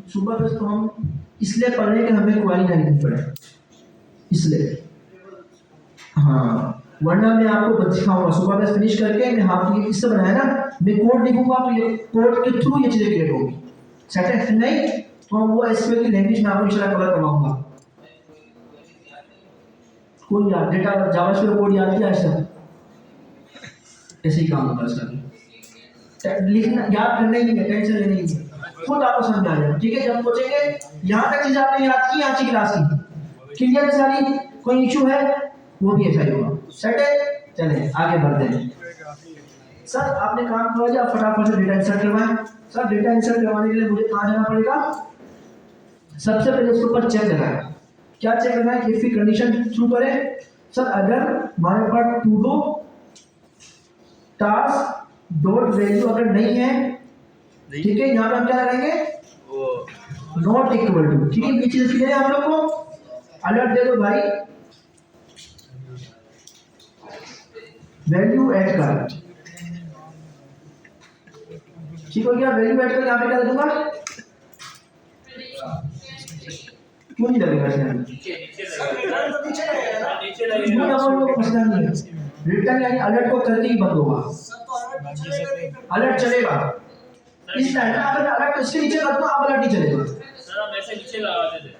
सुपर बेस तो हम इसलिए पढ़ रहे हैं कि हमें क्वेरी ना लिखनी पड़े, इसलिए। हाँ, वरना मैं आपको दिखाऊंगा सुपर बेस फिनिश करके मैं आपको इससे बनाया ना, मैं कोड लिखूंगा तो ये कोड के थ्रू ये चीजें क्रिएट होगी। सेट है? नहीं तो हम वो एसक्यूएल की लैंग्वेज में आपको इंशाल्लाह कवर करवाऊंगा। कोई याद डेटा जावास्क्रिप्ट कोड याद किया ऐसा ऐसे ही काम होगा इसका, लिखना याद करना ही है, टेंशन लेनी है, खुद आपको समझ आ जाएगा। ठीक है, जब सोचेंगे यहाँ तक चीज आपने याद की आज की क्लास की, क्लियर है सारी, कोई इशू है वो भी ऐसा ही होगा। सेट है? चले आगे बढ़ते हैं। सर आपने काम करवा दिया, फटाफट से डेटा इंसर्ट करवाएं। सर डेटा इंसर्ट करवाने के लिए मुझे कहाँ जाना पड़ेगा? सबसे पहले उसके ऊपर चेक लगाएं। क्या चेक करना है? इफ की कंडीशन थ्रू करें। सर अगर हमारे पास to do task dot value अगर नहीं है, ठीक है, यहाँ पे हम क्या लगाएंगे? वो नॉट इक्वल टू। ठीक है, ये चीज क्लियर है आप लोग को? अलर्ट दे दो भाई, वैल्यू ऐड कर। ठीक हो गया, वैल्यू ऐड कर यहाँ पे क्या दे दूंगा? क्यों नहीं लगेगा इसमें? मसला नहीं है, रिटर्न यानी अलर्ट को करके ही बंद होगा, अलर्ट चलेगा इस टाइम। अगर अलर्ट इसके नीचे कर दो आप अलर्ट नहीं चलेगा। सर हम ऐसे नीचे लगाते थे।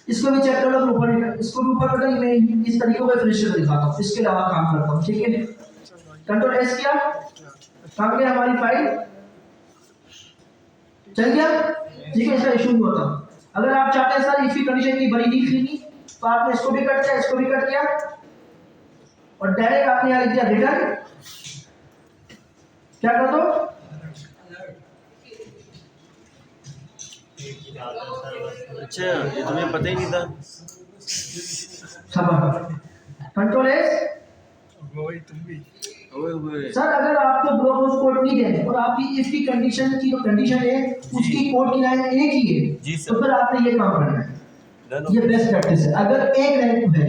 इसको भी चेक कर लो, ऊपर इसको भी ऊपर कर, मैं इस तरीके को फिनिश कर दिखाता हूँ, इसके अलावा काम करता हूँ। ठीक है, कंट्रोल एस किया, काम गया हमारी फाइल चल गया। ठीक है, इसका इशू नहीं होता। अगर आप चाहते हैं सर इफ कंडीशन की बड़ी नहीं लिखनी तो आपने इसको भी कट किया, इसको भी कट किया और डायरेक्ट आपने यहाँ लिख दिया रिटर्न। क्या कर दो? अच्छा, ये तो मुझे पता ही नहीं था। Control S. वही तुम भी ओए सर अगर आपको ब्लॉक ऑफ कोड नहीं देने और आपकी इफ की कंडीशन की जो कंडीशन है उसकी कोड की लाइन एक ही है, जी सर। तो फिर आपने ये काम करना है। ये बेस्ट प्रैक्टिस है। अगर एक लाइन है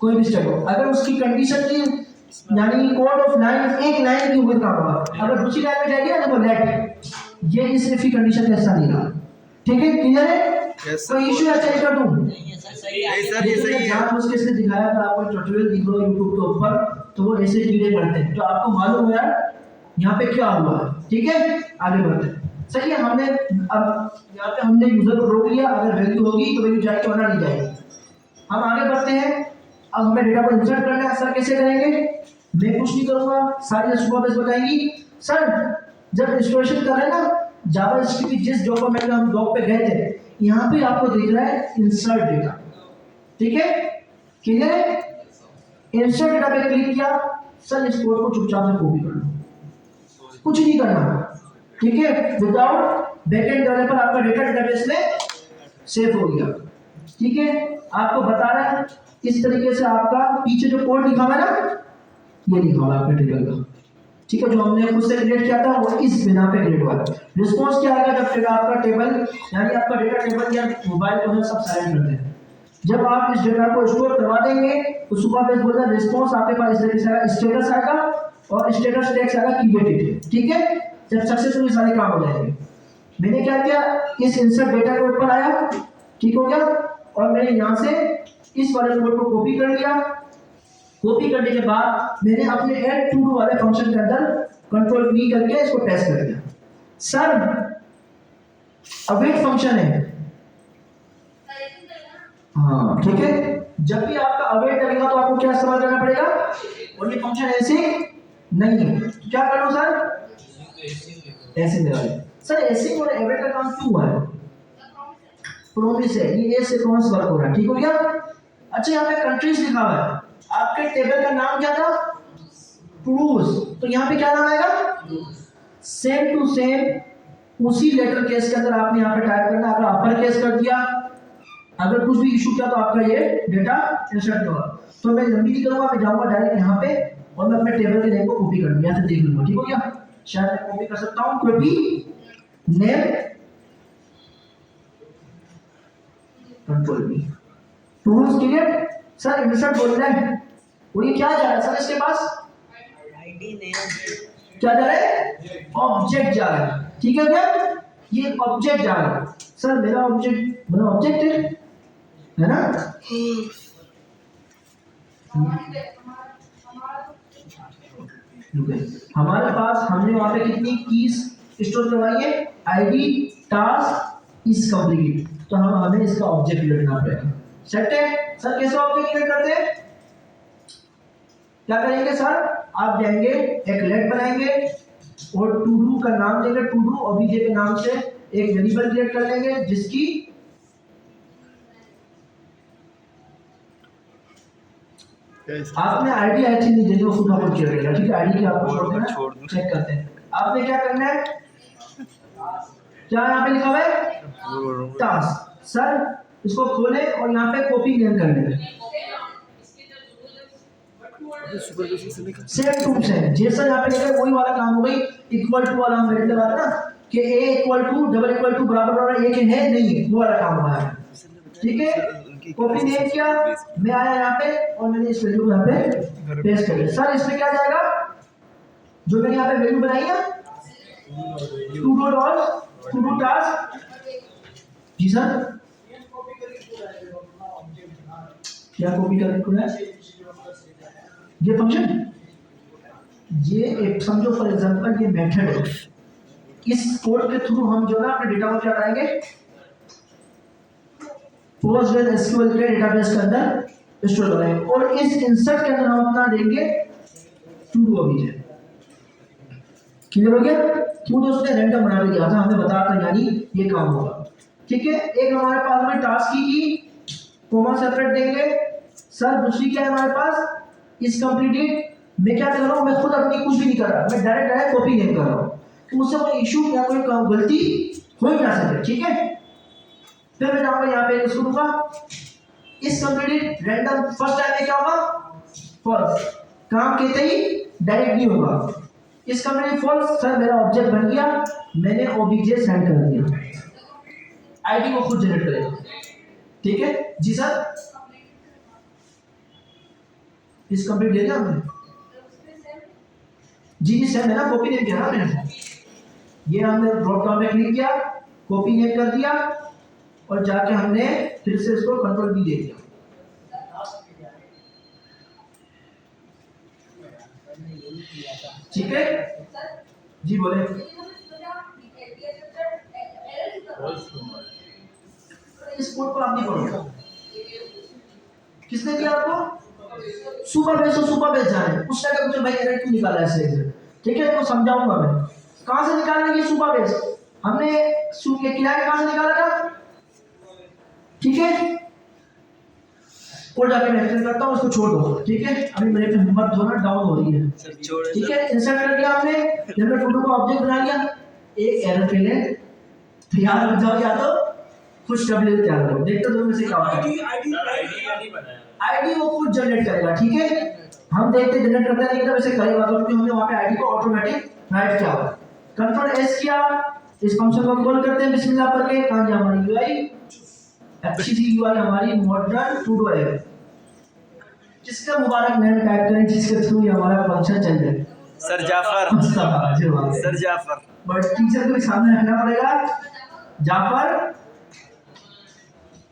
कोई भी स्टेप हो, अगर उसकी कंडीशन की यानी कोड ऑफ लाइन एक लाइन की हुई काम होगा। अगर दूसरी लाइन में जाएगी ना तो लेट, ये इस इफ की कंडीशन ऐसा नहीं रहा। ठीक है, क्लियर है? कोई इशू है? चेक कर दूं? नहीं है सर, सही है। सर ये सही है। जहाँ उसके इसने दिखाया था आपको ट्यूटोरियल दिख रहा है YouTube के ऊपर, तो वो ऐसे कीड़े करते हैं, तो आपको मालूम है यार यहाँ पे क्या हुआ है। ठीक है, आगे बढ़ते हैं। सही है, हमने अब यहाँ पे हमने यूजर को रोक लिया, अगर वैल्यू होगी तो वैल्यू जाएगी वरना नहीं जाएगी। हम आगे बढ़ते हैं। अब हमें डेटा को इंसर्ट करना है। सर कैसे करेंगे? मैं कुछ नहीं करूंगा, सारी सुपरवाइज बताएंगी। सर जब इंस्टॉलेशन कर रहे हैं ना जावास्क्रिप्ट की, जिस डॉक्यूमेंट में हम डॉक पे गए थे, यहाँ पे आपको दिख रहा है इंसर्ट डेटा। ठीक है, क्लियर है? इंसर्ट डेटा पे क्लिक किया। सर इस कोड को चुपचाप से कॉपी कर लो, कुछ नहीं करना। ठीक है, विदाउट बैकएंड डेवलपर आपका डेटा डेटाबेस में सेव हो गया। ठीक है, आपको बता रहा है इस तरीके से आपका पीछे जो कोड लिखा हुआ है ना, ये लिखा हुआ है आपके टेबल का। ठीक है, जो हमने खुद से क्रिएट किया था वो इस बिना पे क्रिएट हुआ है। रिस्पॉन्स क्या आएगा जब आपका टेबल यानी आपका डेटा टेबल या मोबाइल को सब साइलेंट करते हैं, जब आप इस डेटा को स्टोर करवा देंगे तो सुपर बेस बोलता है रिस्पॉन्स आपके पास इस तरीके से आएगा, स्टेटस आएगा और स्टेटस टेक्स्ट आएगा कीवर्ड, ठीक है। जब सक्सेसफुली सारे काम हो जाएंगे, मैंने क्या किया, इस इंसर्ट डेटा के ऊपर आया, ठीक हो गया, और मैंने यहाँ से इस वाले कोड को कॉपी कर लिया। कॉपी करने के बाद मैंने अपने ऐड टू डू वाले फंक्शन के अंदर कंट्रोल V करके इसको टेस्ट कर दिया। सर अवेट फंक्शन है, हाँ ठीक है, जब भी आपका अवेट लगेगा तो आपको क्या इस्तेमाल करना पड़ेगा, ओनली फंक्शन ऐसे नहीं है, तो क्या करूं सर, ऐसे लगा ले। सर ऐसे और अवेट का काम क्यों हुआ है, प्रोमिस है, ये से प्रॉमिस वर्क हो रहा है, ठीक हो गया। अच्छा यहाँ पे कंट्रीज लिखा हुआ है, आपके टेबल का नाम क्या था, टूडूज, तो यहाँ पे क्या नाम आएगा, सेम टू सेम उसी लेटर केस के अंदर आपने यहाँ पे टाइप करना। अगर अपर केस कर दिया, अगर कुछ भी इशू किया तो आपका ये डेटा इंसर्ट होगा। तो मैं लंबी नहीं करूंगा, मैं जाऊंगा डायरेक्ट यहाँ पे और मैं अपने टेबल के नेम को कॉपी कर लूंगा, यहाँ से देख लूंगा, ठीक हो गया। शायद मैं कॉपी कर सकता हूँ, copy name control V, tools clear. Sir insert बोल रहे हैं और ये क्या जा रहा है सर, इसके पास आईडी नेम क्या जा रहा है, ऑब्जेक्ट जा रहा है, ठीक है क्या, ये ऑब्जेक्ट जा रहा है। सर मेरा ऑब्जेक्ट है ना, हमारे पास हमने वहां पे कितनी कीज स्टोर करवाई है, आईडी टास्क इज कंप्लीट, तो हमें इसका ऑब्जेक्ट लिखना पड़ेगा। सेट है सर, कैसे ऑब्जेक्ट क्रिएट करते हैं, क्या करेंगे सर, आप जाएंगे एक लेट बनाएंगे और टू डू का नाम देंगे, टू डू ओबीजे के नाम से एक वेरिएबल क्रिएट कर लेंगे जिसकी आपने आईडी आई थी नहीं देनी, वो खुद आपको क्रिएट करेगा, ठीक है। आईडी की आपको छोड़ देना, चेक करते हैं। आपने क्या करना है, क्या यहाँ पे लिखा हुआ है टास्क, सर इसको खोले और यहाँ पे कॉपी नेम कर लेंगे, सेम टू सेम जैसा यहाँ पे लिखा है वही वाला काम हो गई। इक्वल टू वाला हम वेरिएबल लगाते ना कि a equal to double equal to बराबर बराबर एक है नहीं है, वो वाला काम हुआ है, ठीक है। कॉपी नेम किया, मैं आया यहाँ पे और मैंने इस वैल्यू को यहाँ पे पेस्ट कर दिया। सर इसमें क्या जाएगा, जो मैंने यहाँ पे वैल्यू बनाई है टू डू टास्क, जी सर क्या कॉपी करना है, ये फंक्शन, ये एक समझो फॉर एग्जांपल ये मेथड है, इस कोड के थ्रू हम जो ना अपने डेटा को क्या कराएंगे, PostgreSQL के डेटाबेस के अंदर स्टोर कराएंगे और इस इंसर्ट के अंदर हम अपना देंगे टू डू ओबीजे, क्लियर हो गया। क्यों, उसने रैंडम बना के दिया था, हमें बताया था यानी ये काम होगा, ठीक है। एक हमारे पास में टास्क की कोमा सेपरेट देंगे, सर दूसरी क्या है हमारे पास, इस कंप्लीटेड, मैं क्या कर रहा हूँ, मैं खुद अपनी कुछ भी नहीं कर रहा, मैं डायरेक्ट कॉपी नहीं कर रहा हूँ कि मुझसे कोई इशू या कोई गलती हो ही ना सके, ठीक है। फिर मैं जाऊंगा यहाँ पे इसको दूंगा, इस कंप्लीटेड रैंडम फर्स्ट टाइम में क्या होगा, फॉल्स, काम कहते ही डायरेक्ट नहीं होगा, इस कंप्लीटेड फॉल्स, सर मेरा ऑब्जेक्ट बन गया, मैंने ओबीजे सेंड कर दिया, आईडी को खुद जनरेट करेगा, ठीक है जी सर। इस कंप्लीट दे दिया हमने, जी जी सेम है ना, कॉपी नेम किया ना मैंने, ये हमने ड्रॉप डाउन में क्लिक किया, कॉपी नेम कर दिया और जाके हमने फिर से इसको कंट्रोल V दे दिया, ठीक है जी बोले। इस कोड को आप नहीं पढ़ो, किसने दिया आपको, सुपर बेस जाने, उस टाइम मुझे भाई एरर क्यों निकाला ऐसे, ठीक है, तो समझाऊंगा मैं कहां से निकालना है सुपर बेस, हमने के किनारे कहां से निकाला था, ठीक है। और जाके मैं एक्सप्लेन करता हूं, उसको छोड़ दो, ठीक है। अभी मेरे पे हिम्मत जो ना डाउन हो रही है, ठीक है। इंसर्ट कर दिया हमने, जब मैं फोटो को ऑब्जेक्ट बना लिया, एक एरर के लिए याद रख जाओ, या तो कुछ डब्ल्यू तैयार करो, देखते हो में से क्या होता है, आईडी वो खुद जनरेट करेगा, ठीक है। हम देखते जनरेट करता नहीं, वैसे करेगा, क्योंकि हमने वहां पे आईडी को ऑटोमेटिक राइट किया हुआ, कंट्रोल S किया, इस फंक्शन को कॉल करते हैं बिस्मिल्लाह करके, कहां गया हमारी यूआई, अच्छी सी यूआई हमारी मॉडर्न टू डू ऐप, जिसका मुबारक मैंने टाइप करें, जिसके थ्रू ये हमारा फंक्शन चल जाए। सर जाफर, जो बात है। सर जाफर। बट टीचर को भी सामने रखना पड़ेगा, जाफर,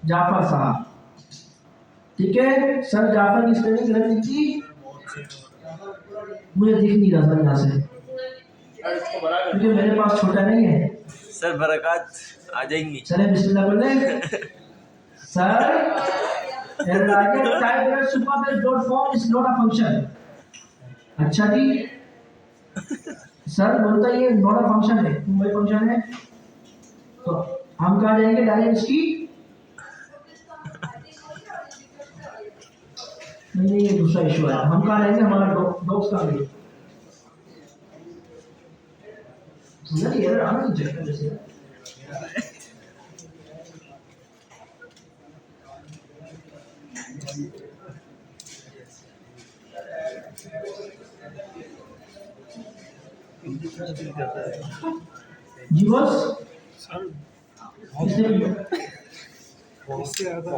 जाफर साहब, ठीक है। सर जाफर की स्पेलिंग गलत लिखी, मुझे दिख नहीं रहा था यहाँ से, क्योंकि मेरे पास छोटा नहीं है। सर बरकत आ जाएंगी। चले बिस्मिल्लाह बोल लें। Sir type super dot form is not a function. अच्छा जी, सर बोलता ये नॉट अ फंक्शन है, वही फंक्शन है, तो हम कहाँ जाएंगे डायरेक्ट इसकी, नहीं ये दूसरा इशू है, हम कहाँ जाएंगे, हमारा डॉक्स का भी नहीं यार, आना नहीं चाहिए वैसे। जी बॉस सर इसलिए इससे ज़्यादा